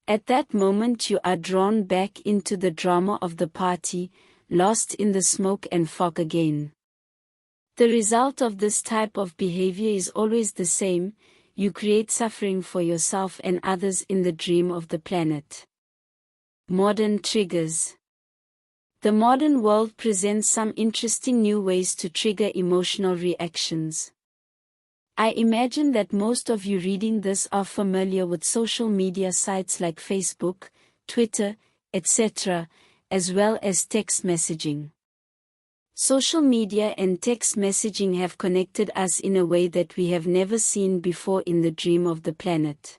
At that moment you are drawn back into the drama of the party, lost in the smoke and fog again. The result of this type of behavior is always the same: you create suffering for yourself and others in the dream of the planet. Modern triggers. The modern world presents some interesting new ways to trigger emotional reactions. I imagine that most of you reading this are familiar with social media sites like Facebook, Twitter, etc., as well as text messaging. Social media and text messaging have connected us in a way that we have never seen before in the dream of the planet.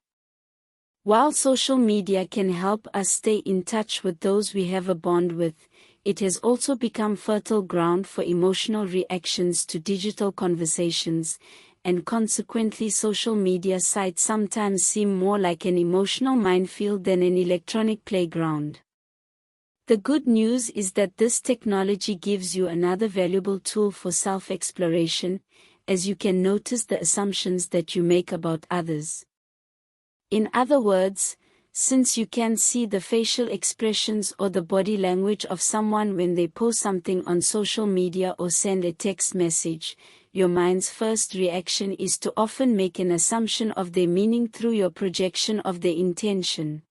While social media can help us stay in touch with those we have a bond with, it has also become fertile ground for emotional reactions to digital conversations, and consequently social media sites sometimes seem more like an emotional minefield than an electronic playground. The good news is that this technology gives you another valuable tool for self-exploration, as you can notice the assumptions that you make about others. In other words, since you can see the facial expressions or the body language of someone when they post something on social media or send a text message, your mind's first reaction is to often make an assumption of their meaning through your projection of their intention.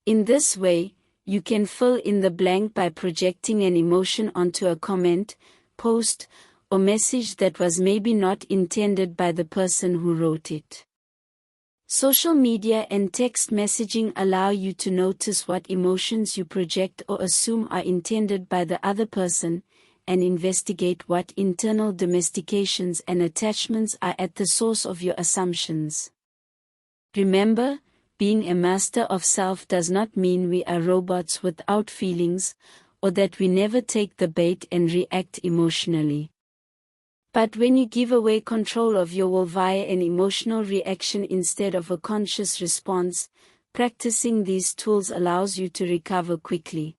In this way, you can fill in the blank by projecting an emotion onto a comment, post, or message that was maybe not intended by the person who wrote it. Social media and text messaging allow you to notice what emotions you project or assume are intended by the other person, and investigate what internal domestications and attachments are at the source of your assumptions. Remember, being a master of self does not mean we are robots without feelings, or that we never take the bait and react emotionally. But when you give away control of your will via an emotional reaction instead of a conscious response, practicing these tools allows you to recover quickly.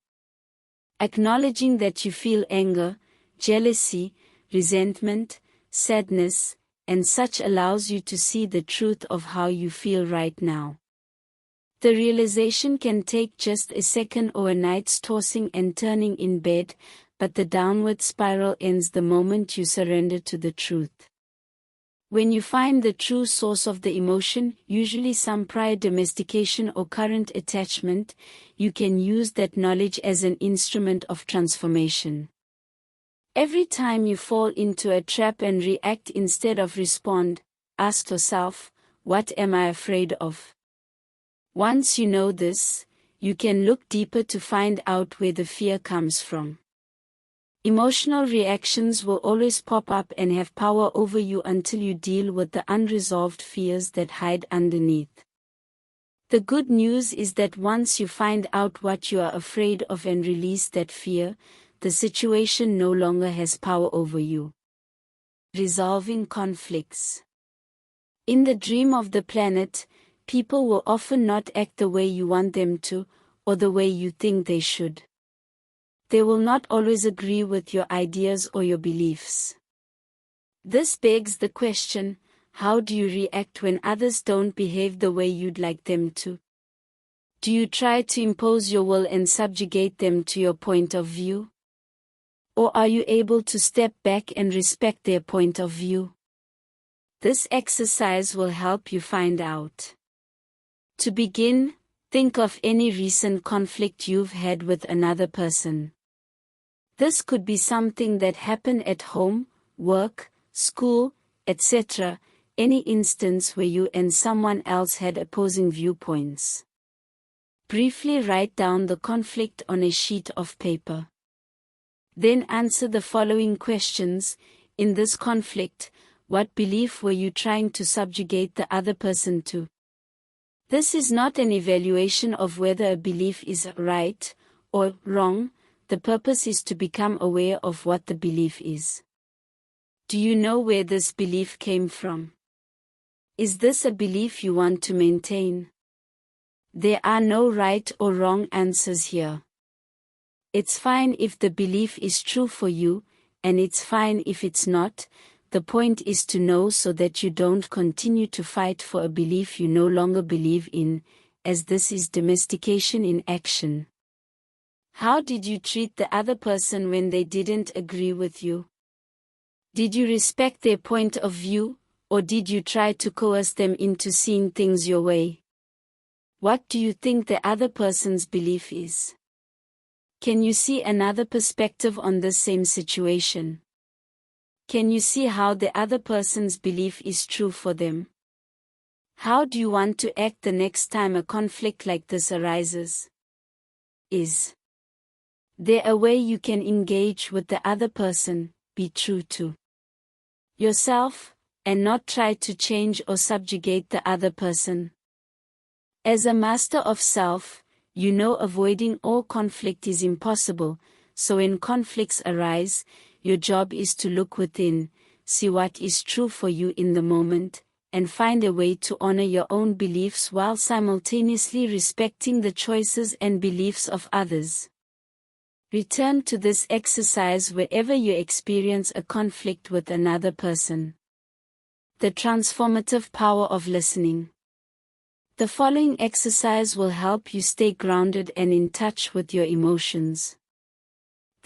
Acknowledging that you feel anger, jealousy, resentment, sadness, and such allows you to see the truth of how you feel right now. The realization can take just a second or a night's tossing and turning in bed, but the downward spiral ends the moment you surrender to the truth. When you find the true source of the emotion, usually some prior domestication or current attachment, you can use that knowledge as an instrument of transformation. Every time you fall into a trap and react instead of respond, ask yourself, what am I afraid of? Once you know this, you can look deeper to find out where the fear comes from. Emotional reactions will always pop up and have power over you until you deal with the unresolved fears that hide underneath. The good news is that once you find out what you are afraid of and release that fear, the situation no longer has power over you. Resolving conflicts. In the dream of the planet, people will often not act the way you want them to, or the way you think they should. They will not always agree with your ideas or your beliefs. This begs the question, how do you react when others don't behave the way you'd like them to? Do you try to impose your will and subjugate them to your point of view? Or are you able to step back and respect their point of view? This exercise will help you find out. To begin, think of any recent conflict you've had with another person. This could be something that happened at home, work, school, etc., any instance where you and someone else had opposing viewpoints. Briefly write down the conflict on a sheet of paper. Then answer the following questions. In this conflict, what belief were you trying to subjugate the other person to? This is not an evaluation of whether a belief is right or wrong. The purpose is to become aware of what the belief is. Do you know where this belief came from? Is this a belief you want to maintain? There are no right or wrong answers here. It's fine if the belief is true for you, and it's fine if it's not. The point is to know so that you don't continue to fight for a belief you no longer believe in, as this is domestication in action. How did you treat the other person when they didn't agree with you? Did you respect their point of view, or did you try to coerce them into seeing things your way? What do you think the other person's belief is? Can you see another perspective on the same situation? Can you see how the other person's belief is true for them? How do you want to act the next time a conflict like this arises? Is there a way you can engage with the other person, be true to yourself, and not try to change or subjugate the other person? As a master of self, you know avoiding all conflict is impossible, so when conflicts arise, your job is to look within, see what is true for you in the moment, and find a way to honor your own beliefs while simultaneously respecting the choices and beliefs of others. Return to this exercise wherever you experience a conflict with another person. The transformative power of listening. The following exercise will help you stay grounded and in touch with your emotions.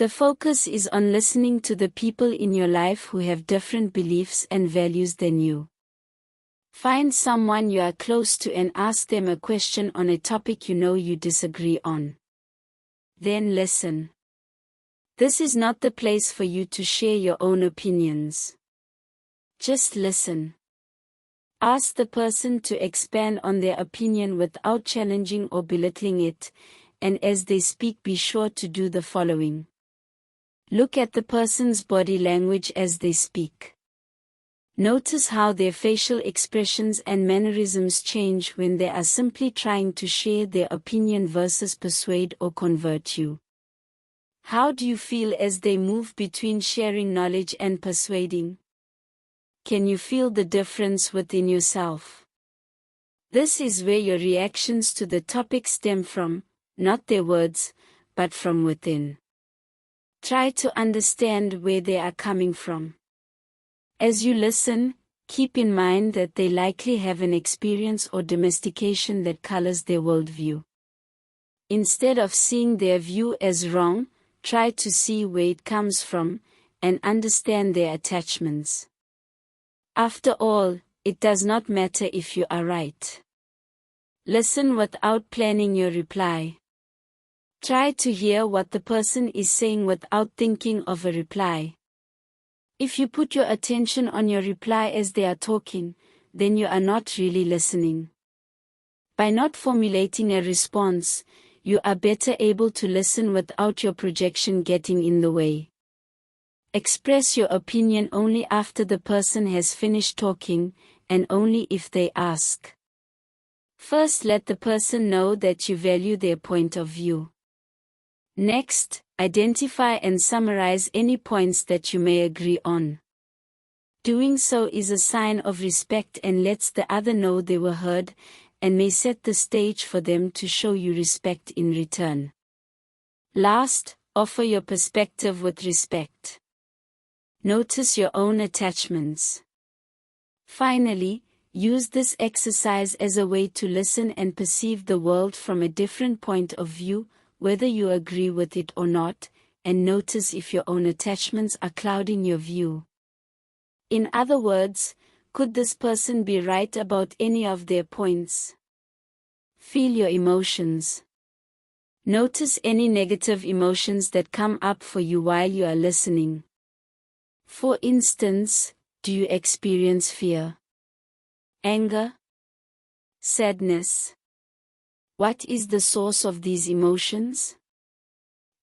The focus is on listening to the people in your life who have different beliefs and values than you. Find someone you are close to and ask them a question on a topic you know you disagree on. Then listen. This is not the place for you to share your own opinions. Just listen. Ask the person to expand on their opinion without challenging or belittling it, and as they speak, be sure to do the following. Look at the person's body language as they speak. Notice how their facial expressions and mannerisms change when they are simply trying to share their opinion versus persuade or convert you. How do you feel as they move between sharing knowledge and persuading? Can you feel the difference within yourself? This is where your reactions to the topic stem from, not their words, but from within. Try to understand where they are coming from. As you listen, keep in mind that they likely have an experience or domestication that colors their worldview. Instead of seeing their view as wrong, try to see where it comes from, and understand their attachments. After all, it does not matter if you are right. Listen without planning your reply. Try to hear what the person is saying without thinking of a reply. If you put your attention on your reply as they are talking, then you are not really listening. By not formulating a response, you are better able to listen without your projection getting in the way. Express your opinion only after the person has finished talking, and only if they ask. First, let the person know that you value their point of view. Next, identify and summarize any points that you may agree on. Doing so is a sign of respect and lets the other know they were heard, and may set the stage for them to show you respect in return. Last, offer your perspective with respect. Notice your own attachments. Finally, use this exercise as a way to listen and perceive the world from a different point of view, whether you agree with it or not, and notice if your own attachments are clouding your view. In other words, could this person be right about any of their points? Feel your emotions. Notice any negative emotions that come up for you while you are listening. For instance, do you experience fear? Anger? Sadness? What is the source of these emotions?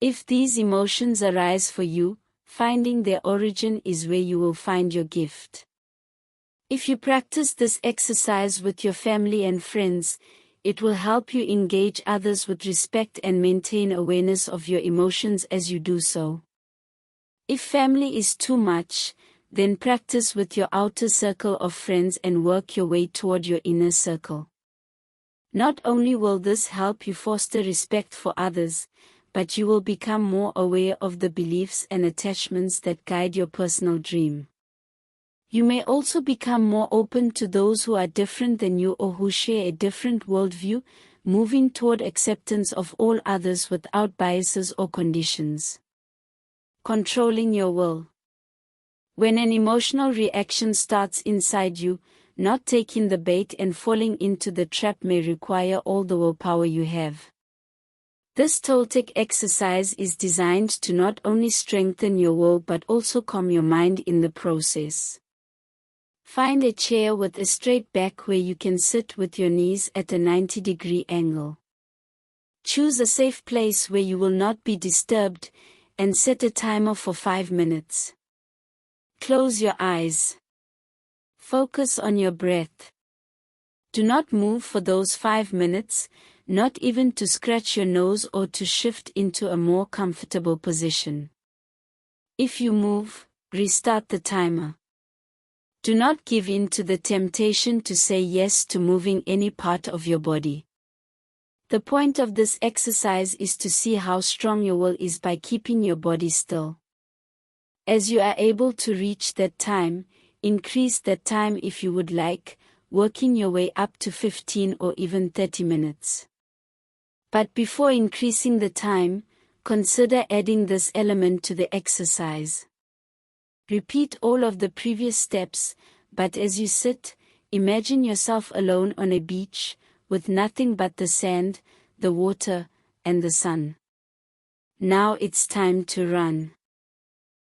If these emotions arise for you, finding their origin is where you will find your gift. If you practice this exercise with your family and friends, it will help you engage others with respect and maintain awareness of your emotions as you do so. If family is too much, then practice with your outer circle of friends and work your way toward your inner circle. Not only will this help you foster respect for others, but you will become more aware of the beliefs and attachments that guide your personal dream. You may also become more open to those who are different than you or who share a different worldview, moving toward acceptance of all others without biases or conditions. Controlling your will. When an emotional reaction starts inside you, not taking the bait and falling into the trap may require all the willpower you have. This Toltec exercise is designed to not only strengthen your will but also calm your mind in the process. Find a chair with a straight back where you can sit with your knees at a 90-degree angle. Choose a safe place where you will not be disturbed, and set a timer for 5 minutes. Close your eyes. Focus on your breath. Do not move for those 5 minutes, not even to scratch your nose or to shift into a more comfortable position. If you move, restart the timer. Do not give in to the temptation to say yes to moving any part of your body. The point of this exercise is to see how strong your will is by keeping your body still. As you are able to reach that time, increase that time if you would like, working your way up to 15 or even 30 minutes. But before increasing the time, consider adding this element to the exercise. Repeat all of the previous steps, but as you sit, imagine yourself alone on a beach, with nothing but the sand, the water, and the sun. Now it's time to run.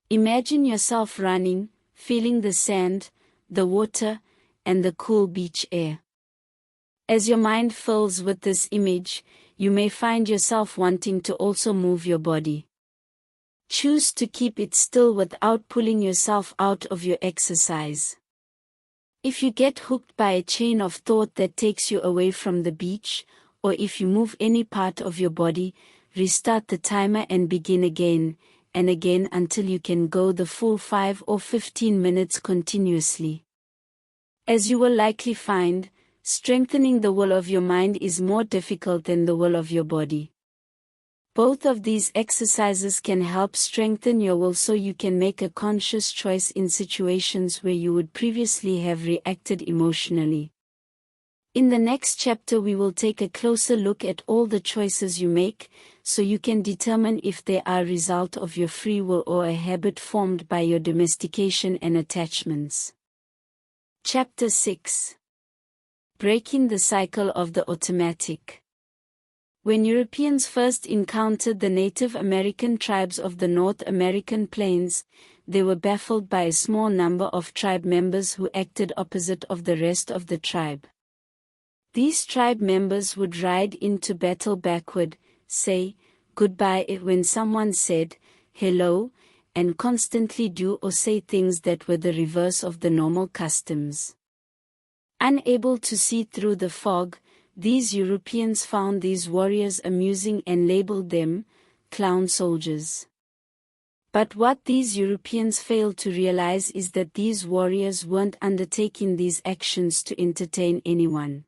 Imagine yourself running, feeling the sand, the water, and the cool beach air. As your mind fills with this image, you may find yourself wanting to also move your body. Choose to keep it still without pulling yourself out of your exercise. If you get hooked by a chain of thought that takes you away from the beach, or if you move any part of your body, restart the timer and begin again and again until you can go the full 5 or 15 minutes continuously. As you will likely find, strengthening the will of your mind is more difficult than the will of your body. Both of these exercises can help strengthen your will so you can make a conscious choice in situations where you would previously have reacted emotionally. In the next chapter we will take a closer look at all the choices you make, so you can determine if they are a result of your free will or a habit formed by your domestication and attachments. Chapter 6. Breaking the cycle of the automatic. When Europeans first encountered the Native American tribes of the North American plains, they were baffled by a small number of tribe members who acted opposite of the rest of the tribe. These tribe members would ride into battle backward, say goodbye when someone said hello, and constantly do or say things that were the reverse of the normal customs. Unable to see through the fog, these Europeans found these warriors amusing and labeled them clown soldiers. But what these Europeans failed to realize is that these warriors weren't undertaking these actions to entertain anyone.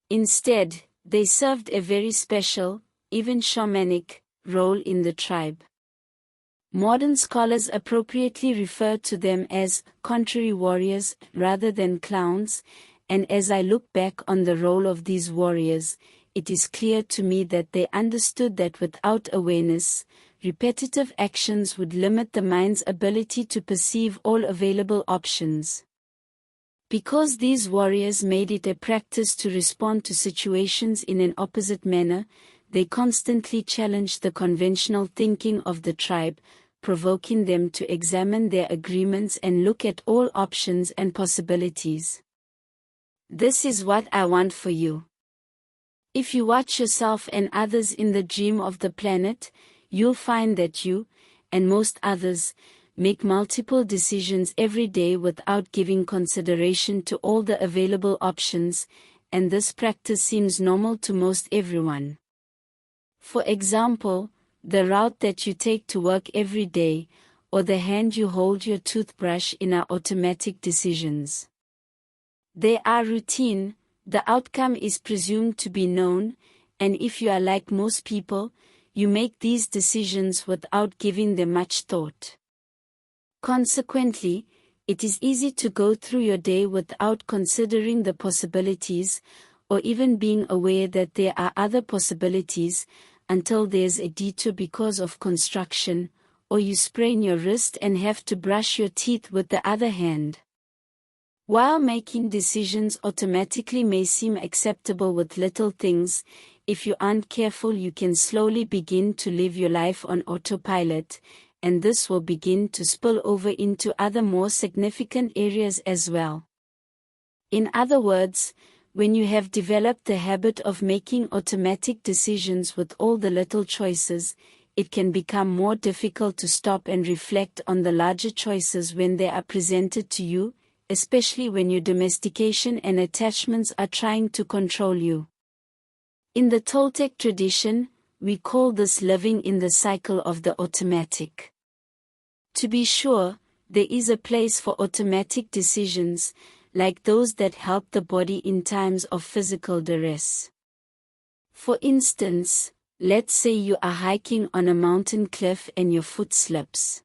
Instead, they served a very special, even shamanic, role in the tribe. Modern scholars appropriately refer to them as contrary warriors rather than clowns, and as I look back on the role of these warriors, it is clear to me that they understood that without awareness, repetitive actions would limit the mind's ability to perceive all available options. Because these warriors made it a practice to respond to situations in an opposite manner, they constantly challenged the conventional thinking of the tribe, provoking them to examine their agreements and look at all options and possibilities. This is what I want for you. If you watch yourself and others in the dream of the planet, you'll find that you, and most others, make multiple decisions every day without giving consideration to all the available options, and this practice seems normal to most everyone. For example, the route that you take to work every day, or the hand you hold your toothbrush in are automatic decisions. They are routine, the outcome is presumed to be known, and if you are like most people, you make these decisions without giving them much thought. Consequently, it is easy to go through your day without considering the possibilities, or even being aware that there are other possibilities, until there's a detour because of construction, or you sprain your wrist and have to brush your teeth with the other hand. While making decisions automatically may seem acceptable with little things, if you aren't careful you can slowly begin to live your life on autopilot, and this will begin to spill over into other more significant areas as well. In other words, when you have developed the habit of making automatic decisions with all the little choices, it can become more difficult to stop and reflect on the larger choices when they are presented to you, especially when your domestication and attachments are trying to control you. In the Toltec tradition, we call this living in the cycle of the automatic. To be sure, there is a place for automatic decisions, like those that help the body in times of physical duress. For instance, let's say you are hiking on a mountain cliff and your foot slips.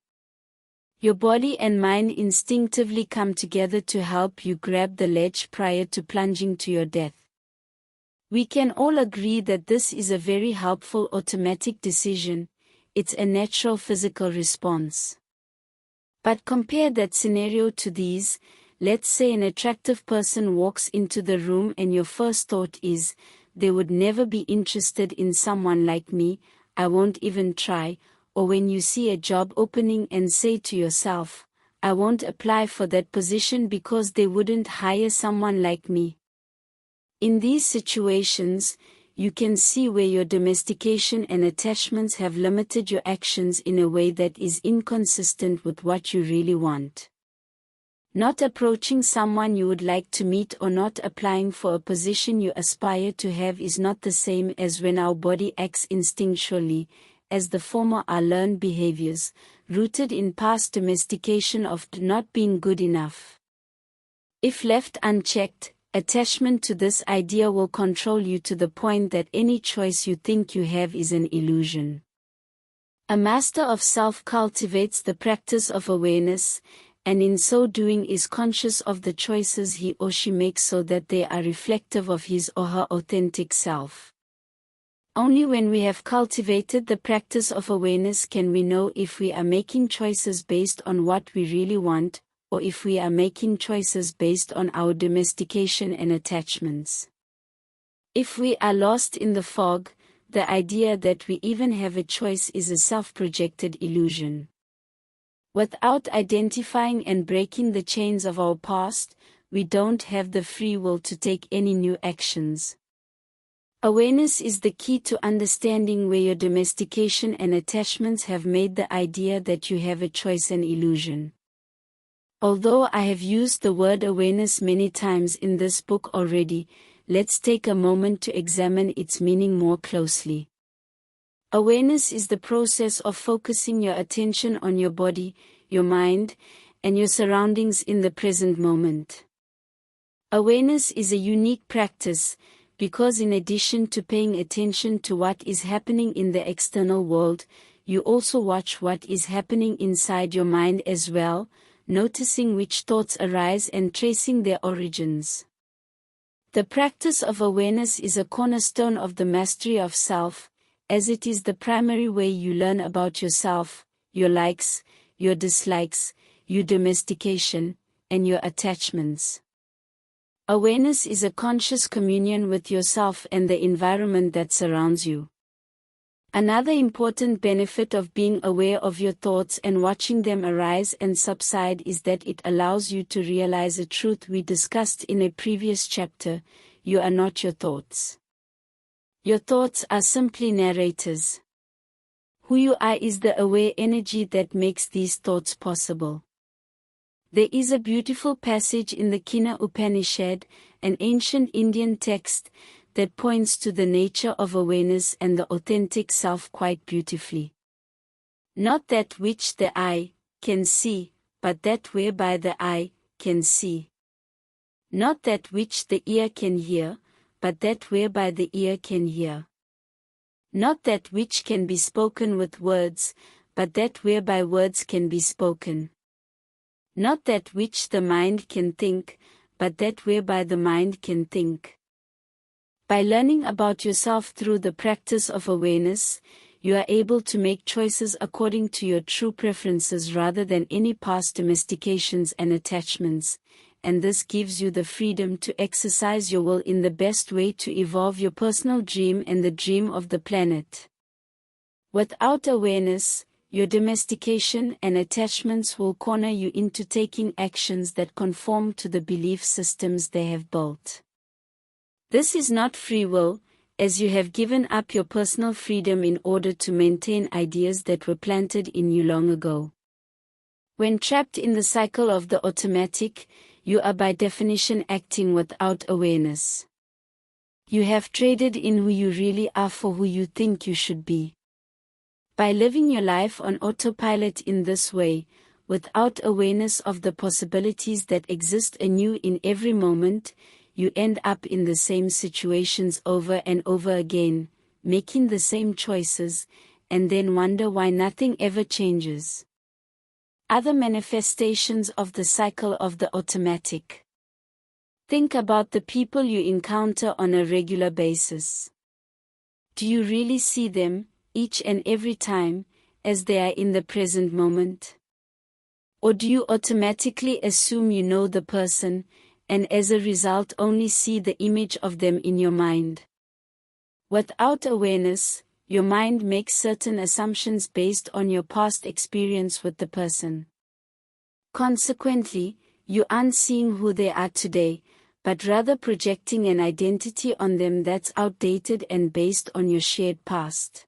Your body and mind instinctively come together to help you grab the ledge prior to plunging to your death. We can all agree that this is a very helpful automatic decision, it's a natural physical response. But compare that scenario to these. Let's say an attractive person walks into the room and your first thought is, they would never be interested in someone like me, I won't even try. Or when you see a job opening and say to yourself, I won't apply for that position because they wouldn't hire someone like me. In these situations, you can see where your domestication and attachments have limited your actions in a way that is inconsistent with what you really want. Not approaching someone you would like to meet or not applying for a position you aspire to have is not the same as when our body acts instinctually, as the former are learned behaviors, rooted in past domestication of not being good enough. If left unchecked, attachment to this idea will control you to the point that any choice you think you have is an illusion. A master of self cultivates the practice of awareness, and in so doing is conscious of the choices he or she makes so that they are reflective of his or her authentic self. Only when we have cultivated the practice of awareness can we know if we are making choices based on what we really want, or if we are making choices based on our domestication and attachments. If we are lost in the fog, the idea that we even have a choice is a self-projected illusion. Without identifying and breaking the chains of our past, we don't have the free will to take any new actions. Awareness is the key to understanding where your domestication and attachments have made the idea that you have a choice an illusion. Although I have used the word awareness many times in this book already, let's take a moment to examine its meaning more closely. Awareness is the process of focusing your attention on your body, your mind, and your surroundings in the present moment. Awareness is a unique practice, because in addition to paying attention to what is happening in the external world, you also watch what is happening inside your mind as well, noticing which thoughts arise and tracing their origins. The practice of awareness is a cornerstone of the mastery of self, as it is the primary way you learn about yourself, your likes, your dislikes, your domestication, and your attachments. Awareness is a conscious communion with yourself and the environment that surrounds you. Another important benefit of being aware of your thoughts and watching them arise and subside is that it allows you to realize a truth we discussed in a previous chapter: you are not your thoughts. Your thoughts are simply narrators. Who you are is the aware energy that makes these thoughts possible. There is a beautiful passage in the Kina Upanishad, an ancient Indian text, that points to the nature of awareness and the authentic self quite beautifully. Not that which the eye can see, but that whereby the eye can see. Not that which the ear can hear, but that whereby the ear can hear. Not that which can be spoken with words, but that whereby words can be spoken. Not that which the mind can think, but that whereby the mind can think. By learning about yourself through the practice of awareness, you are able to make choices according to your true preferences rather than any past domestications and attachments, and this gives you the freedom to exercise your will in the best way to evolve your personal dream and the dream of the planet. Without awareness, your domestication and attachments will corner you into taking actions that conform to the belief systems they have built. This is not free will, as you have given up your personal freedom in order to maintain ideas that were planted in you long ago. When trapped in the cycle of the automatic, you are by definition acting without awareness. You have traded in who you really are for who you think you should be. By living your life on autopilot in this way, without awareness of the possibilities that exist anew in every moment, you end up in the same situations over and over again, making the same choices, and then wonder why nothing ever changes. Other manifestations of the cycle of the automatic. Think about the people you encounter on a regular basis. Do you really see them, each and every time, as they are in the present moment? Or do you automatically assume you know the person, and as a result only see the image of them in your mind? Without awareness, your mind makes certain assumptions based on your past experience with the person. Consequently, you aren't seeing who they are today, but rather projecting an identity on them that's outdated and based on your shared past.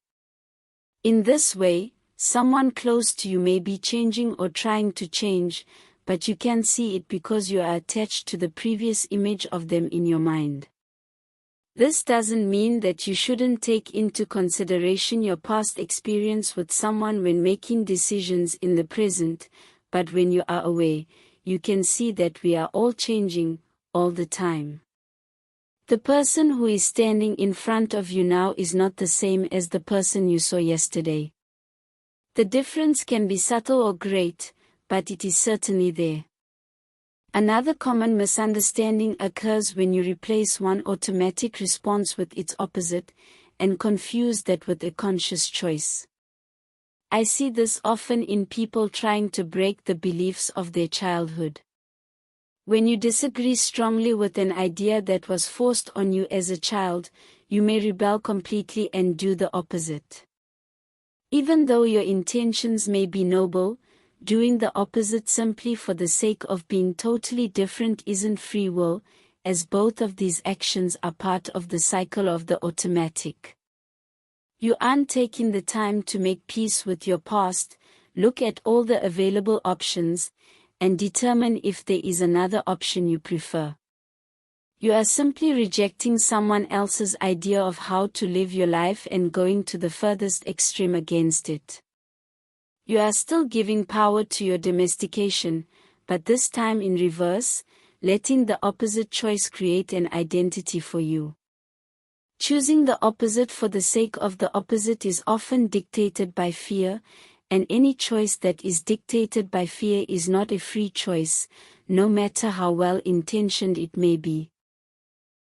In this way, someone close to you may be changing or trying to change, but you can't see it because you are attached to the previous image of them in your mind. This doesn't mean that you shouldn't take into consideration your past experience with someone when making decisions in the present, but when you are aware, you can see that we are all changing, all the time. The person who is standing in front of you now is not the same as the person you saw yesterday. The difference can be subtle or great, but it is certainly there. Another common misunderstanding occurs when you replace one automatic response with its opposite, and confuse that with a conscious choice. I see this often in people trying to break the beliefs of their childhood. When you disagree strongly with an idea that was forced on you as a child, you may rebel completely and do the opposite. Even though your intentions may be noble, doing the opposite simply for the sake of being totally different isn't free will, as both of these actions are part of the cycle of the automatic. You aren't taking the time to make peace with your past, look at all the available options, and determine if there is another option you prefer. You are simply rejecting someone else's idea of how to live your life and going to the furthest extreme against it. You are still giving power to your domestication, but this time in reverse, letting the opposite choice create an identity for you. Choosing the opposite for the sake of the opposite is often dictated by fear, and any choice that is dictated by fear is not a free choice, no matter how well-intentioned it may be.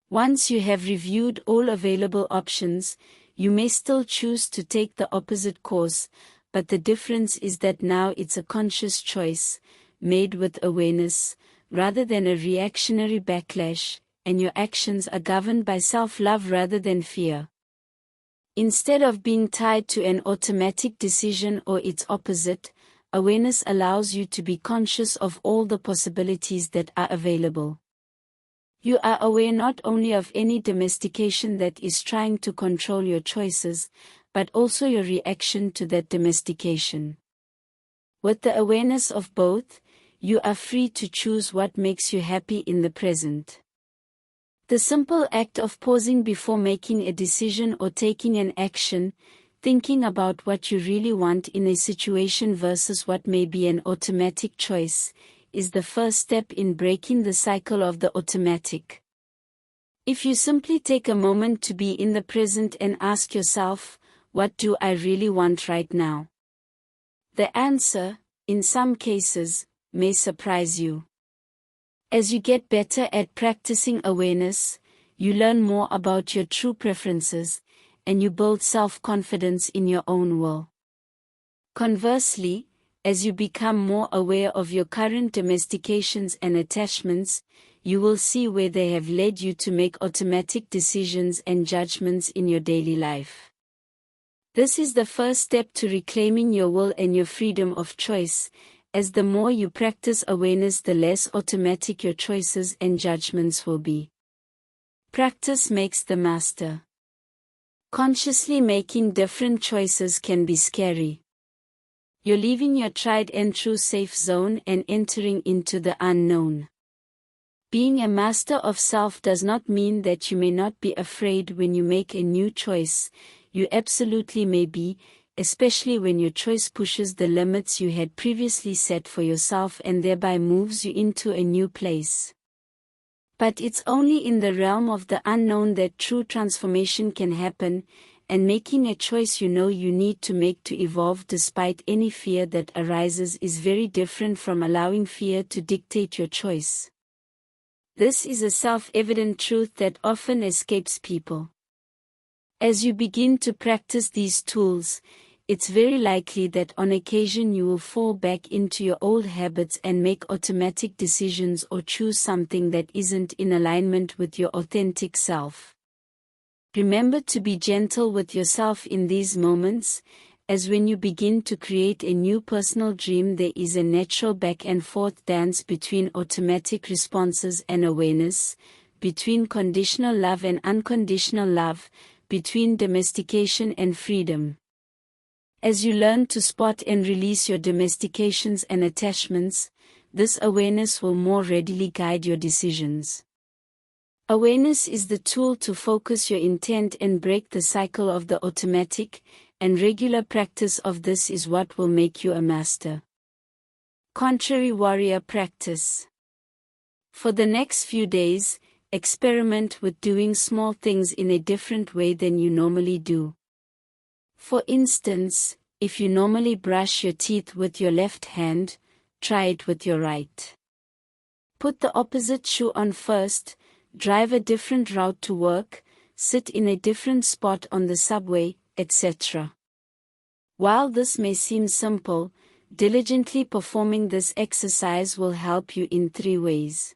Once you have reviewed all available options, you may still choose to take the opposite course, but the difference is that now it's a conscious choice, made with awareness, rather than a reactionary backlash, and your actions are governed by self-love rather than fear. Instead of being tied to an automatic decision or its opposite, awareness allows you to be conscious of all the possibilities that are available. You are aware not only of any domestication that is trying to control your choices, but also your reaction to that domestication. With the awareness of both, you are free to choose what makes you happy in the present. The simple act of pausing before making a decision or taking an action, thinking about what you really want in a situation versus what may be an automatic choice, is the first step in breaking the cycle of the automatic. If you simply take a moment to be in the present and ask yourself, what do I really want right now? The answer, in some cases, may surprise you. As you get better at practicing awareness, you learn more about your true preferences, and you build self-confidence in your own will. Conversely, as you become more aware of your current domestications and attachments, you will see where they have led you to make automatic decisions and judgments in your daily life. This is the first step to reclaiming your will and your freedom of choice, as the more you practice awareness, the less automatic your choices and judgments will be. Practice makes the master. Consciously making different choices can be scary. You're leaving your tried and true safe zone and entering into the unknown. Being a master of self does not mean that you may not be afraid when you make a new choice. You absolutely may be, especially when your choice pushes the limits you had previously set for yourself and thereby moves you into a new place. But it's only in the realm of the unknown that true transformation can happen, and making a choice you know you need to make to evolve despite any fear that arises is very different from allowing fear to dictate your choice. This is a self-evident truth that often escapes people. As you begin to practice these tools, it's very likely that on occasion you will fall back into your old habits and make automatic decisions or choose something that isn't in alignment with your authentic self. Remember to be gentle with yourself in these moments, as when you begin to create a new personal dream, there is a natural back and forth dance between automatic responses and awareness, between conditional love and unconditional love, between domestication and freedom. As you learn to spot and release your domestications and attachments, this awareness will more readily guide your decisions. Awareness is the tool to focus your intent and break the cycle of the automatic, and regular practice of this is what will make you a master. Contrary warrior practice. For the next few days, experiment with doing small things in a different way than you normally do. For instance, if you normally brush your teeth with your left hand, try it with your right. Put the opposite shoe on first, drive a different route to work, sit in a different spot on the subway, etc. While this may seem simple, diligently performing this exercise will help you in 3 ways.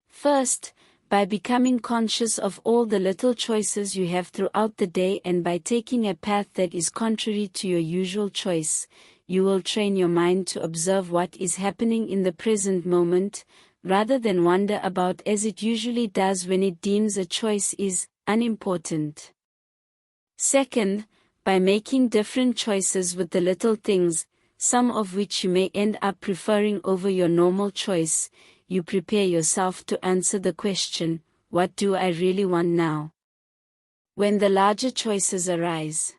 First, by becoming conscious of all the little choices you have throughout the day, and by taking a path that is contrary to your usual choice, you will train your mind to observe what is happening in the present moment, rather than wander about as it usually does when it deems a choice is unimportant. Second, by making different choices with the little things, some of which you may end up preferring over your normal choice, you prepare yourself to answer the question, what do I really want now? When the larger choices arise.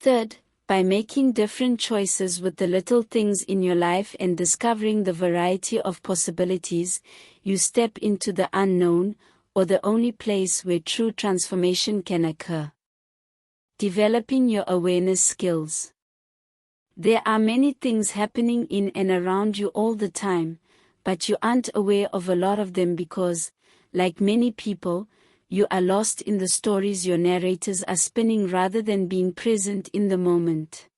Third, by making different choices with the little things in your life and discovering the variety of possibilities, you step into the unknown, or the only place where true transformation can occur. Developing your awareness skills. There are many things happening in and around you all the time, but you aren't aware of a lot of them because, like many people, you are lost in the stories your narrators are spinning rather than being present in the moment.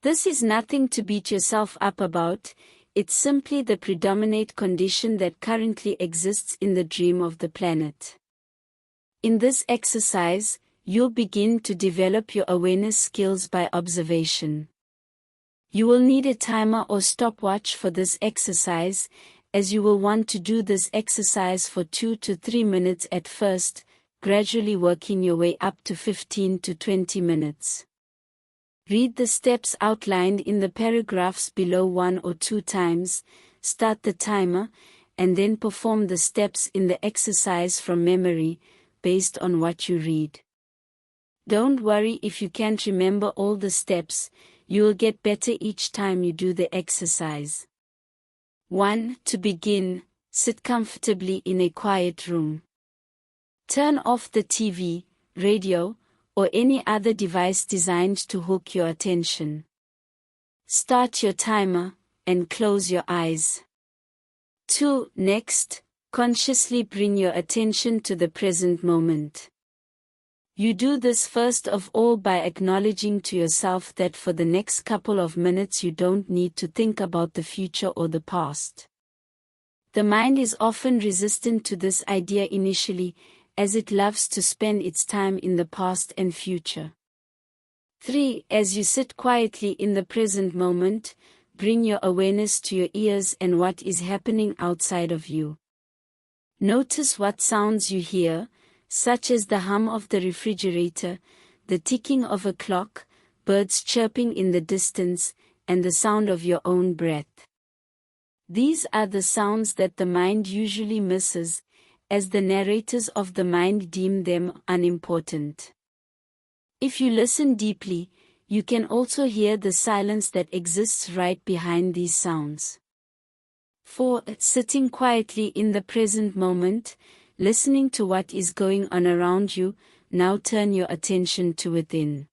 This is nothing to beat yourself up about, it's simply the predominant condition that currently exists in the dream of the planet. In this exercise, you'll begin to develop your awareness skills by observation. You will need a timer or stopwatch for this exercise, as you will want to do this exercise for 2 to 3 minutes at first, gradually working your way up to 15 to 20 minutes. Read the steps outlined in the paragraphs below 1 or 2 times, start the timer, and then perform the steps in the exercise from memory, based on what you read. Don't worry if you can't remember all the steps. You will get better each time you do the exercise. 1. To begin, sit comfortably in a quiet room. Turn off the TV, radio, or any other device designed to hook your attention. Start your timer, and close your eyes. 2. Next, consciously bring your attention to the present moment. You do this first of all by acknowledging to yourself that for the next couple of minutes you don't need to think about the future or the past. The mind is often resistant to this idea initially, as it loves to spend its time in the past and future. 3. As you sit quietly in the present moment, bring your awareness to your ears and what is happening outside of you. Notice what sounds you hear, such as the hum of the refrigerator, the ticking of a clock, birds chirping in the distance, and the sound of your own breath. These are the sounds that the mind usually misses, as the narrators of the mind deem them unimportant. If you listen deeply, you can also hear the silence that exists right behind these sounds. 4. Sitting quietly in the present moment, listening to what is going on around you, now turn your attention to within.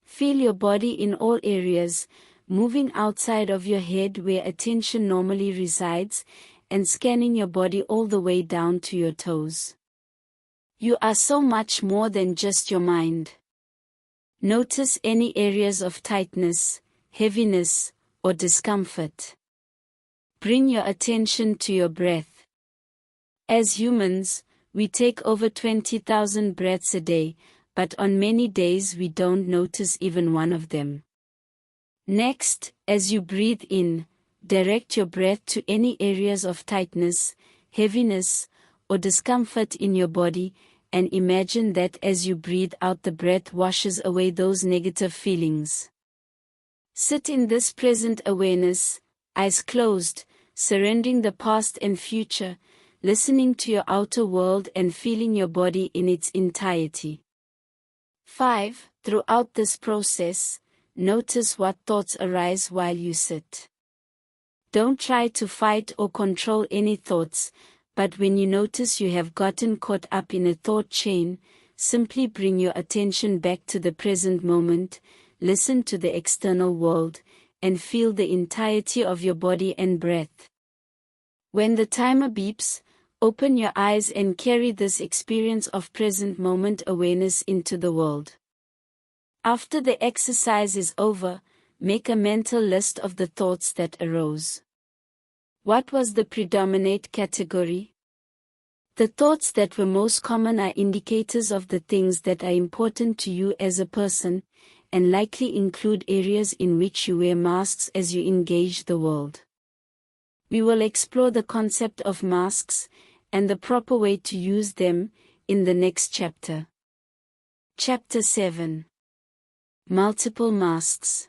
Feel your body in all areas, moving outside of your head where attention normally resides, and scanning your body all the way down to your toes. You are so much more than just your mind. Notice any areas of tightness, heaviness, or discomfort. Bring your attention to your breath. As humans, we take over 20,000 breaths a day, but on many days we don't notice even one of them. Next, as you breathe in, direct your breath to any areas of tightness, heaviness, or discomfort in your body, and imagine that as you breathe out, the breath washes away those negative feelings. Sit in this present awareness, eyes closed, surrendering the past and future, listening to your outer world and feeling your body in its entirety. 5. Throughout this process, notice what thoughts arise while you sit. Don't try to fight or control any thoughts, but when you notice you have gotten caught up in a thought chain, simply bring your attention back to the present moment, listen to the external world, and feel the entirety of your body and breath. When the timer beeps, open your eyes and carry this experience of present moment awareness into the world. After the exercise is over, make a mental list of the thoughts that arose. What was the predominant category? The thoughts that were most common are indicators of the things that are important to you as a person, and likely include areas in which you wear masks as you engage the world. We will explore the concept of masks, and the proper way to use them, in the next chapter. Chapter 7. Multiple masks.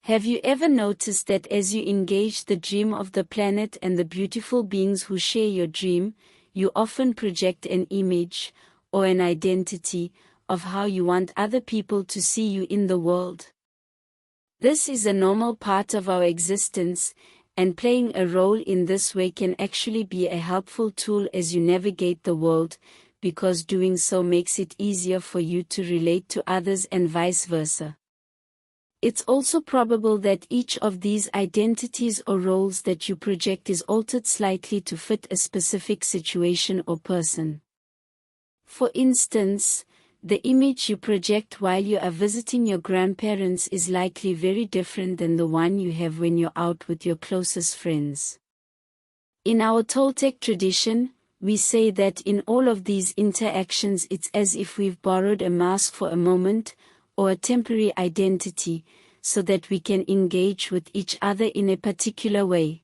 Have you ever noticed that as you engage the dream of the planet and the beautiful beings who share your dream, you often project an image, or an identity, of how you want other people to see you in the world? This is a normal part of our existence, and playing a role in this way can actually be a helpful tool as you navigate the world, because doing so makes it easier for you to relate to others and vice versa. It's also probable that each of these identities or roles that you project is altered slightly to fit a specific situation or person. For instance, the image you project while you are visiting your grandparents is likely very different than the one you have when you're out with your closest friends. In our Toltec tradition, we say that in all of these interactions it's as if we've borrowed a mask for a moment, or a temporary identity, so that we can engage with each other in a particular way.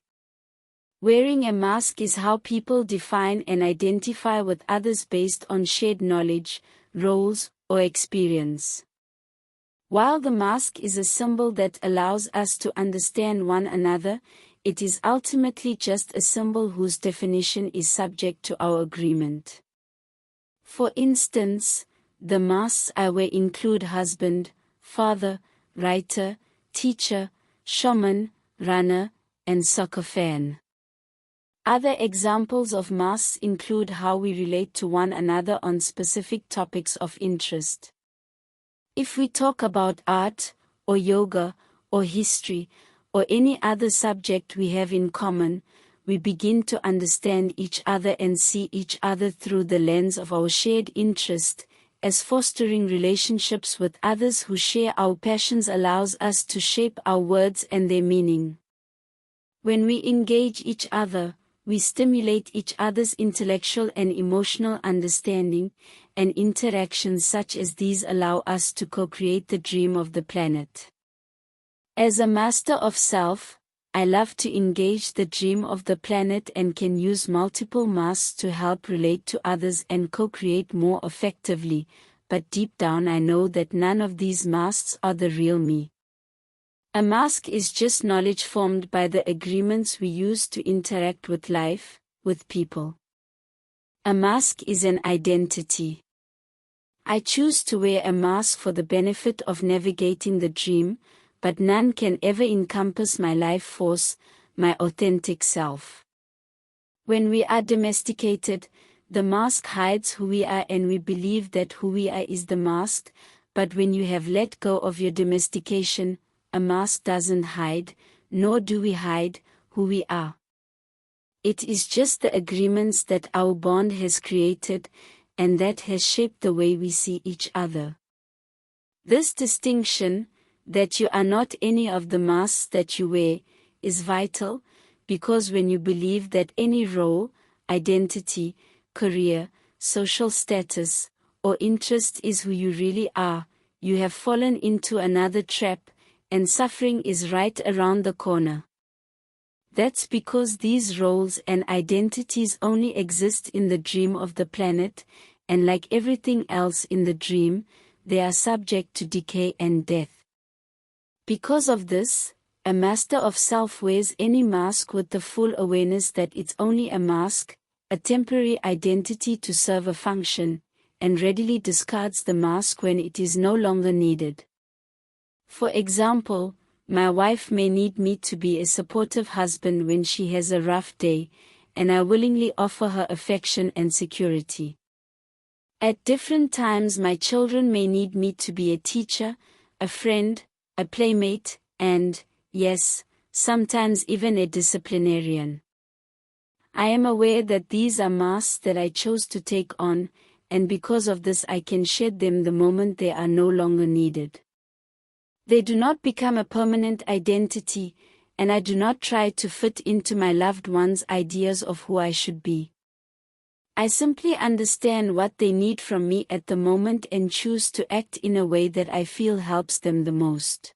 Wearing a mask is how people define and identify with others based on shared knowledge, roles, or experience. While the mask is a symbol that allows us to understand one another, it is ultimately just a symbol whose definition is subject to our agreement. For instance, the masks I wear include husband, father, writer, teacher, shaman, runner, and soccer fan. Other examples of masks include how we relate to one another on specific topics of interest. If we talk about art, or yoga, or history, or any other subject we have in common, we begin to understand each other and see each other through the lens of our shared interest, as fostering relationships with others who share our passions allows us to shape our words and their meaning. When we engage each other, we stimulate each other's intellectual and emotional understanding, and interactions such as these allow us to co-create the dream of the planet. As a master of self, I love to engage the dream of the planet and can use multiple masks to help relate to others and co-create more effectively, but deep down I know that none of these masks are the real me. A mask is just knowledge formed by the agreements we use to interact with life, with people. A mask is an identity. I choose to wear a mask for the benefit of navigating the dream, but none can ever encompass my life force, my authentic self. When we are domesticated, the mask hides who we are and we believe that who we are is the mask, but when you have let go of your domestication, a mask doesn't hide, nor do we hide, who we are. It is just the agreements that our bond has created, and that has shaped the way we see each other. This distinction, that you are not any of the masks that you wear, is vital, because when you believe that any role, identity, career, social status, or interest is who you really are, you have fallen into another trap, and suffering is right around the corner. That's because these roles and identities only exist in the dream of the planet, and like everything else in the dream, they are subject to decay and death. Because of this, a master of self wears any mask with the full awareness that it's only a mask, a temporary identity to serve a function, and readily discards the mask when it is no longer needed. For example, my wife may need me to be a supportive husband when she has a rough day, and I willingly offer her affection and security. At different times my children may need me to be a teacher, a friend, a playmate, and, yes, sometimes even a disciplinarian. I am aware that these are masks that I chose to take on, and because of this I can shed them the moment they are no longer needed. They do not become a permanent identity, and I do not try to fit into my loved ones' ideas of who I should be. I simply understand what they need from me at the moment and choose to act in a way that I feel helps them the most.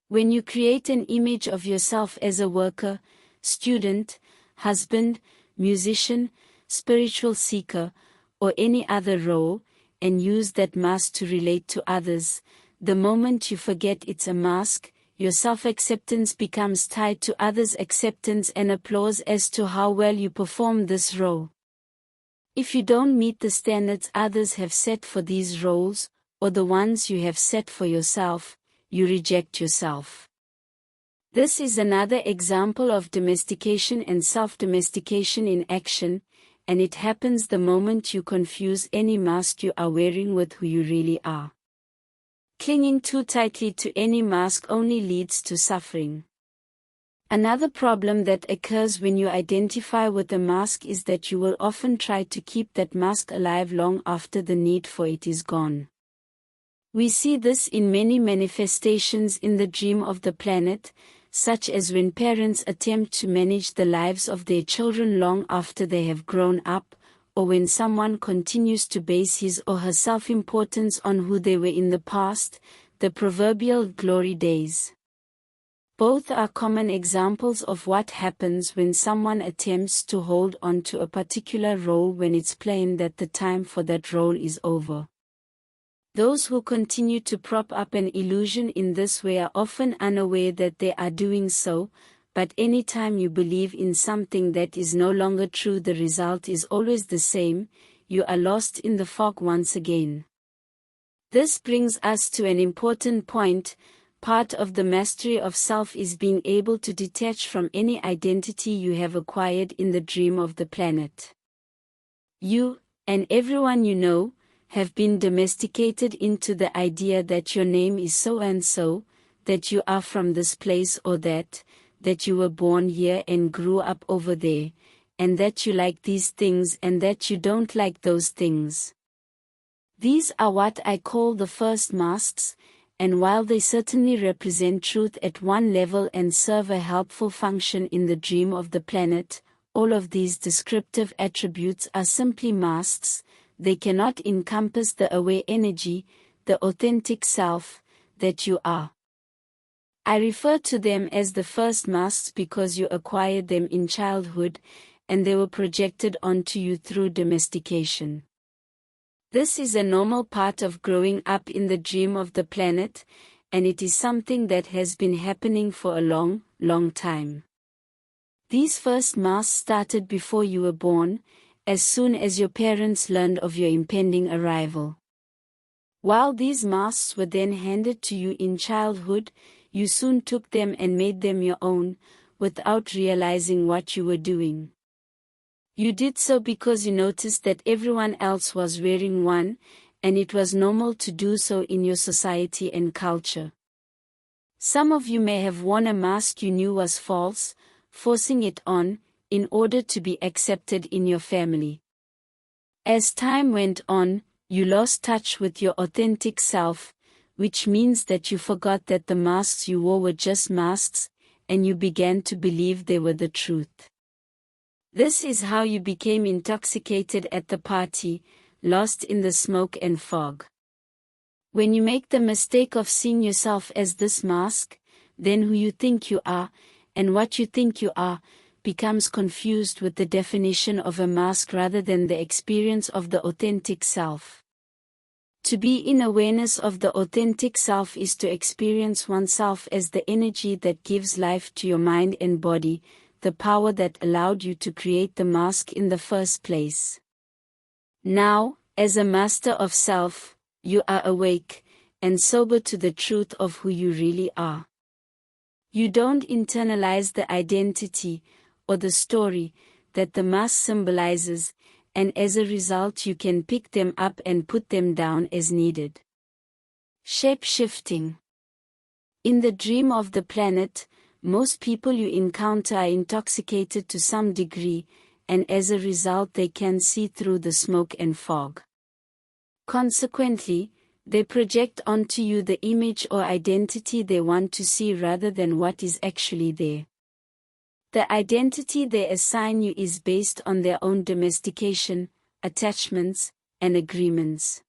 When you create an image of yourself as a worker, student, husband, musician, spiritual seeker, or any other role, and use that mask to relate to others, the moment you forget it's a mask, your self-acceptance becomes tied to others' acceptance and applause as to how well you perform this role. If you don't meet the standards others have set for these roles, or the ones you have set for yourself, you reject yourself. This is another example of domestication and self-domestication in action, and it happens the moment you confuse any mask you are wearing with who you really are. Clinging too tightly to any mask only leads to suffering. Another problem that occurs when you identify with a mask is that you will often try to keep that mask alive long after the need for it is gone. We see this in many manifestations in the dream of the planet, such as when parents attempt to manage the lives of their children long after they have grown up, or when someone continues to base his or her self-importance on who they were in the past, the proverbial glory days. Both are common examples of what happens when someone attempts to hold on to a particular role when it's plain that the time for that role is over. Those who continue to prop up an illusion in this way are often unaware that they are doing so, but any time you believe in something that is no longer true, the result is always the same: you are lost in the fog once again. This brings us to an important point. Part of the mastery of self is being able to detach from any identity you have acquired in the dream of the planet. You, and everyone you know, have been domesticated into the idea that your name is so and so, that you are from this place or that you were born here and grew up over there, and that you like these things and that you don't like those things. These are what I call the first masks, and while they certainly represent truth at one level and serve a helpful function in the dream of the planet, all of these descriptive attributes are simply masks. They cannot encompass the aware energy, the authentic self, that you are. I refer to them as the first masks because you acquired them in childhood, and they were projected onto you through domestication. This is a normal part of growing up in the dream of the planet, and it is something that has been happening for a long, long time. These first masks started before you were born, as soon as your parents learned of your impending arrival. While these masks were then handed to you in childhood, you soon took them and made them your own, without realizing what you were doing. You did so because you noticed that everyone else was wearing one, and it was normal to do so in your society and culture. Some of you may have worn a mask you knew was false, forcing it on, in order to be accepted in your family. As time went on, you lost touch with your authentic self, which means that you forgot that the masks you wore were just masks, and you began to believe they were the truth. This is how you became intoxicated at the party, lost in the smoke and fog. When you make the mistake of seeing yourself as this mask, then who you think you are, and what you think you are, becomes confused with the definition of a mask rather than the experience of the authentic self. To be in awareness of the authentic self is to experience oneself as the energy that gives life to your mind and body, the power that allowed you to create the mask in the first place. Now, as a master of self, you are awake and sober to the truth of who you really are. You don't internalize the identity or the story that the mask symbolizes, and as a result you can pick them up and put them down as needed. Shape-shifting. In the dream of the planet, most people you encounter are intoxicated to some degree, and as a result they can see through the smoke and fog. Consequently, they project onto you the image or identity they want to see rather than what is actually there. The identity they assign you is based on their own domestication, attachments, and agreements.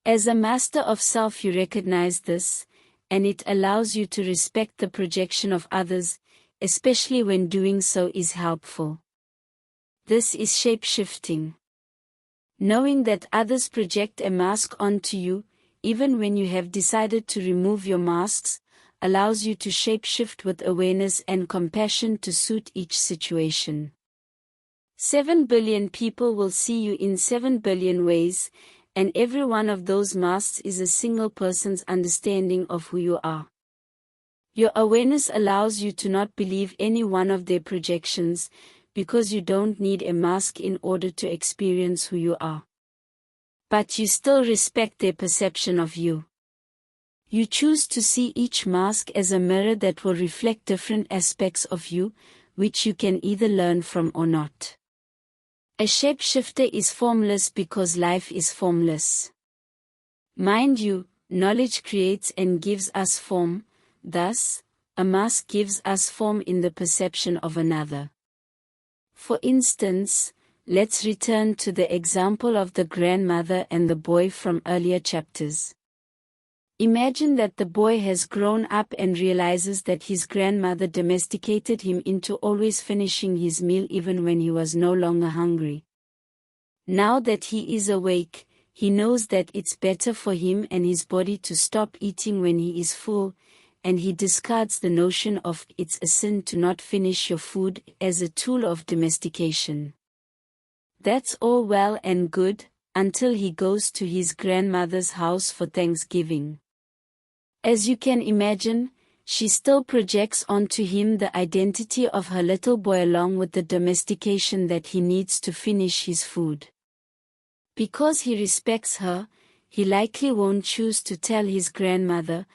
As a master of self you recognize this, and it allows you to respect the projection of others, especially when doing so is helpful. This is shape-shifting. Knowing that others project a mask onto you, even when you have decided to remove your masks, allows you to shape-shift with awareness and compassion to suit each situation. 7 billion people will see you in 7 billion ways, and every one of those masks is a single person's understanding of who you are. Your awareness allows you to not believe any one of their projections, because you don't need a mask in order to experience who you are. But you still respect their perception of you. You choose to see each mask as a mirror that will reflect different aspects of you, which you can either learn from or not. A shapeshifter is formless because life is formless. Mind you, knowledge creates and gives us form, thus, a mask gives us form in the perception of another. For instance, let's return to the example of the grandmother and the boy from earlier chapters. Imagine that the boy has grown up and realizes that his grandmother domesticated him into always finishing his meal even when he was no longer hungry. Now that he is awake, he knows that it's better for him and his body to stop eating when he is full, and he discards the notion of it's a sin to not finish your food as a tool of domestication. That's all well and good, until he goes to his grandmother's house for Thanksgiving. As you can imagine, she still projects onto him the identity of her little boy along with the domestication that he needs to finish his food. Because he respects her, he likely won't choose to tell his grandmother,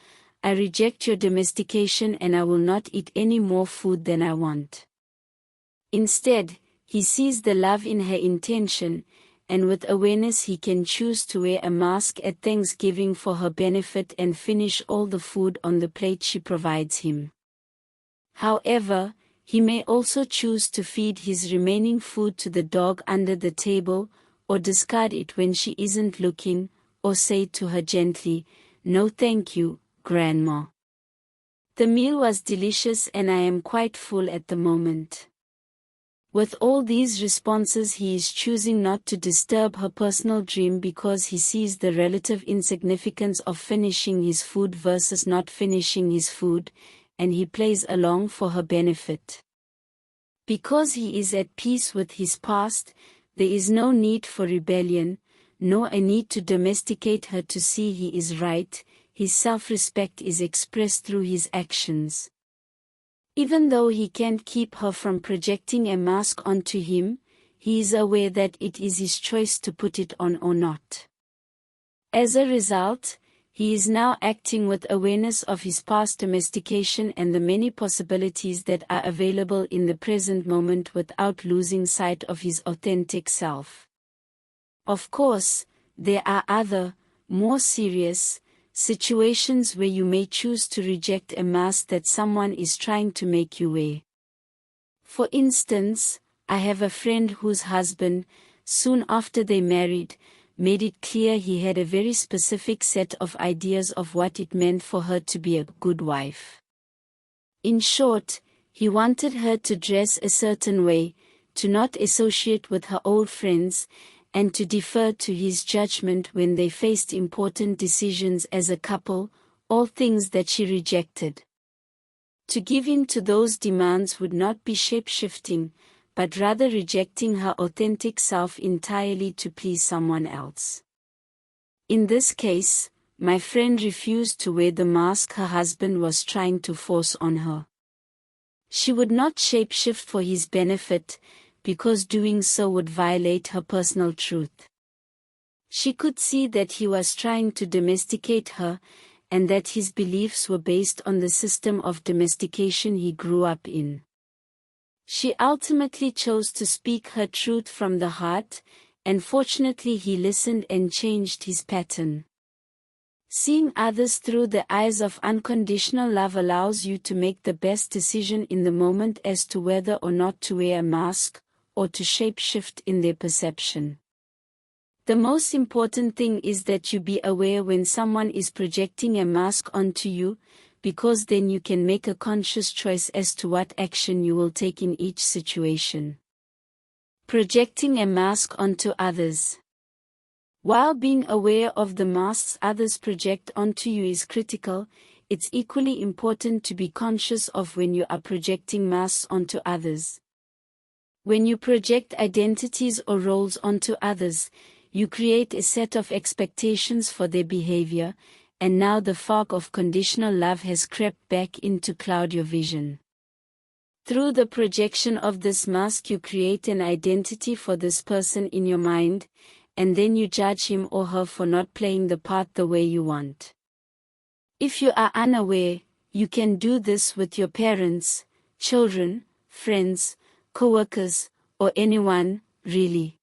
"I reject your domestication and I will not eat any more food than I want." Instead, he sees the love in her intention, and with awareness he can choose to wear a mask at Thanksgiving for her benefit and finish all the food on the plate she provides him. However, he may also choose to feed his remaining food to the dog under the table, or discard it when she isn't looking, or say to her gently, "No thank you, Grandma. The meal was delicious and I am quite full at the moment." With all these responses he is choosing not to disturb her personal dream because he sees the relative insignificance of finishing his food versus not finishing his food, and he plays along for her benefit. Because he is at peace with his past, there is no need for rebellion, nor a need to domesticate her to see he is right. His self-respect is expressed through his actions. Even though he can't keep her from projecting a mask onto him, he is aware that it is his choice to put it on or not. As a result, he is now acting with awareness of his past domestication and the many possibilities that are available in the present moment without losing sight of his authentic self. Of course, there are other, more serious, situations where you may choose to reject a mask that someone is trying to make you wear. For instance, I have a friend whose husband, soon after they married, made it clear he had a very specific set of ideas of what it meant for her to be a good wife. In short, he wanted her to dress a certain way, to not associate with her old friends, and to defer to his judgment when they faced important decisions as a couple, all things that she rejected. To give in to those demands would not be shape-shifting, but rather rejecting her authentic self entirely to please someone else. In this case, my friend refused to wear the mask her husband was trying to force on her. She would not shape-shift for his benefit, because doing so would violate her personal truth. She could see that he was trying to domesticate her, and that his beliefs were based on the system of domestication he grew up in. She ultimately chose to speak her truth from the heart, and fortunately he listened and changed his pattern. Seeing others through the eyes of unconditional love allows you to make the best decision in the moment as to whether or not to wear a mask, or to shape-shift in their perception. The most important thing is that you be aware when someone is projecting a mask onto you, because then you can make a conscious choice as to what action you will take in each situation. Projecting a mask onto others. While being aware of the masks others project onto you is critical, it's equally important to be conscious of when you are projecting masks onto others. When you project identities or roles onto others, you create a set of expectations for their behavior, and now the fog of conditional love has crept back in to cloud your vision. Through the projection of this mask you create an identity for this person in your mind, and then you judge him or her for not playing the part the way you want. If you are unaware, you can do this with your parents, children, friends, co-workers, or anyone, really.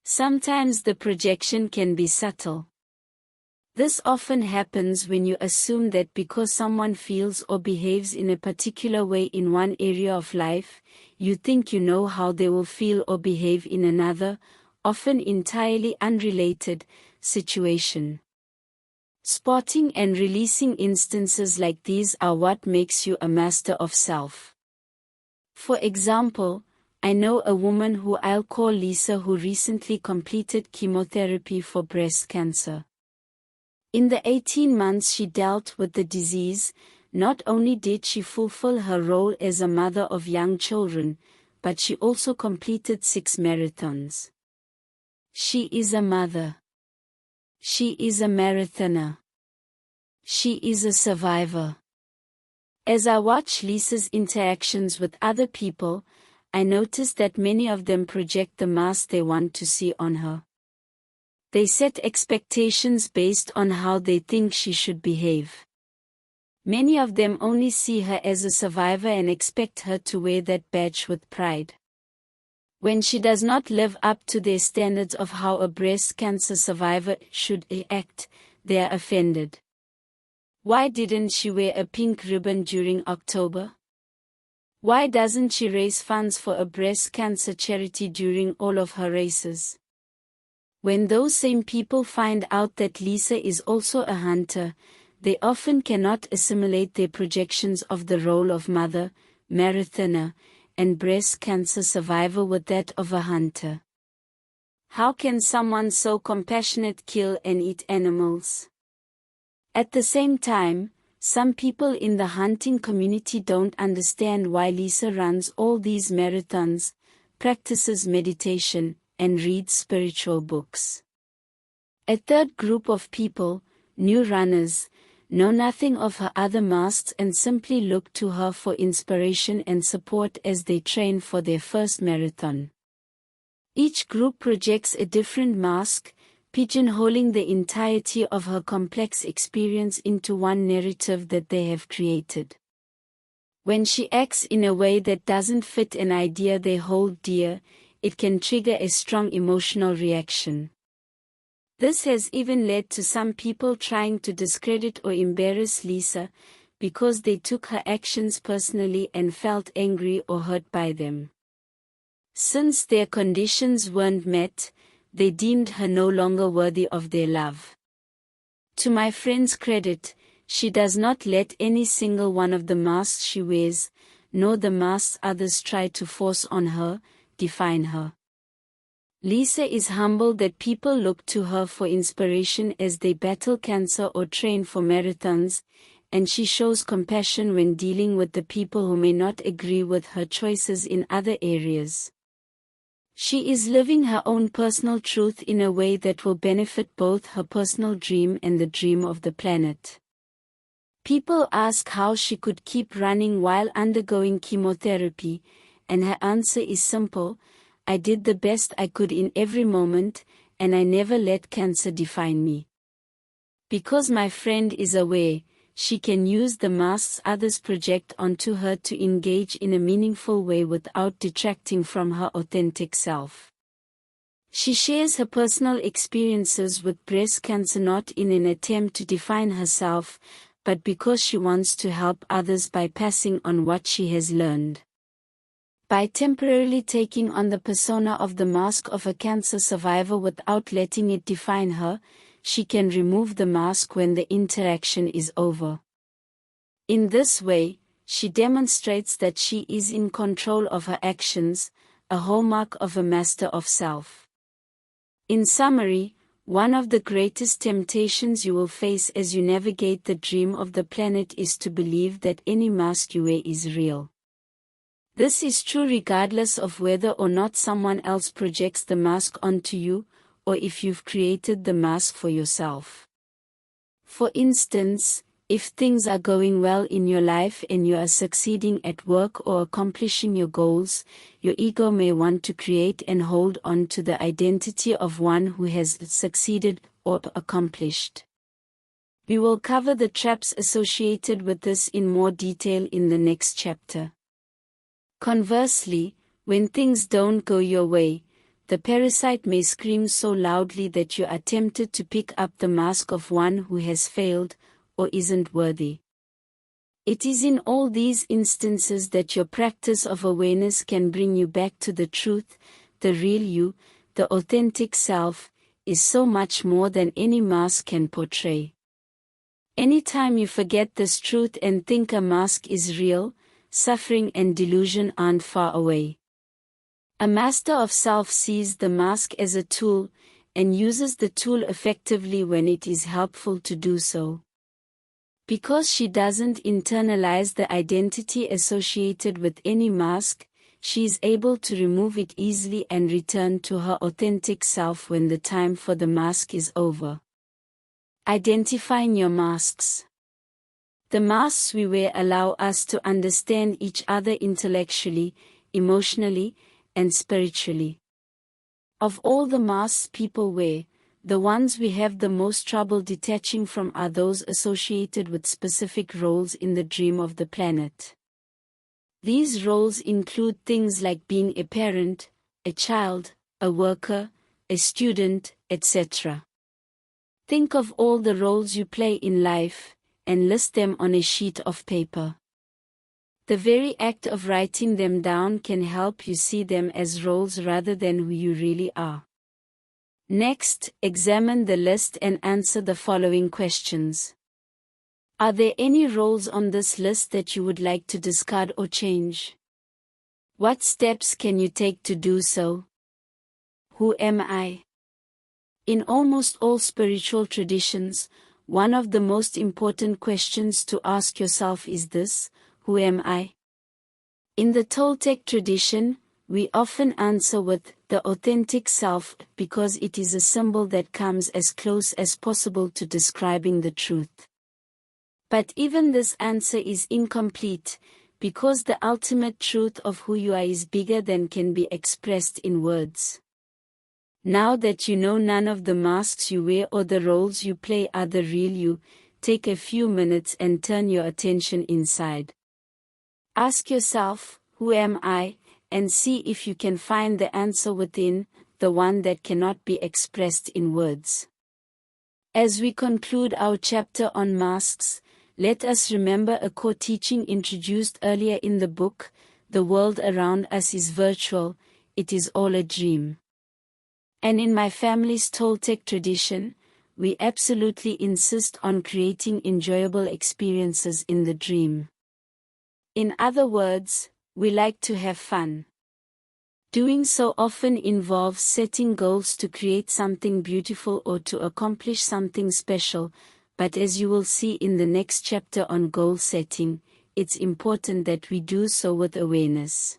Sometimes the projection can be subtle. This often happens when you assume that because someone feels or behaves in a particular way in one area of life, you think you know how they will feel or behave in another, often entirely unrelated, situation. Spotting and releasing instances like these are what makes you a master of self. For example, I know a woman who I'll call Lisa who recently completed chemotherapy for breast cancer. In the 18 months she dealt with the disease, not only did she fulfill her role as a mother of young children, but she also completed 6 marathons. She is a mother. She is a marathoner. She is a survivor. As I watch Lisa's interactions with other people, I notice that many of them project the mask they want to see on her. They set expectations based on how they think she should behave. Many of them only see her as a survivor and expect her to wear that badge with pride. When she does not live up to their standards of how a breast cancer survivor should act, they are offended. Why didn't she wear a pink ribbon during October? Why doesn't she raise funds for a breast cancer charity during all of her races? When those same people find out that Lisa is also a hunter, they often cannot assimilate their projections of the role of mother, marathoner, and breast cancer survivor with that of a hunter. How can someone so compassionate kill and eat animals? At the same time, some people in the hunting community don't understand why Lisa runs all these marathons, practices meditation, and reads spiritual books. A third group of people, new runners, know nothing of her other masks and simply look to her for inspiration and support as they train for their first marathon. Each group projects a different mask, pigeonholing the entirety of her complex experience into one narrative that they have created. When she acts in a way that doesn't fit an idea they hold dear, it can trigger a strong emotional reaction. This has even led to some people trying to discredit or embarrass Lisa, because they took her actions personally and felt angry or hurt by them. Since their conditions weren't met, they deemed her no longer worthy of their love. To my friend's credit, she does not let any single one of the masks she wears, nor the masks others try to force on her, define her. Lisa is humbled that people look to her for inspiration as they battle cancer or train for marathons, and she shows compassion when dealing with the people who may not agree with her choices in other areas. She is living her own personal truth in a way that will benefit both her personal dream and the dream of the planet. People ask how she could keep running while undergoing chemotherapy, and her answer is simple: I did the best I could in every moment, and I never let cancer define me. Because my friend is aware, she can use the masks others project onto her to engage in a meaningful way without detracting from her authentic self. She shares her personal experiences with breast cancer not in an attempt to define herself, but because she wants to help others by passing on what she has learned. By temporarily taking on the persona of the mask of a cancer survivor without letting it define her, she can remove the mask when the interaction is over. In this way, she demonstrates that she is in control of her actions, a hallmark of a master of self. In summary, one of the greatest temptations you will face as you navigate the dream of the planet is to believe that any mask you wear is real. This is true regardless of whether or not someone else projects the mask onto you, or if you've created the mask for yourself. For instance, if things are going well in your life and you are succeeding at work or accomplishing your goals, your ego may want to create and hold on to the identity of one who has succeeded or accomplished. We will cover the traps associated with this in more detail in the next chapter. Conversely, when things don't go your way, the parasite may scream so loudly that you are tempted to pick up the mask of one who has failed, or isn't worthy. It is in all these instances that your practice of awareness can bring you back to the truth. The real you, the authentic self, is so much more than any mask can portray. Anytime you forget this truth and think a mask is real, suffering and delusion aren't far away. A master of self sees the mask as a tool, and uses the tool effectively when it is helpful to do so. Because she doesn't internalize the identity associated with any mask, she is able to remove it easily and return to her authentic self when the time for the mask is over. Identifying your masks. The masks we wear allow us to understand each other intellectually, emotionally, and spiritually. Of all the masks people wear, the ones we have the most trouble detaching from are those associated with specific roles in the dream of the planet. These roles include things like being a parent, a child, a worker, a student, etc. Think of all the roles you play in life, and list them on a sheet of paper. The very act of writing them down can help you see them as roles rather than who you really are. Next, examine the list and answer the following questions. Are there any roles on this list that you would like to discard or change? What steps can you take to do so? Who am I? In almost all spiritual traditions, one of the most important questions to ask yourself is this: who am I? In the Toltec tradition, we often answer with the authentic self because it is a symbol that comes as close as possible to describing the truth. But even this answer is incomplete, because the ultimate truth of who you are is bigger than can be expressed in words. Now that you know none of the masks you wear or the roles you play are the real you, take a few minutes and turn your attention inside. Ask yourself, who am I, and see if you can find the answer within, the one that cannot be expressed in words. As we conclude our chapter on masks, let us remember a core teaching introduced earlier in the book: the world around us is virtual, it is all a dream. And in my family's Toltec tradition, we absolutely insist on creating enjoyable experiences in the dream. In other words, we like to have fun. Doing so often involves setting goals to create something beautiful or to accomplish something special, but as you will see in the next chapter on goal setting, it's important that we do so with awareness.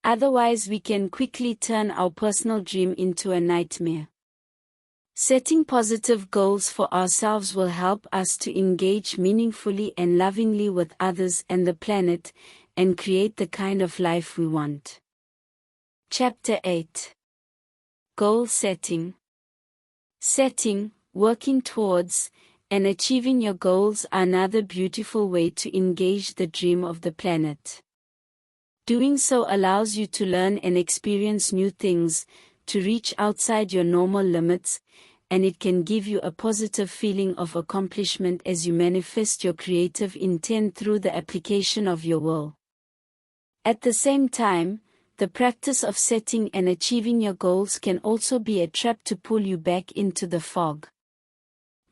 Otherwise, we can quickly turn our personal dream into a nightmare. Setting positive goals for ourselves will help us to engage meaningfully and lovingly with others and the planet, and create the kind of life we want. Chapter 8. Goal Setting. Setting, working towards, and achieving your goals are another beautiful way to engage the dream of the planet. Doing so allows you to learn and experience new things, to reach outside your normal limits, and it can give you a positive feeling of accomplishment as you manifest your creative intent through the application of your will. At the same time, the practice of setting and achieving your goals can also be a trap to pull you back into the fog.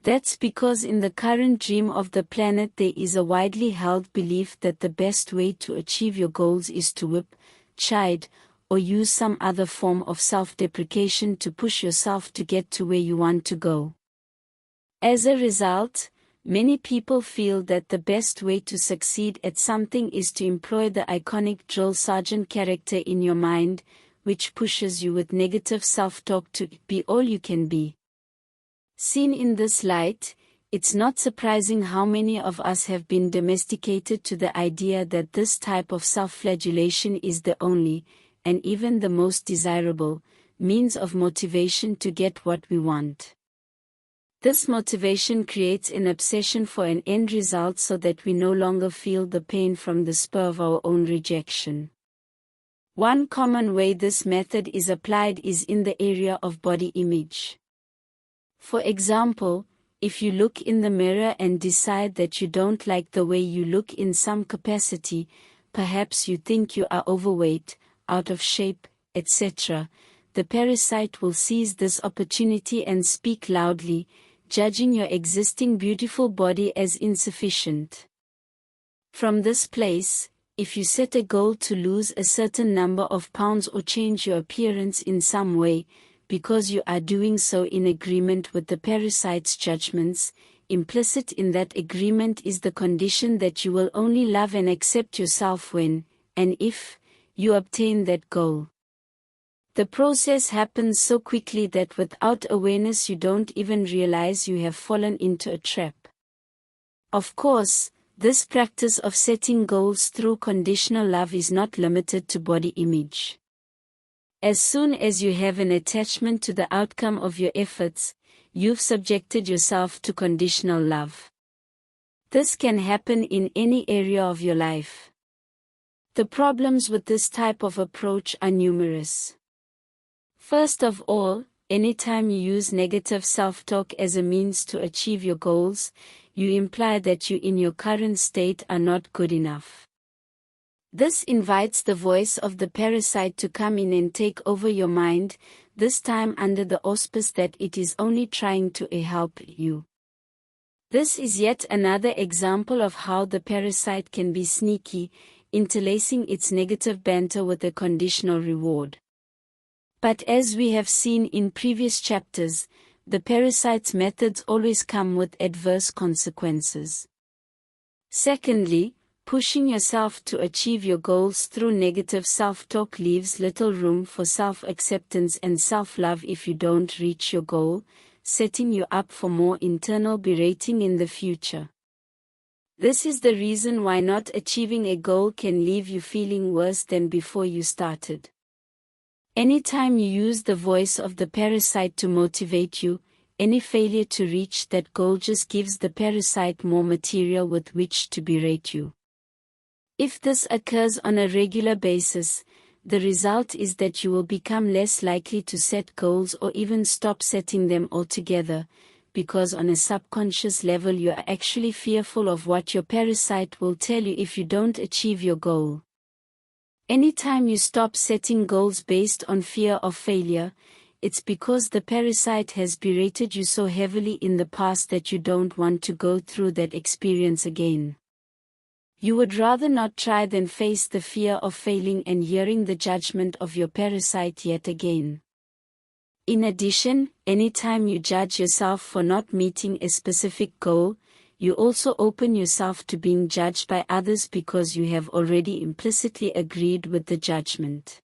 That's because in the current dream of the planet there is a widely held belief that the best way to achieve your goals is to whip, chide, or use some other form of self-deprecation to push yourself to get to where you want to go. As a result, many people feel that the best way to succeed at something is to employ the iconic drill sergeant character in your mind, which pushes you with negative self-talk to be all you can be. Seen in this light, it's not surprising how many of us have been domesticated to the idea that this type of self-flagellation is the only, and even the most desirable, means of motivation to get what we want. This motivation creates an obsession for an end result so that we no longer feel the pain from the spur of our own rejection. One common way this method is applied is in the area of body image. For example, if you look in the mirror and decide that you don't like the way you look in some capacity, perhaps you think you are overweight, out of shape, etc., the parasite will seize this opportunity and speak loudly, judging your existing beautiful body as insufficient. From this place, if you set a goal to lose a certain number of pounds or change your appearance in some way, because you are doing so in agreement with the parasite's judgments, implicit in that agreement is the condition that you will only love and accept yourself when, and if, you obtain that goal. The process happens so quickly that without awareness you don't even realize you have fallen into a trap. Of course, this practice of setting goals through conditional love is not limited to body image. As soon as you have an attachment to the outcome of your efforts, you've subjected yourself to conditional love. This can happen in any area of your life. The problems with this type of approach are numerous. First of all, anytime you use negative self-talk as a means to achieve your goals, you imply that you in your current state are not good enough. This invites the voice of the parasite to come in and take over your mind, this time under the auspice that it is only trying to help you. This is yet another example of how the parasite can be sneaky, interlacing its negative banter with a conditional reward. But as we have seen in previous chapters, the parasite's methods always come with adverse consequences. Secondly, pushing yourself to achieve your goals through negative self-talk leaves little room for self-acceptance and self-love if you don't reach your goal, setting you up for more internal berating in the future. This is the reason why not achieving a goal can leave you feeling worse than before you started. Anytime you use the voice of the parasite to motivate you, any failure to reach that goal just gives the parasite more material with which to berate you. If this occurs on a regular basis, the result is that you will become less likely to set goals or even stop setting them altogether, because on a subconscious level you are actually fearful of what your parasite will tell you if you don't achieve your goal. Anytime you stop setting goals based on fear of failure, it's because the parasite has berated you so heavily in the past that you don't want to go through that experience again. You would rather not try than face the fear of failing and hearing the judgment of your parasite yet again. In addition, anytime you judge yourself for not meeting a specific goal, you also open yourself to being judged by others because you have already implicitly agreed with the judgment.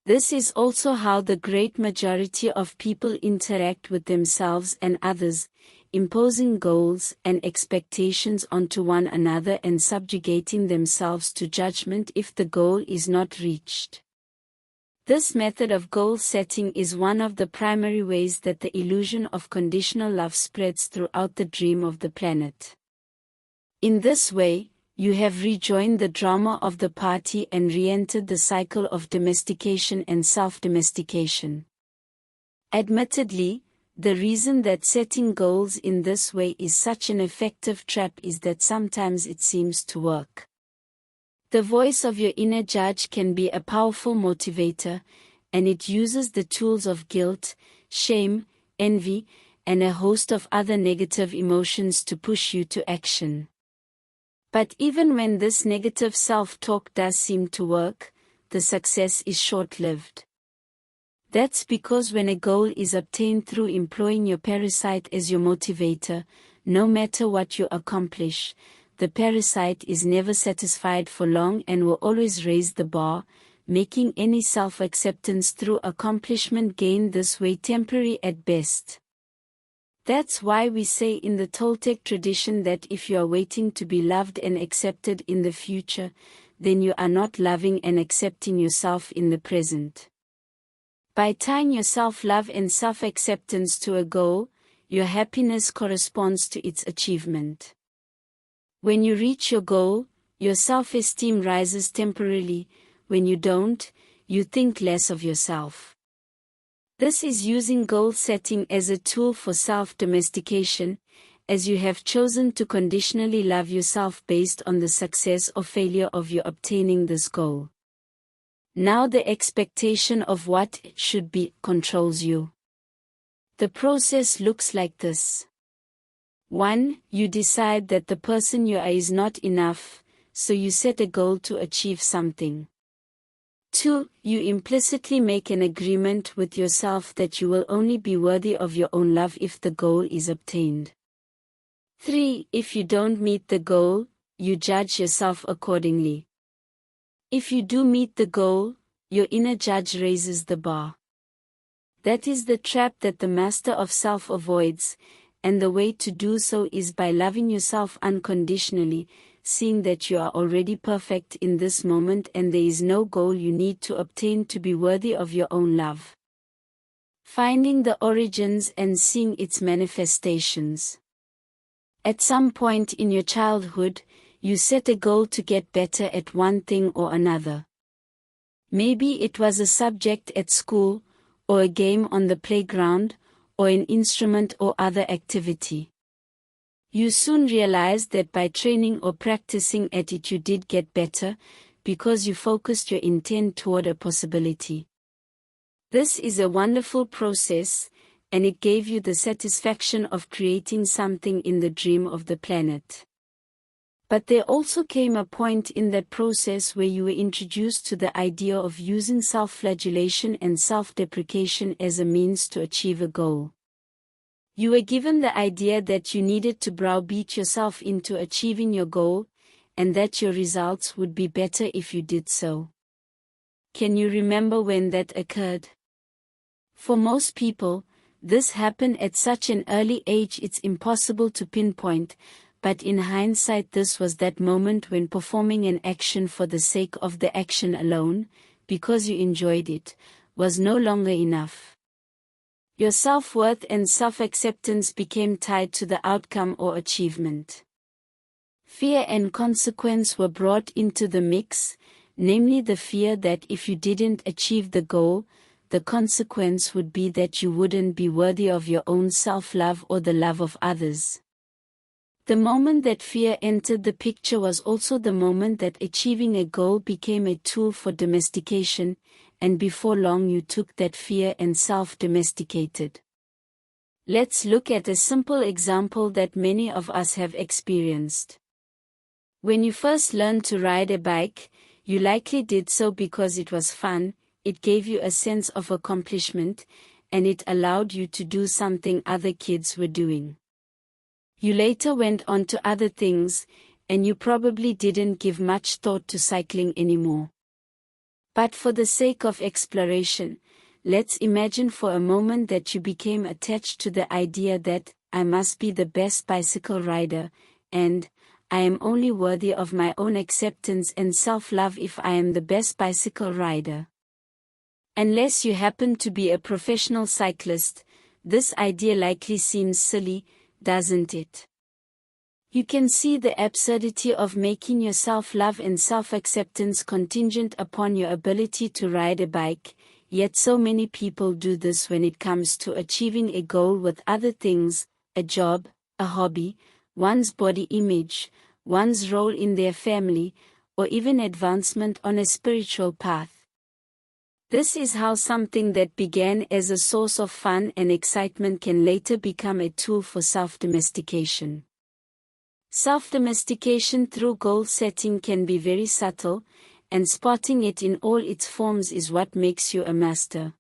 This is also how the great majority of people interact with themselves and others, imposing goals and expectations onto one another and subjugating themselves to judgment if the goal is not reached. This method of goal setting is one of the primary ways that the illusion of conditional love spreads throughout the dream of the planet. In this way, you have rejoined the drama of the party and re-entered the cycle of domestication and self-domestication. Admittedly, the reason that setting goals in this way is such an effective trap is that sometimes it seems to work. The voice of your inner judge can be a powerful motivator, and it uses the tools of guilt, shame, envy, and a host of other negative emotions to push you to action. But even when this negative self-talk does seem to work, the success is short-lived. That's because when a goal is obtained through employing your parasite as your motivator, no matter what you accomplish, the parasite is never satisfied for long and will always raise the bar, making any self-acceptance through accomplishment gained this way temporary at best. That's why we say in the Toltec tradition that if you are waiting to be loved and accepted in the future, then you are not loving and accepting yourself in the present. By tying your self-love and self-acceptance to a goal, your happiness corresponds to its achievement. When you reach your goal, your self-esteem rises temporarily. When you don't, you think less of yourself. This is using goal setting as a tool for self-domestication, as you have chosen to conditionally love yourself based on the success or failure of your obtaining this goal. Now the expectation of what it should be controls you. The process looks like this. 1. You decide that the person you are is not enough, so you set a goal to achieve something. 2. You implicitly make an agreement with yourself that you will only be worthy of your own love if the goal is obtained. 3. If you don't meet the goal, you judge yourself accordingly. If you do meet the goal, your inner judge raises the bar. That is the trap that the master of self avoids, and the way to do so is by loving yourself unconditionally, seeing that you are already perfect in this moment and there is no goal you need to obtain to be worthy of your own love. Finding the origins and seeing its manifestations. At some point in your childhood, you set a goal to get better at one thing or another. Maybe it was a subject at school, or a game on the playground, or an instrument or other activity. You soon realized that by training or practicing at it you did get better, because you focused your intent toward a possibility. This is a wonderful process, and it gave you the satisfaction of creating something in the dream of the planet. But there also came a point in that process where you were introduced to the idea of using self-flagellation and self-deprecation as a means to achieve a goal. You were given the idea that you needed to browbeat yourself into achieving your goal, and that your results would be better if you did so. Can you remember when that occurred? For most people, this happened at such an early age it's impossible to pinpoint, but in hindsight this was that moment when performing an action for the sake of the action alone, because you enjoyed it, was no longer enough. Your self-worth and self-acceptance became tied to the outcome or achievement. Fear and consequence were brought into the mix, namely the fear that if you didn't achieve the goal, the consequence would be that you wouldn't be worthy of your own self-love or the love of others. The moment that fear entered the picture was also the moment that achieving a goal became a tool for domestication, and before long you took that fear and self-domesticated. Let's look at a simple example that many of us have experienced. When you first learned to ride a bike, you likely did so because it was fun, it gave you a sense of accomplishment, and it allowed you to do something other kids were doing. You later went on to other things, and you probably didn't give much thought to cycling anymore. But for the sake of exploration, let's imagine for a moment that you became attached to the idea that, I must be the best bicycle rider, and, I am only worthy of my own acceptance and self-love if I am the best bicycle rider. Unless you happen to be a professional cyclist, this idea likely seems silly, doesn't it? You can see the absurdity of making your self-love and self-acceptance contingent upon your ability to ride a bike, yet so many people do this when it comes to achieving a goal with other things, a job, a hobby, one's body image, one's role in their family, or even advancement on a spiritual path. This is how something that began as a source of fun and excitement can later become a tool for self-domestication. Self-domestication through goal setting can be very subtle, and spotting it in all its forms is what makes you a master.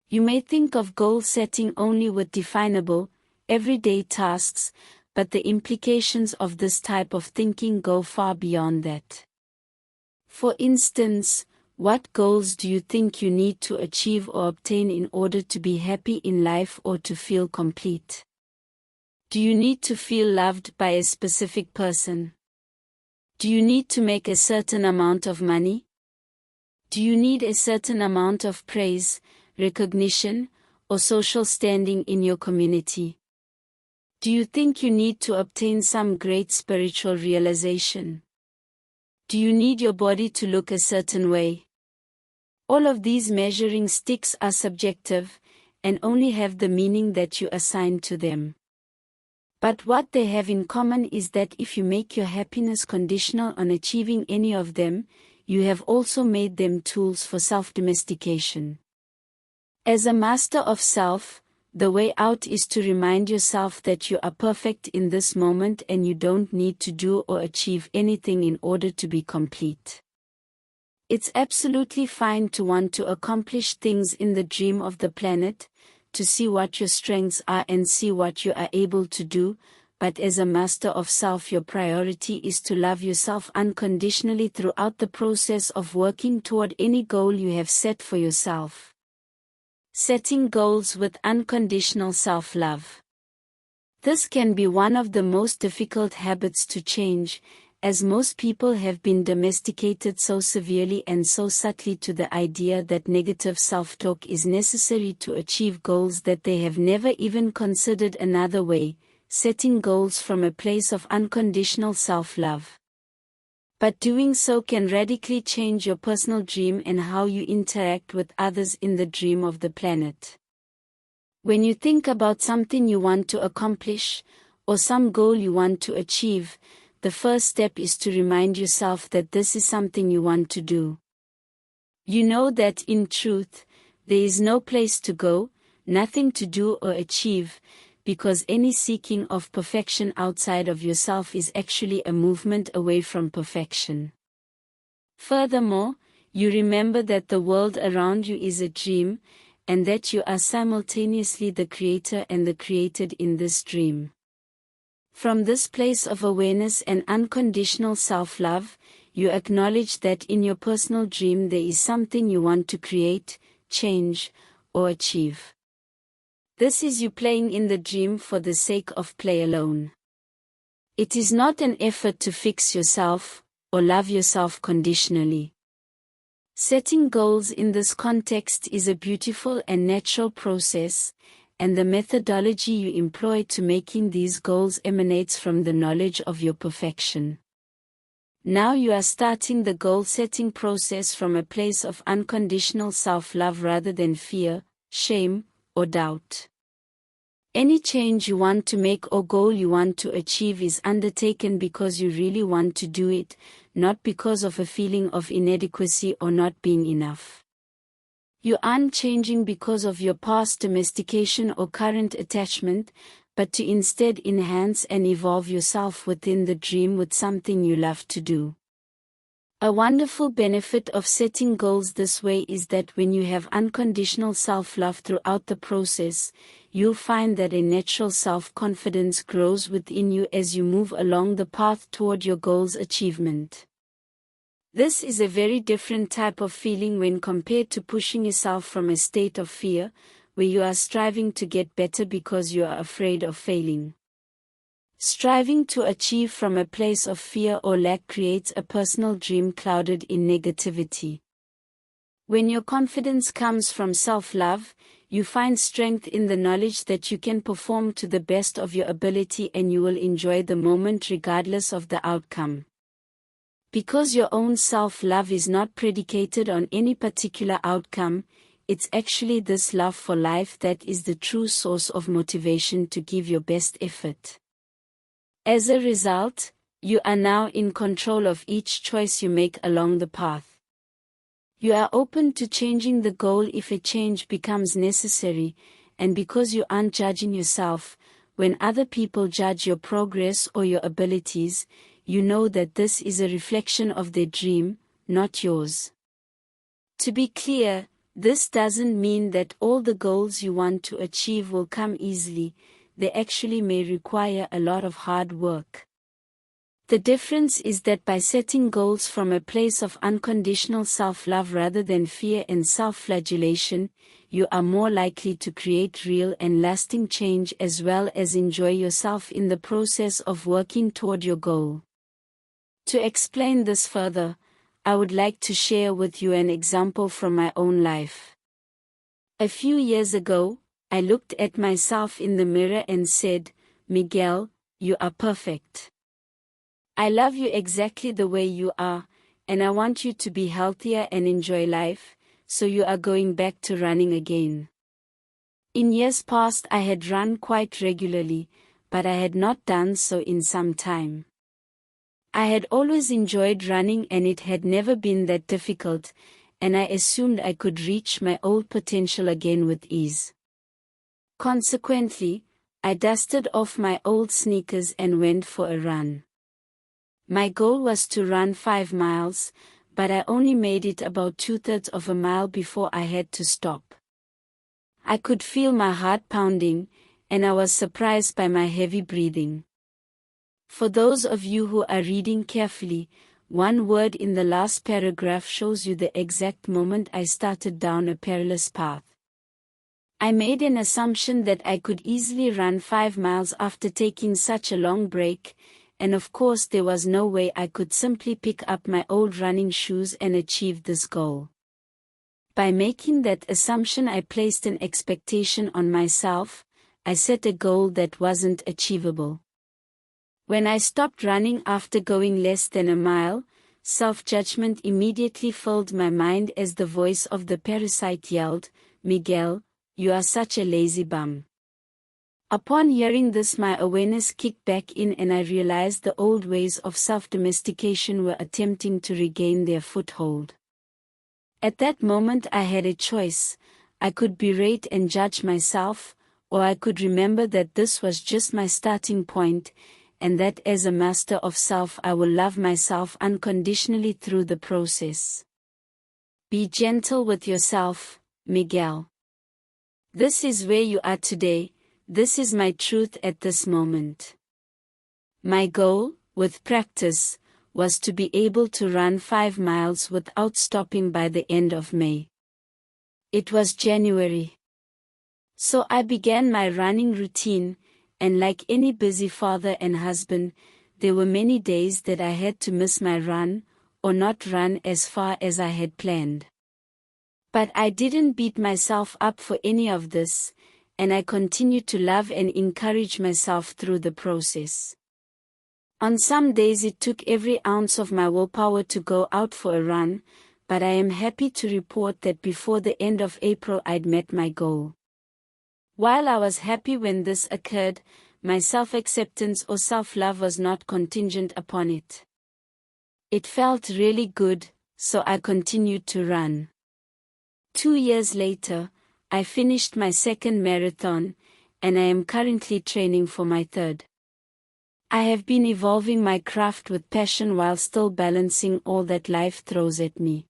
You may think of goal setting only with definable, everyday tasks, but the implications of this type of thinking go far beyond that. For instance, what goals do you think you need to achieve or obtain in order to be happy in life or to feel complete? Do you need to feel loved by a specific person? Do you need to make a certain amount of money? Do you need a certain amount of praise, recognition, or social standing in your community? Do you think you need to obtain some great spiritual realization? Do you need your body to look a certain way? All of these measuring sticks are subjective, and only have the meaning that you assign to them. But what they have in common is that if you make your happiness conditional on achieving any of them, you have also made them tools for self-domestication. As a master of self, the way out is to remind yourself that you are perfect in this moment and you don't need to do or achieve anything in order to be complete. It's absolutely fine to want to accomplish things in the dream of the planet, to see what your strengths are and see what you are able to do, but as a master of self your priority is to love yourself unconditionally throughout the process of working toward any goal you have set for yourself. Setting goals with unconditional self-love. This can be one of the most difficult habits to change, as most people have been domesticated so severely and so subtly to the idea that negative self-talk is necessary to achieve goals that they have never even considered another way, setting goals from a place of unconditional self-love. But doing so can radically change your personal dream and how you interact with others in the dream of the planet. When you think about something you want to accomplish, or some goal you want to achieve, the first step is to remind yourself that this is something you want to do. You know that in truth, there is no place to go, nothing to do or achieve, because any seeking of perfection outside of yourself is actually a movement away from perfection. Furthermore, you remember that the world around you is a dream, and that you are simultaneously the creator and the created in this dream. From this place of awareness and unconditional self-love, you acknowledge that in your personal dream there is something you want to create, change, or achieve. This is you playing in the dream for the sake of play alone. It is not an effort to fix yourself, or love yourself conditionally. Setting goals in this context is a beautiful and natural process, and the methodology you employ to making these goals emanates from the knowledge of your perfection. Now you are starting the goal-setting process from a place of unconditional self-love rather than fear, shame, or doubt. Any change you want to make or goal you want to achieve is undertaken because you really want to do it, not because of a feeling of inadequacy or not being enough. You aren't changing because of your past domestication or current attachment, but to instead enhance and evolve yourself within the dream with something you love to do. A wonderful benefit of setting goals this way is that when you have unconditional self-love throughout the process, you'll find that a natural self-confidence grows within you as you move along the path toward your goal's achievement. This is a very different type of feeling when compared to pushing yourself from a state of fear, where you are striving to get better because you are afraid of failing. Striving to achieve from a place of fear or lack creates a personal dream clouded in negativity. When your confidence comes from self-love, you find strength in the knowledge that you can perform to the best of your ability and you will enjoy the moment regardless of the outcome. Because your own self-love is not predicated on any particular outcome, it's actually this love for life that is the true source of motivation to give your best effort. As a result, you are now in control of each choice you make along the path. You are open to changing the goal if a change becomes necessary, and because you aren't judging yourself, when other people judge your progress or your abilities, you know that this is a reflection of their dream, not yours. To be clear, this doesn't mean that all the goals you want to achieve will come easily. They actually may require a lot of hard work. The difference is that by setting goals from a place of unconditional self-love rather than fear and self-flagellation, you are more likely to create real and lasting change as well as enjoy yourself in the process of working toward your goal. To explain this further, I would like to share with you an example from my own life. A few years ago, I looked at myself in the mirror and said, "Miguel, you are perfect. I love you exactly the way you are, and I want you to be healthier and enjoy life, so you are going back to running again." In years past I had run quite regularly, but I had not done so in some time. I had always enjoyed running and it had never been that difficult, and I assumed I could reach my old potential again with ease. Consequently, I dusted off my old sneakers and went for a run. My goal was to run 5 miles, but I only made it about 2/3 of a mile before I had to stop. I could feel my heart pounding, and I was surprised by my heavy breathing. For those of you who are reading carefully, one word in the last paragraph shows you the exact moment I started down a perilous path. I made an assumption that I could easily run 5 miles after taking such a long break, and of course there was no way I could simply pick up my old running shoes and achieve this goal. By making that assumption I placed an expectation on myself. I set a goal that wasn't achievable. When I stopped running after going less than a mile, self-judgment immediately filled my mind as the voice of the parasite yelled, "Miguel, you are such a lazy bum." Upon hearing this, my awareness kicked back in and I realized the old ways of self-domestication were attempting to regain their foothold. At that moment I had a choice. I could berate and judge myself, or I could remember that this was just my starting point, and that as a master of self I will love myself unconditionally through the process. Be gentle with yourself, Miguel. This is where you are today. This is my truth at this moment. My goal, with practice, was to be able to run 5 miles without stopping by the end of May. It was January. So I began my running routine, and like any busy father and husband, there were many days that I had to miss my run, or not run as far as I had planned. But I didn't beat myself up for any of this, and I continued to love and encourage myself through the process. On some days it took every ounce of my willpower to go out for a run, but I am happy to report that before the end of April I'd met my goal. While I was happy when this occurred, my self-acceptance or self-love was not contingent upon it. It felt really good, so I continued to run. 2 years later, I finished my second marathon, and I am currently training for my third. I have been evolving my craft with passion while still balancing all that life throws at me.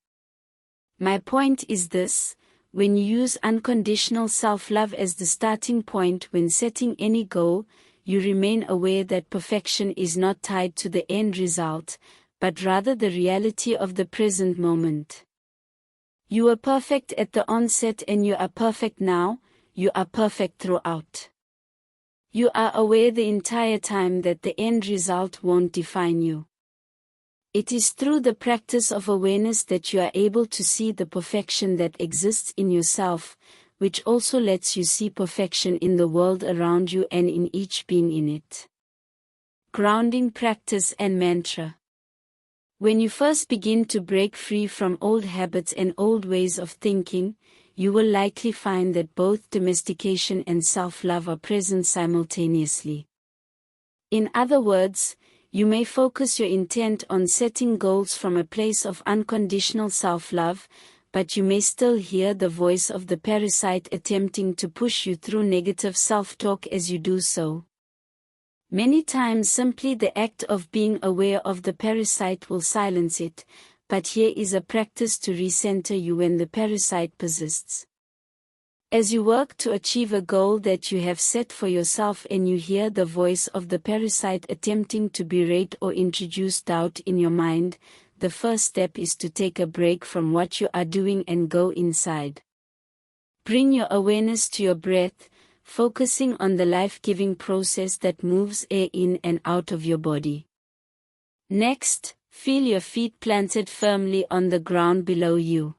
My point is this: when you use unconditional self-love as the starting point when setting any goal, you remain aware that perfection is not tied to the end result, but rather the reality of the present moment. You were perfect at the onset and you are perfect now, you are perfect throughout. You are aware the entire time that the end result won't define you. It is through the practice of awareness that you are able to see the perfection that exists in yourself, which also lets you see perfection in the world around you and in each being in it. Grounding practice and mantra. When you first begin to break free from old habits and old ways of thinking, you will likely find that both domestication and self-love are present simultaneously. In other words, you may focus your intent on setting goals from a place of unconditional self-love, but you may still hear the voice of the parasite attempting to push you through negative self-talk as you do so. Many times simply the act of being aware of the parasite will silence it, but here is a practice to recenter you when the parasite persists. As you work to achieve a goal that you have set for yourself and you hear the voice of the parasite attempting to berate or introduce doubt in your mind, the first step is to take a break from what you are doing and go inside. Bring your awareness to your breath, focusing on the life-giving process that moves air in and out of your body. Next, feel your feet planted firmly on the ground below you.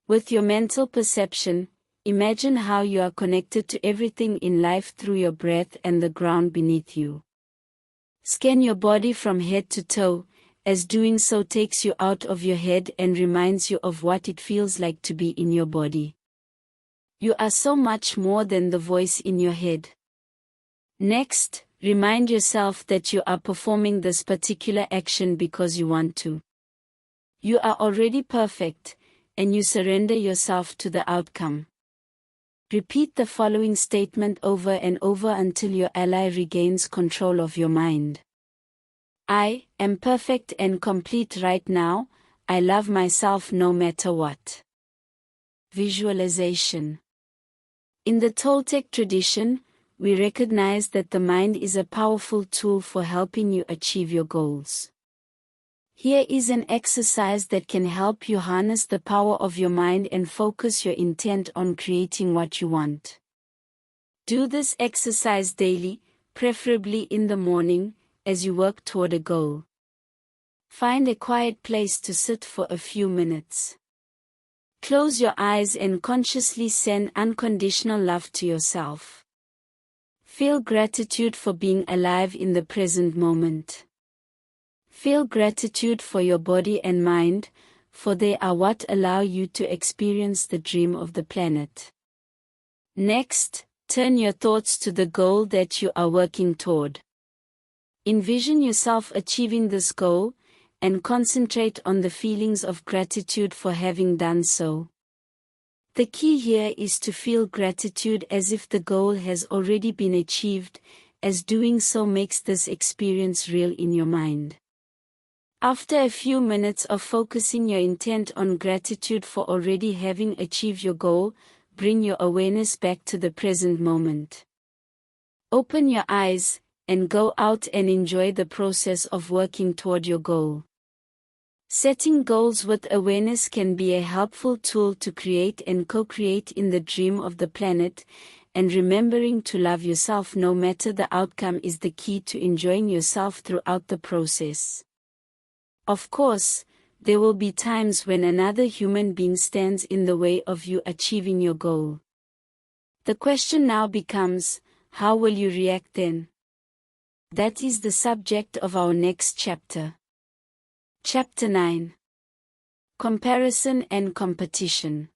With your mental perception, imagine how you are connected to everything in life through your breath and the ground beneath you. Scan your body from head to toe, as doing so takes you out of your head and reminds you of what it feels like to be in your body. You are so much more than the voice in your head. Next, remind yourself that you are performing this particular action because you want to. You are already perfect, and you surrender yourself to the outcome. Repeat the following statement over and over until your ally regains control of your mind. I am perfect and complete right now. I love myself no matter what. Visualization. In the Toltec tradition, we recognize that the mind is a powerful tool for helping you achieve your goals. Here is an exercise that can help you harness the power of your mind and focus your intent on creating what you want. Do this exercise daily, preferably in the morning, as you work toward a goal. Find a quiet place to sit for a few minutes. Close your eyes and consciously send unconditional love to yourself. Feel gratitude for being alive in the present moment. Feel gratitude for your body and mind, for they are what allow you to experience the dream of the planet. Next, turn your thoughts to the goal that you are working toward. Envision yourself achieving this goal, and concentrate on the feelings of gratitude for having done so. The key here is to feel gratitude as if the goal has already been achieved, as doing so makes this experience real in your mind. After a few minutes of focusing your intent on gratitude for already having achieved your goal, bring your awareness back to the present moment. Open your eyes, and go out and enjoy the process of working toward your goal. Setting goals with awareness can be a helpful tool to create and co-create in the dream of the planet, and remembering to love yourself no matter the outcome is the key to enjoying yourself throughout the process. Of course, there will be times when another human being stands in the way of you achieving your goal. The question now becomes, how will you react then? That is the subject of our next chapter. Chapter 9. Comparison and Competition.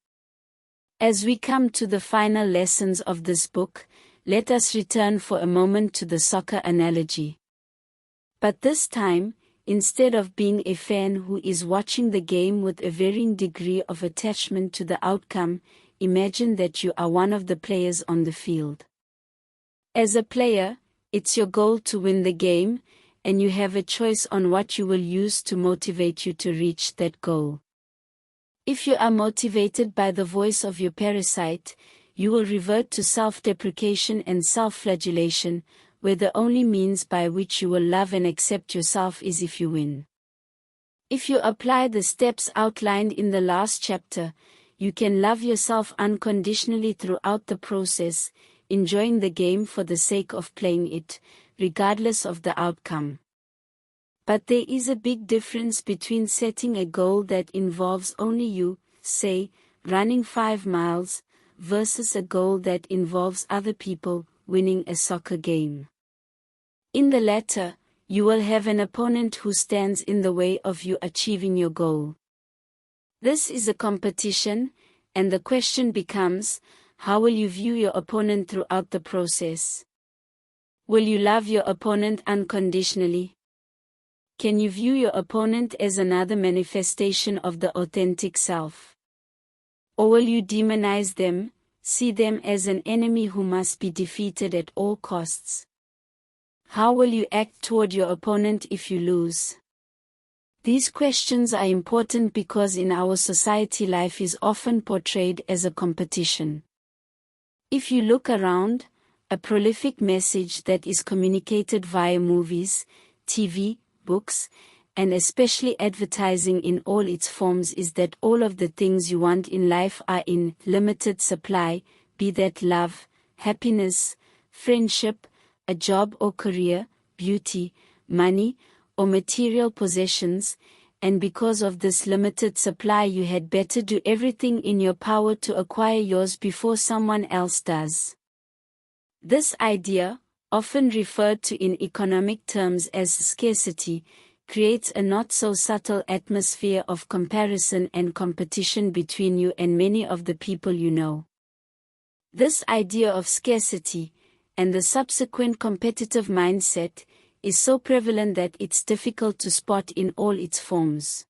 As we come to the final lessons of this book, let us return for a moment to the soccer analogy. But this time, instead of being a fan who is watching the game with a varying degree of attachment to the outcome, imagine that you are one of the players on the field. As a player, it's your goal to win the game, and you have a choice on what you will use to motivate you to reach that goal. If you are motivated by the voice of your parasite, you will revert to self-deprecation and self-flagellation, where the only means by which you will love and accept yourself is if you win. If you apply the steps outlined in the last chapter, you can love yourself unconditionally throughout the process, enjoying the game for the sake of playing it, regardless of the outcome. But there is a big difference between setting a goal that involves only you, say, running 5 miles, versus a goal that involves other people, winning a soccer game. In the latter, you will have an opponent who stands in the way of you achieving your goal. This is a competition, and the question becomes, how will you view your opponent throughout the process? Will you love your opponent unconditionally? Can you view your opponent as another manifestation of the authentic self? Or will you demonize them, see them as an enemy who must be defeated at all costs? How will you act toward your opponent if you lose? These questions are important because in our society life is often portrayed as a competition. If you look around, a prolific message that is communicated via movies, TV, books, and especially advertising in all its forms is that all of the things you want in life are in limited supply, be that love, happiness, friendship, a job or career, beauty, money, or material possessions, and because of this limited supply you had better do everything in your power to acquire yours before someone else does. This idea, often referred to in economic terms as scarcity, creates a not-so-subtle atmosphere of comparison and competition between you and many of the people you know. This idea of scarcity, and the subsequent competitive mindset, is so prevalent that it's difficult to spot in all its forms.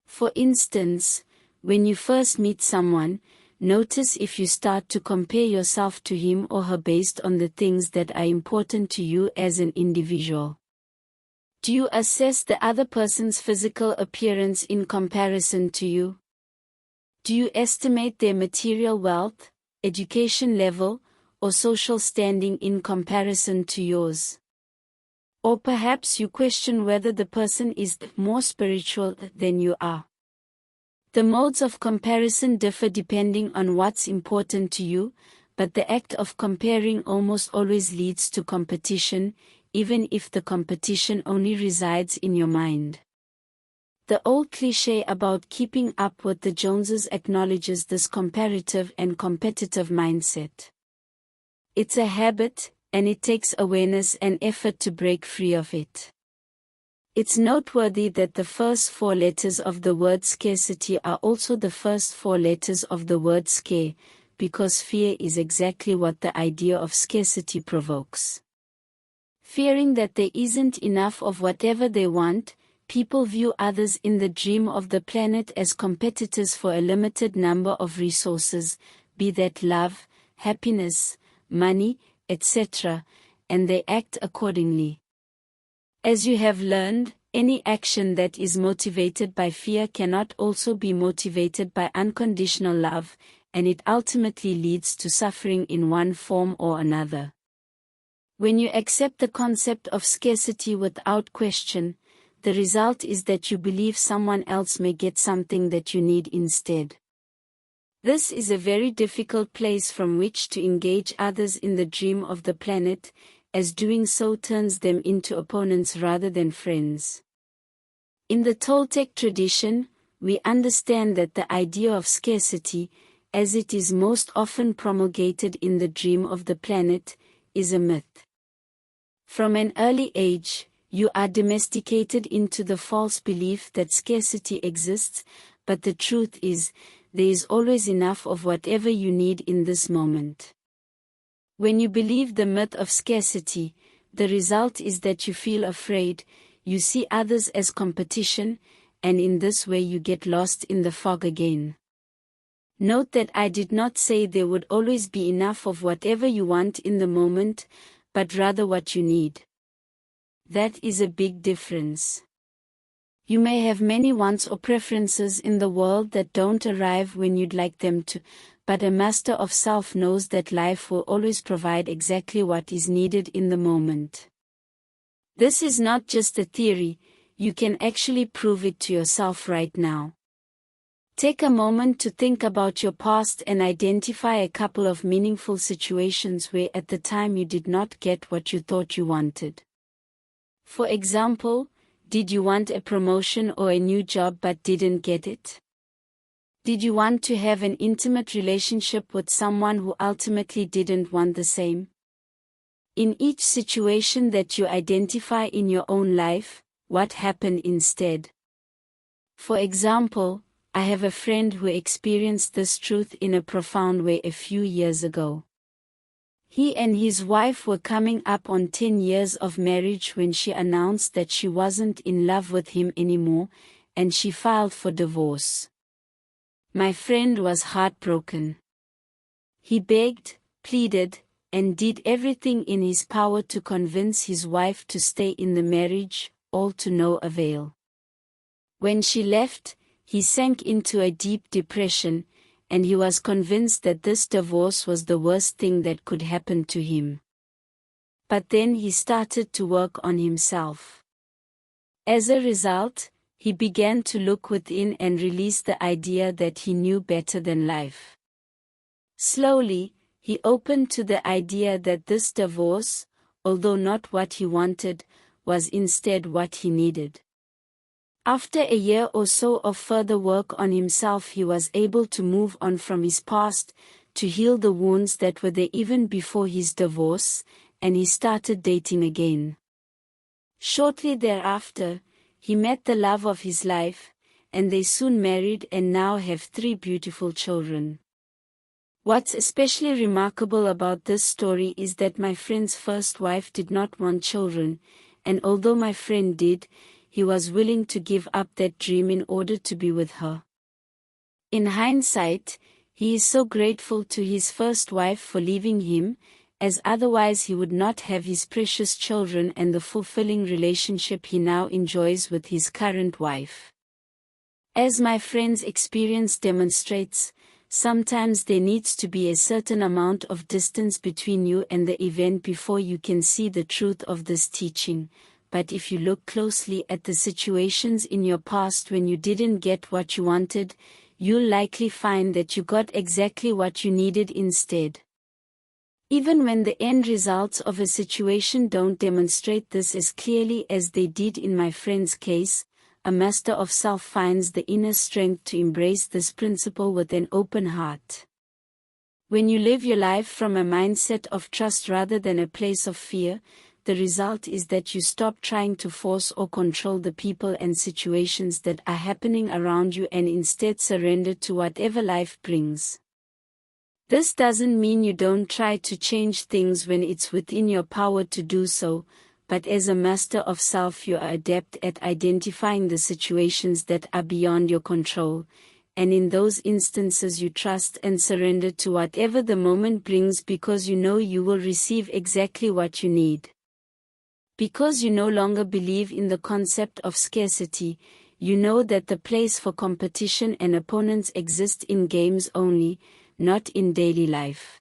For instance, when you first meet someone, notice if you start to compare yourself to him or her based on the things that are important to you as an individual. Do you assess the other person's physical appearance in comparison to you? Do you estimate their material wealth, education level, or social standing in comparison to yours? Or perhaps you question whether the person is more spiritual than you are. The modes of comparison differ depending on what's important to you, but the act of comparing almost always leads to competition, even if the competition only resides in your mind. The old cliché about keeping up with the Joneses acknowledges this comparative and competitive mindset. It's a habit, and it takes awareness and effort to break free of it. It's noteworthy that the first 4 letters of the word scarcity are also the first 4 letters of the word scare, because fear is exactly what the idea of scarcity provokes. Fearing that there isn't enough of whatever they want, people view others in the dream of the planet as competitors for a limited number of resources, be that love, happiness, money, etc., and they act accordingly. As you have learned, any action that is motivated by fear cannot also be motivated by unconditional love, and it ultimately leads to suffering in one form or another. When you accept the concept of scarcity without question, the result is that you believe someone else may get something that you need instead. This is a very difficult place from which to engage others in the dream of the planet, as doing so turns them into opponents rather than friends. In the Toltec tradition, we understand that the idea of scarcity, as it is most often promulgated in the dream of the planet, is a myth. From an early age, you are domesticated into the false belief that scarcity exists, but the truth is, there is always enough of whatever you need in this moment. When you believe the myth of scarcity, the result is that you feel afraid, you see others as competition, and in this way you get lost in the fog again. Note that I did not say there would always be enough of whatever you want in the moment, but rather what you need. That is a big difference. You may have many wants or preferences in the world that don't arrive when you'd like them to, but a master of self knows that life will always provide exactly what is needed in the moment. This is not just a theory, you can actually prove it to yourself right now. Take a moment to think about your past and identify a couple of meaningful situations where at the time you did not get what you thought you wanted. For example, did you want a promotion or a new job but didn't get it? Did you want to have an intimate relationship with someone who ultimately didn't want the same? In each situation that you identify in your own life, what happened instead? For example, I have a friend who experienced this truth in a profound way a few years ago. He and his wife were coming up on 10 years of marriage when she announced that she wasn't in love with him anymore, and she filed for divorce. My friend was heartbroken. He begged, pleaded, and did everything in his power to convince his wife to stay in the marriage, all to no avail. When she left, he sank into a deep depression, and he was convinced that this divorce was the worst thing that could happen to him. But then he started to work on himself. As a result, he began to look within and release the idea that he knew better than life. Slowly, he opened to the idea that this divorce, although not what he wanted, was instead what he needed. After a year or so of further work on himself, he was able to move on from his past, to heal the wounds that were there even before his divorce, and he started dating again. Shortly thereafter, he met the love of his life, and they soon married and now have 3 beautiful children. What's especially remarkable about this story is that my friend's first wife did not want children, and although my friend did, he was willing to give up that dream in order to be with her. In hindsight, he is so grateful to his first wife for leaving him, as otherwise he would not have his precious children and the fulfilling relationship he now enjoys with his current wife. As my friend's experience demonstrates, sometimes there needs to be a certain amount of distance between you and the event before you can see the truth of this teaching. But if you look closely at the situations in your past when you didn't get what you wanted, you'll likely find that you got exactly what you needed instead. Even when the end results of a situation don't demonstrate this as clearly as they did in my friend's case, a master of self finds the inner strength to embrace this principle with an open heart. When you live your life from a mindset of trust rather than a place of fear, the result is that you stop trying to force or control the people and situations that are happening around you and instead surrender to whatever life brings. This doesn't mean you don't try to change things when it's within your power to do so, but as a master of self you are adept at identifying the situations that are beyond your control, and in those instances you trust and surrender to whatever the moment brings because you know you will receive exactly what you need. Because you no longer believe in the concept of scarcity, you know that the place for competition and opponents exists in games only, not in daily life.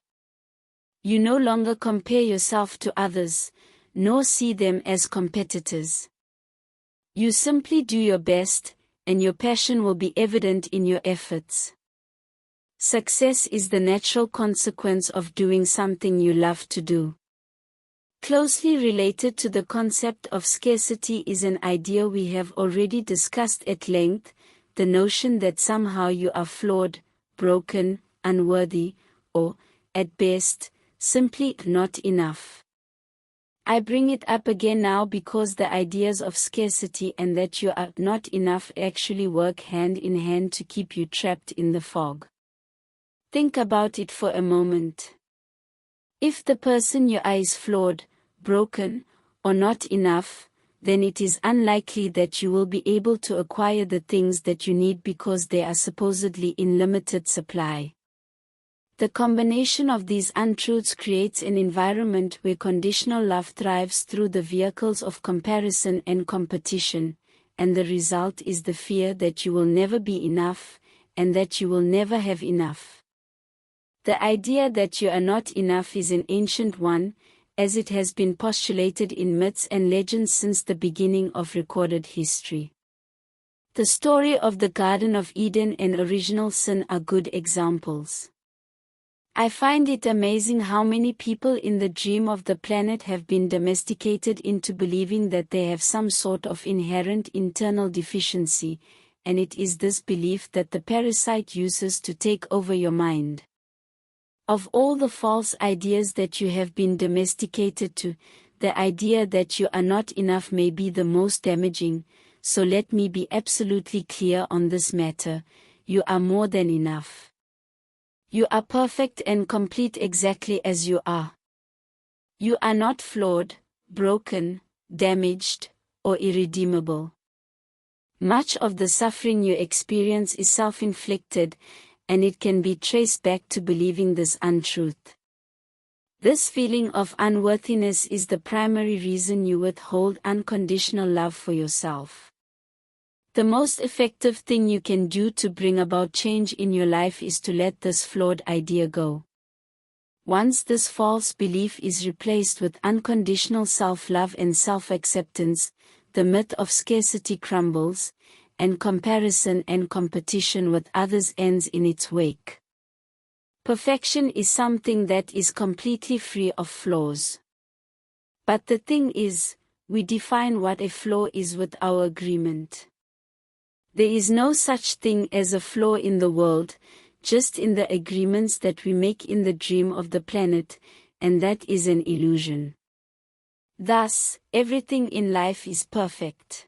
You no longer compare yourself to others, nor see them as competitors. You simply do your best, and your passion will be evident in your efforts. Success is the natural consequence of doing something you love to do. Closely related to the concept of scarcity is an idea we have already discussed at length, the notion that somehow you are flawed, broken, unworthy, or, at best, simply not enough. I bring it up again now because the ideas of scarcity and that you are not enough actually work hand in hand to keep you trapped in the fog. Think about it for a moment. If the person you are is flawed, broken, or not enough, then it is unlikely that you will be able to acquire the things that you need because they are supposedly in limited supply. The combination of these untruths creates an environment where conditional love thrives through the vehicles of comparison and competition, and the result is the fear that you will never be enough, and that you will never have enough. The idea that you are not enough is an ancient one, as it has been postulated in myths and legends since the beginning of recorded history. The story of the Garden of Eden and original sin are good examples. I find it amazing how many people in the dream of the planet have been domesticated into believing that they have some sort of inherent internal deficiency, and it is this belief that the parasite uses to take over your mind. Of all the false ideas that you have been domesticated to, the idea that you are not enough may be the most damaging, so let me be absolutely clear on this matter: you are more than enough. You are perfect and complete exactly as you are. You are not flawed, broken, damaged, or irredeemable. Much of the suffering you experience is self-inflicted, and it can be traced back to believing this untruth. This feeling of unworthiness is the primary reason you withhold unconditional love for yourself. The most effective thing you can do to bring about change in your life is to let this flawed idea go. Once this false belief is replaced with unconditional self-love and self-acceptance, the myth of scarcity crumbles, and comparison and competition with others ends in its wake. Perfection is something that is completely free of flaws. But the thing is, we define what a flaw is with our agreement. There is no such thing as a flaw in the world, just in the agreements that we make in the dream of the planet, and that is an illusion. Thus, everything in life is perfect.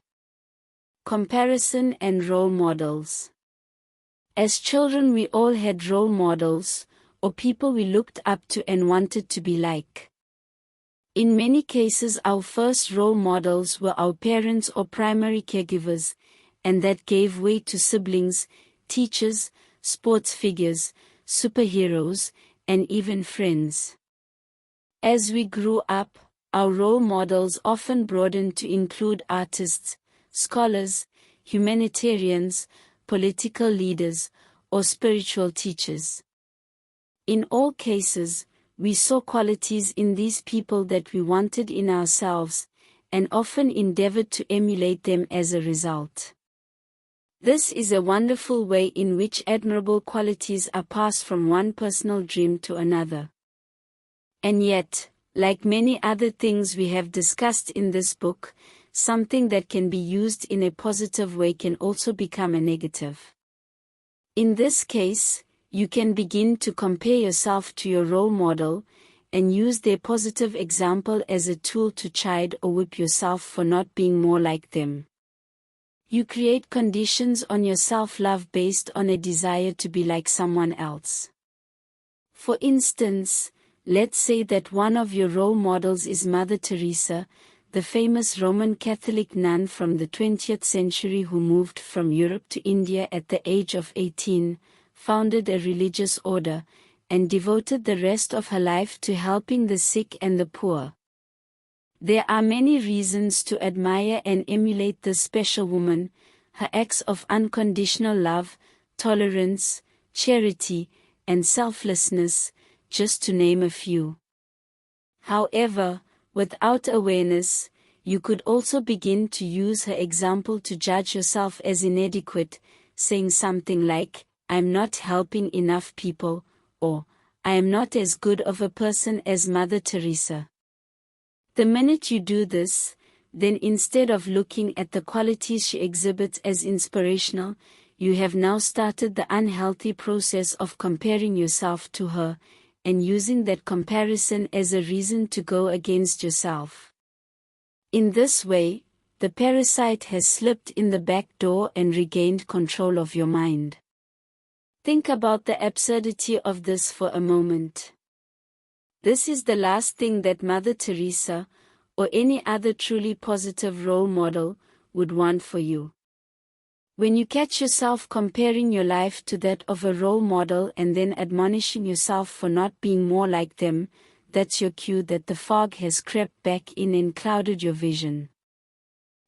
Comparison and role models. As children, we all had role models, or people we looked up to and wanted to be like. In many cases, our first role models were our parents or primary caregivers, and that gave way to siblings, teachers, sports figures, superheroes, and even friends. As we grew up, our role models often broadened to include artists, scholars, humanitarians, political leaders, or spiritual teachers. In all cases, we saw qualities in these people that we wanted in ourselves, and often endeavored to emulate them as a result. This is a wonderful way in which admirable qualities are passed from one personal dream to another. And yet, like many other things we have discussed in this book, something that can be used in a positive way can also become a negative. In this case, you can begin to compare yourself to your role model, and use their positive example as a tool to chide or whip yourself for not being more like them. You create conditions on your self-love based on a desire to be like someone else. For instance, let's say that one of your role models is Mother Teresa, the famous Roman Catholic nun from the 20th century who moved from Europe to India at the age of 18, founded a religious order, and devoted the rest of her life to helping the sick and the poor. There are many reasons to admire and emulate this special woman, her acts of unconditional love, tolerance, charity, and selflessness, just to name a few. However, without awareness, you could also begin to use her example to judge yourself as inadequate, saying something like, "I'm not helping enough people," or, "I am not as good of a person as Mother Teresa." The minute you do this, then instead of looking at the qualities she exhibits as inspirational, you have now started the unhealthy process of comparing yourself to her, and using that comparison as a reason to go against yourself. In this way, the parasite has slipped in the back door and regained control of your mind. Think about the absurdity of this for a moment. This is the last thing that Mother Teresa, or any other truly positive role model, would want for you. When you catch yourself comparing your life to that of a role model and then admonishing yourself for not being more like them, that's your cue that the fog has crept back in and clouded your vision.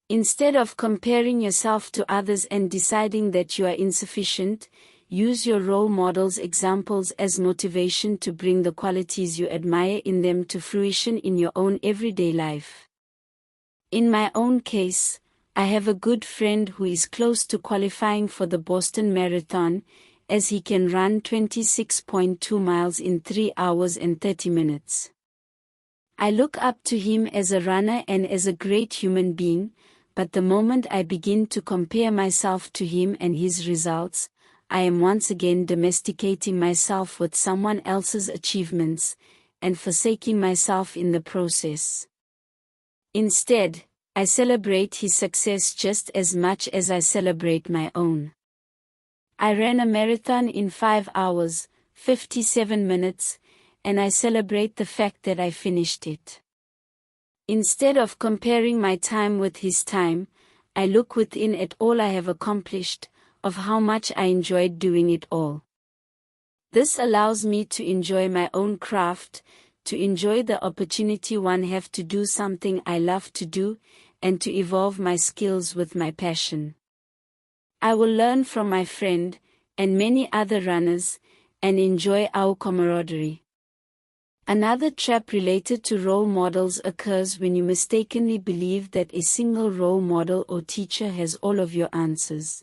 Instead of comparing yourself to others and deciding that you are insufficient, use your role models' examples as motivation to bring the qualities you admire in them to fruition in your own everyday life. In my own case, I have a good friend who is close to qualifying for the Boston Marathon, as he can run 26.2 miles in 3 hours and 30 minutes. I look up to him as a runner and as a great human being, but the moment I begin to compare myself to him and his results, I am once again domesticating myself with someone else's achievements, and forsaking myself in the process. Instead, I celebrate his success just as much as I celebrate my own. I ran a marathon in 5 hours, 57 minutes, and I celebrate the fact that I finished it. Instead of comparing my time with his time, I look within at all I have accomplished, of how much I enjoyed doing it all. This allows me to enjoy my own craft, to enjoy the opportunity one have to do something I love to do, and to evolve my skills with my passion. I will learn from my friend, and many other runners, and enjoy our camaraderie. Another trap related to role models occurs when you mistakenly believe that a single role model or teacher has all of your answers.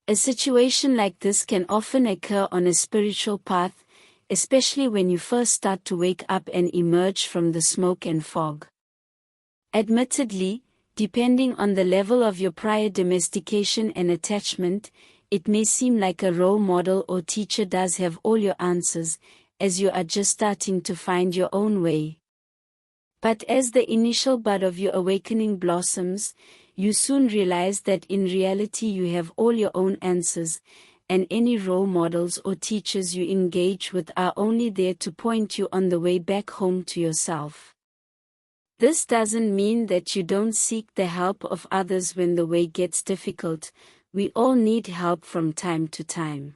A situation like this can often occur on a spiritual path, especially when you first start to wake up and emerge from the smoke and fog. Admittedly, depending on the level of your prior domestication and attachment, it may seem like a role model or teacher does have all your answers, as you are just starting to find your own way. But as the initial bud of your awakening blossoms, you soon realize that in reality you have all your own answers, and any role models or teachers you engage with are only there to point you on the way back home to yourself. This doesn't mean that you don't seek the help of others when the way gets difficult. We all need help from time to time.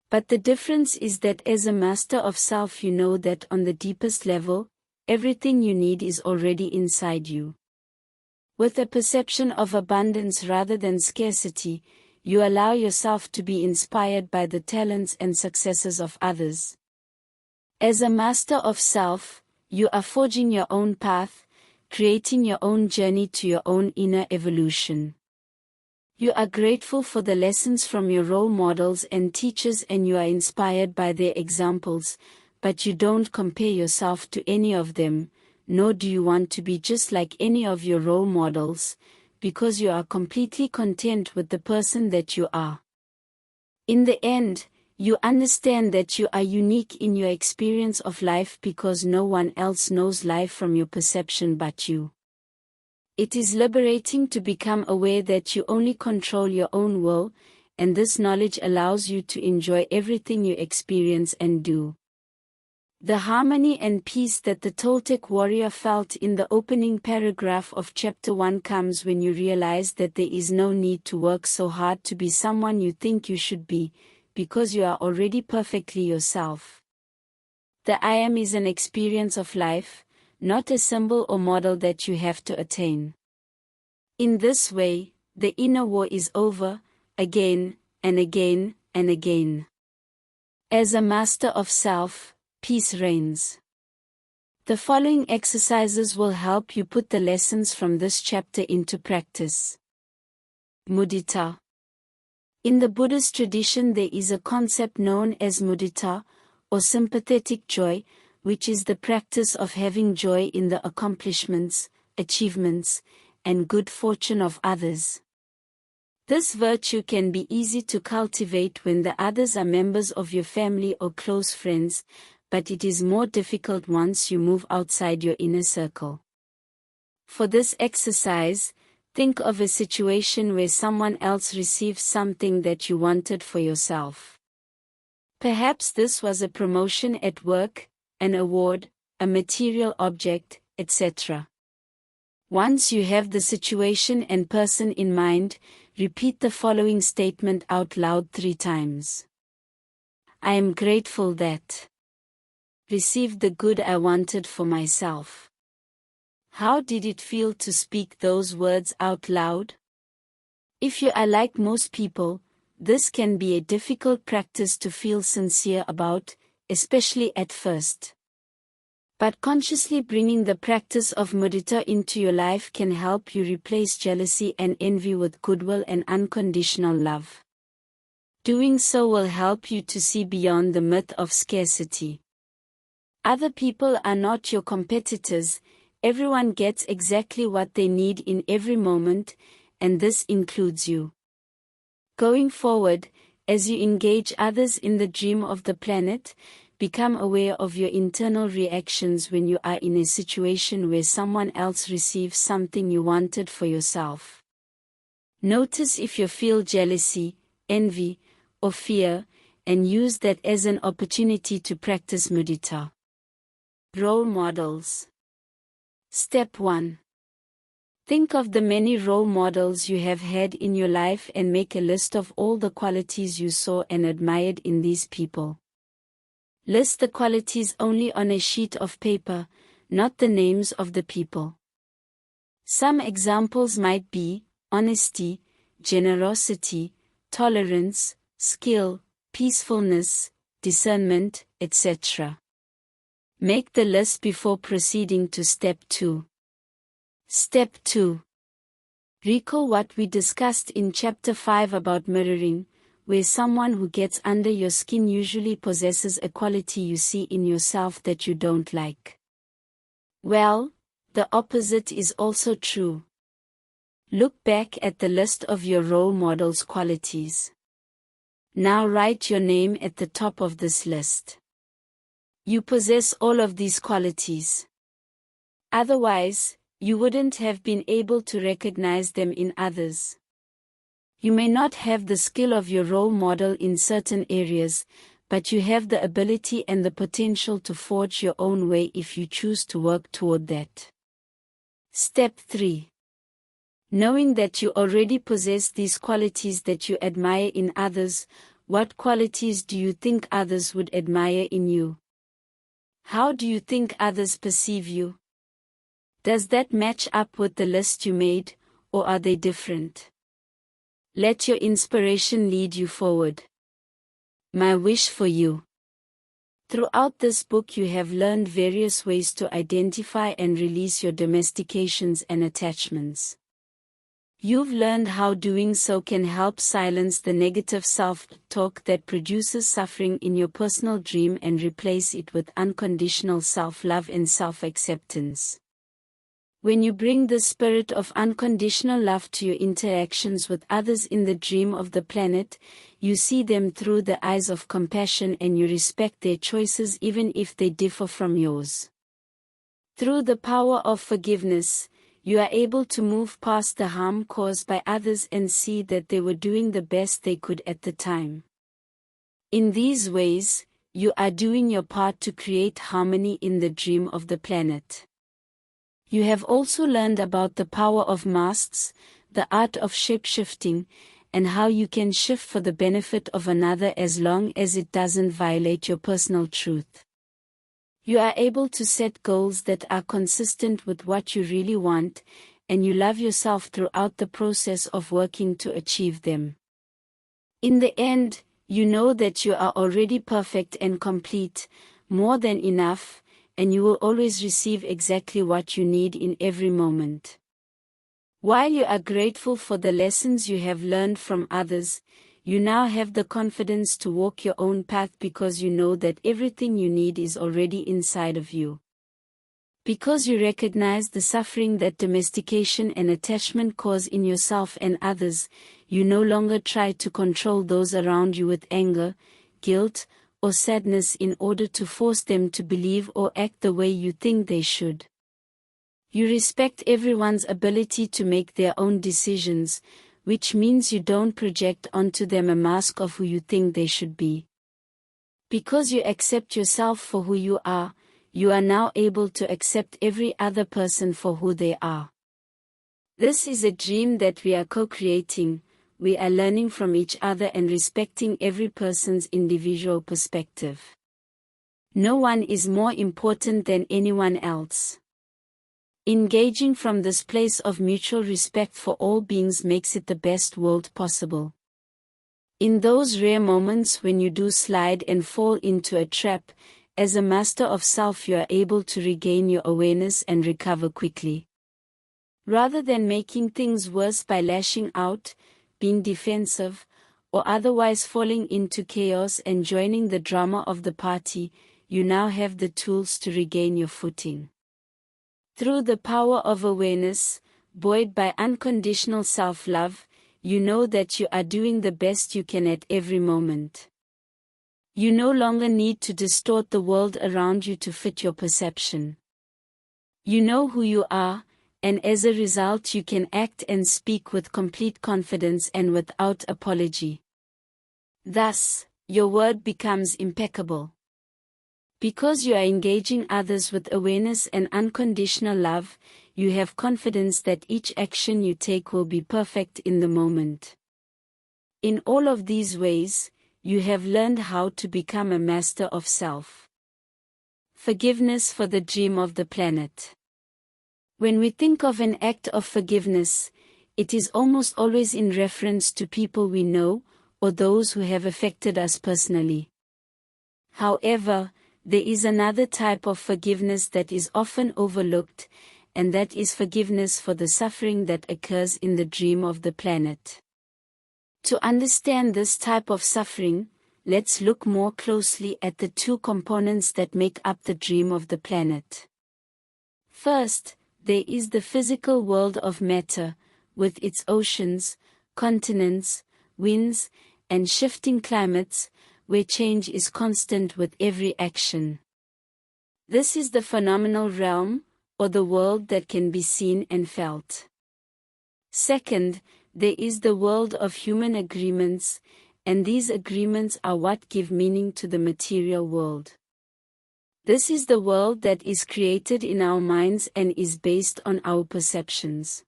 But the difference is that as a master of self you know that on the deepest level, everything you need is already inside you. With a perception of abundance rather than scarcity, you allow yourself to be inspired by the talents and successes of others. As a master of self, you are forging your own path, creating your own journey to your own inner evolution. You are grateful for the lessons from your role models and teachers and you are inspired by their examples, but you don't compare yourself to any of them, nor do you want to be just like any of your role models, because you are completely content with the person that you are. In the end, you understand that you are unique in your experience of life because no one else knows life from your perception but you. It is liberating to become aware that you only control your own will, and this knowledge allows you to enjoy everything you experience and do. The harmony and peace that the Toltec warrior felt in the opening paragraph of Chapter 1 comes when you realize that there is no need to work so hard to be someone you think you should be, because you are already perfectly yourself. The I am is an experience of life, not a symbol or model that you have to attain. In this way, the inner war is over, again, and again, and again. As a master of self, peace reigns. The following exercises will help you put the lessons from this chapter into practice. Mudita. In the Buddhist tradition there is a concept known as mudita, or sympathetic joy, which is the practice of having joy in the accomplishments, achievements, and good fortune of others. This virtue can be easy to cultivate when the others are members of your family or close friends, but it is more difficult once you move outside your inner circle. For this exercise, think of a situation where someone else receives something that you wanted for yourself. Perhaps this was a promotion at work, an award, a material object, etc. Once you have the situation and person in mind, repeat the following statement out loud 3 times. I am grateful that received the good I wanted for myself. How did it feel to speak those words out loud? If you are like most people, this can be a difficult practice to feel sincere about, especially at first. But consciously bringing the practice of mudita into your life can help you replace jealousy and envy with goodwill and unconditional love. Doing so will help you to see beyond the myth of scarcity. Other people are not your competitors. Everyone gets exactly what they need in every moment, and this includes you. Going forward, as you engage others in the dream of the planet, become aware of your internal reactions when you are in a situation where someone else receives something you wanted for yourself. Notice if you feel jealousy, envy, or fear, and use that as an opportunity to practice mudita. Role models. Step 1. Think of the many role models you have had in your life and make a list of all the qualities you saw and admired in these people. List the qualities only on a sheet of paper, not the names of the people. Some examples might be honesty, generosity, tolerance, skill, peacefulness, discernment, etc. Make the list before proceeding to Step 2. Step 2. Recall what we discussed in Chapter 5 about mirroring, where someone who gets under your skin usually possesses a quality you see in yourself that you don't like. Well, the opposite is also true. Look back at the list of your role models' qualities. Now write your name at the top of this list. You possess all of these qualities. Otherwise, you wouldn't have been able to recognize them in others. You may not have the skill of your role model in certain areas, but you have the ability and the potential to forge your own way if you choose to work toward that. Step 3. Knowing that you already possess these qualities that you admire in others, what qualities do you think others would admire in you? How do you think others perceive you? Does that match up with the list you made, or are they different? Let your inspiration lead you forward. My wish for you. Throughout this book you have learned various ways to identify and release your domestications and attachments. You've learned how doing so can help silence the negative self-talk that produces suffering in your personal dream and replace it with unconditional self-love and self-acceptance. When you bring the spirit of unconditional love to your interactions with others in the dream of the planet, you see them through the eyes of compassion and you respect their choices even if they differ from yours. Through the power of forgiveness, you are able to move past the harm caused by others and see that they were doing the best they could at the time. In these ways, you are doing your part to create harmony in the dream of the planet. You have also learned about the power of masks, the art of shape-shifting, and how you can shift for the benefit of another as long as it doesn't violate your personal truth. You are able to set goals that are consistent with what you really want, and you love yourself throughout the process of working to achieve them. In the end, you know that you are already perfect and complete, more than enough, and you will always receive exactly what you need in every moment. While you are grateful for the lessons you have learned from others, you now have the confidence to walk your own path because you know that everything you need is already inside of you. Because you recognize the suffering that domestication and attachment cause in yourself and others, you no longer try to control those around you with anger, guilt, or sadness in order to force them to believe or act the way you think they should. You respect everyone's ability to make their own decisions, which means you don't project onto them a mask of who you think they should be. Because you accept yourself for who you are now able to accept every other person for who they are. This is a dream that we are co-creating. We are learning from each other and respecting every person's individual perspective. No one is more important than anyone else. Engaging from this place of mutual respect for all beings makes it the best world possible. In those rare moments when you do slide and fall into a trap, as a master of self you are able to regain your awareness and recover quickly. Rather than making things worse by lashing out, being defensive, or otherwise falling into chaos and joining the drama of the party, you now have the tools to regain your footing. Through the power of awareness, buoyed by unconditional self-love, you know that you are doing the best you can at every moment. You no longer need to distort the world around you to fit your perception. You know who you are, and as a result you can act and speak with complete confidence and without apology. Thus, your word becomes impeccable. Because you are engaging others with awareness and unconditional love, you have confidence that each action you take will be perfect in the moment. In all of these ways, you have learned how to become a master of self. Forgiveness for the dream of the planet. When we think of an act of forgiveness, it is almost always in reference to people we know, or those who have affected us personally. However, there is another type of forgiveness that is often overlooked, and that is forgiveness for the suffering that occurs in the dream of the planet. To understand this type of suffering, let's look more closely at the two components that make up the dream of the planet. First, there is the physical world of matter, with its oceans, continents, winds, and shifting climates, where change is constant with every action. This is the phenomenal realm, or the world that can be seen and felt. Second, there is the world of human agreements, and these agreements are what give meaning to the material world. This is the world that is created in our minds and is based on our perceptions.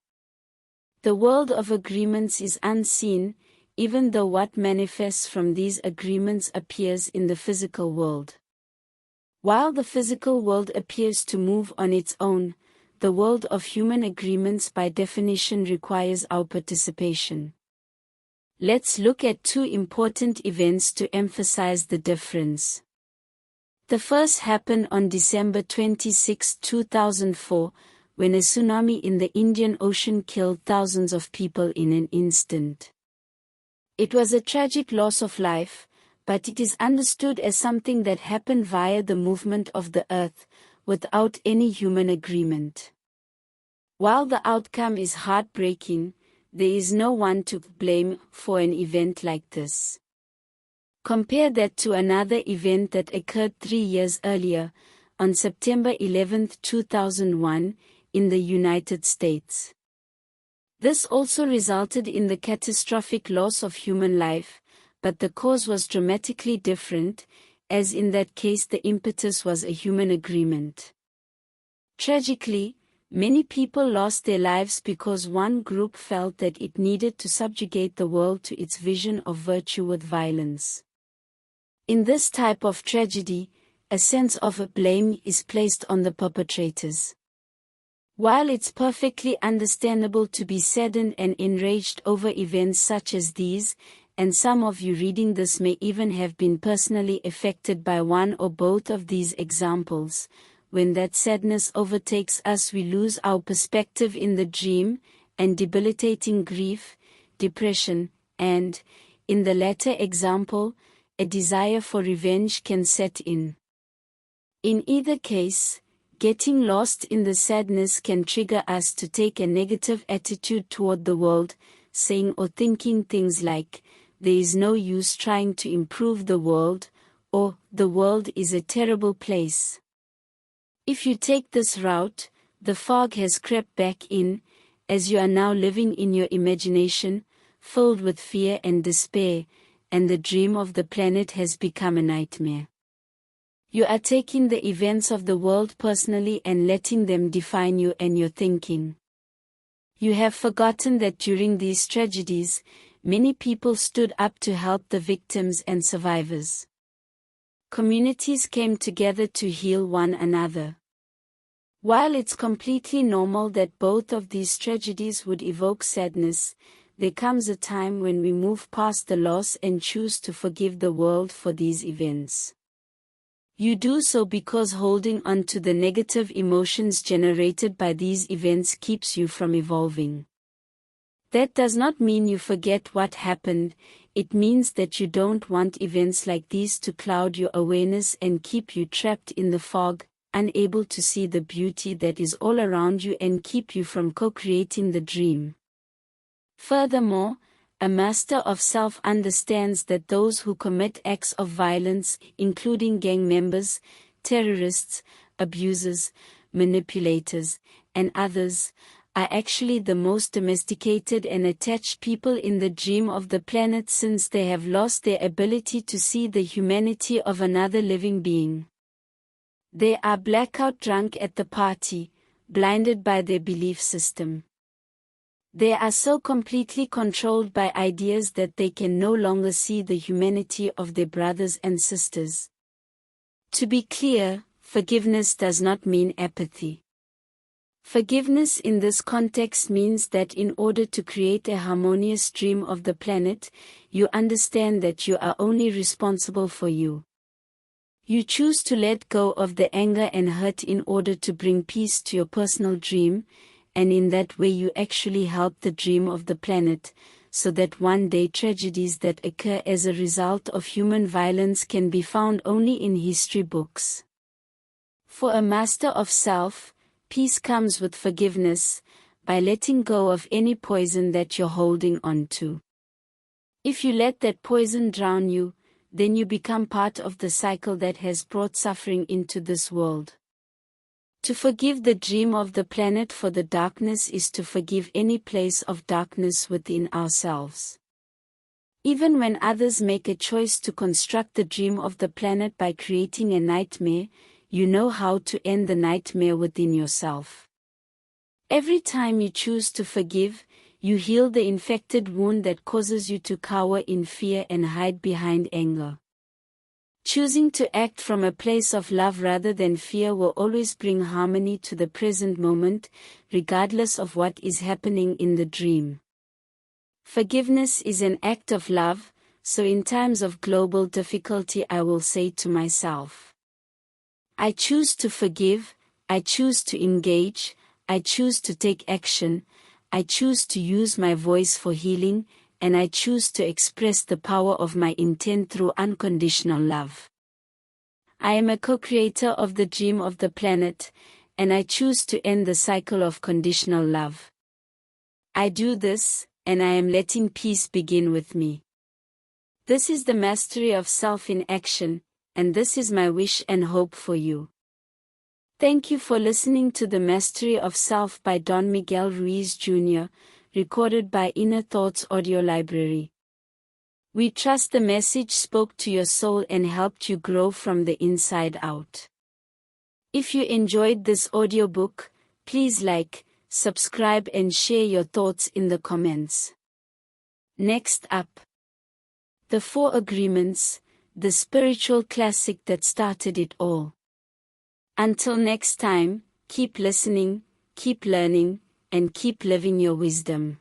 The world of agreements is unseen, even though what manifests from these agreements appears in the physical world. While the physical world appears to move on its own, the world of human agreements by definition requires our participation. Let's look at two important events to emphasize the difference. The first happened on December 26, 2004, when a tsunami in the Indian Ocean killed thousands of people in an instant. It was a tragic loss of life, but it is understood as something that happened via the movement of the earth, without any human agreement. While the outcome is heartbreaking, there is no one to blame for an event like this. Compare that to another event that occurred 3 years earlier, on September 11, 2001, in the United States. This also resulted in the catastrophic loss of human life, but the cause was dramatically different, as in that case the impetus was a human agreement. Tragically, many people lost their lives because one group felt that it needed to subjugate the world to its vision of virtue with violence. In this type of tragedy, a sense of blame is placed on the perpetrators. While it's perfectly understandable to be saddened and enraged over events such as these, and some of you reading this may even have been personally affected by one or both of these examples, when that sadness overtakes us we lose our perspective in the dream, and debilitating grief, depression, and, in the latter example, a desire for revenge can set in. In either case, getting lost in the sadness can trigger us to take a negative attitude toward the world, saying or thinking things like, "There is no use trying to improve the world," or the world is a terrible place. If you take this route, the fog has crept back in, as you are now living in your imagination, filled with fear and despair, and the dream of the planet has become a nightmare. You are taking the events of the world personally and letting them define you and your thinking. You have forgotten that during these tragedies, many people stood up to help the victims and survivors. Communities came together to heal one another. While it's completely normal that both of these tragedies would evoke sadness, there comes a time when we move past the loss and choose to forgive the world for these events. You do so because holding on to the negative emotions generated by these events keeps you from evolving. That does not mean you forget what happened, it means that you don't want events like these to cloud your awareness and keep you trapped in the fog, unable to see the beauty that is all around you and keep you from co-creating the dream. Furthermore, a master of self understands that those who commit acts of violence, including gang members, terrorists, abusers, manipulators, and others, are actually the most domesticated and attached people in the dream of the planet, since they have lost their ability to see the humanity of another living being. They are blackout drunk at the party, blinded by their belief system. They are so completely controlled by ideas that they can no longer see the humanity of their brothers and sisters. To be clear, forgiveness does not mean apathy. Forgiveness in this context means that in order to create a harmonious dream of the planet, you understand that you are only responsible for you. You choose to let go of the anger and hurt in order to bring peace to your personal dream, and in that way you actually help the dream of the planet, so that one day tragedies that occur as a result of human violence can be found only in history books. For a master of self, peace comes with forgiveness, by letting go of any poison that you're holding on to. If you let that poison drown you, then you become part of the cycle that has brought suffering into this world. To forgive the dream of the planet for the darkness is to forgive any place of darkness within ourselves. Even when others make a choice to construct the dream of the planet by creating a nightmare, you know how to end the nightmare within yourself. Every time you choose to forgive, you heal the infected wound that causes you to cower in fear and hide behind anger. Choosing to act from a place of love rather than fear will always bring harmony to the present moment, regardless of what is happening in the dream. Forgiveness is an act of love, so in times of global difficulty I will say to myself, I choose to forgive, I choose to engage, I choose to take action, I choose to use my voice for healing, and I choose to express the power of my intent through unconditional love. I am a co-creator of the dream of the planet, and I choose to end the cycle of conditional love. I do this, and I am letting peace begin with me. This is the mastery of self in action, and this is my wish and hope for you. Thank you for listening to The Mastery of Self by Don Miguel Ruiz Jr., recorded by Inner Thoughts Audio Library. We trust the message spoke to your soul and helped you grow from the inside out. If you enjoyed this audiobook, please like, subscribe and share your thoughts in the comments. Next up, The Four Agreements, the spiritual classic that started it all. Until next time, keep listening, keep learning, and keep living your wisdom.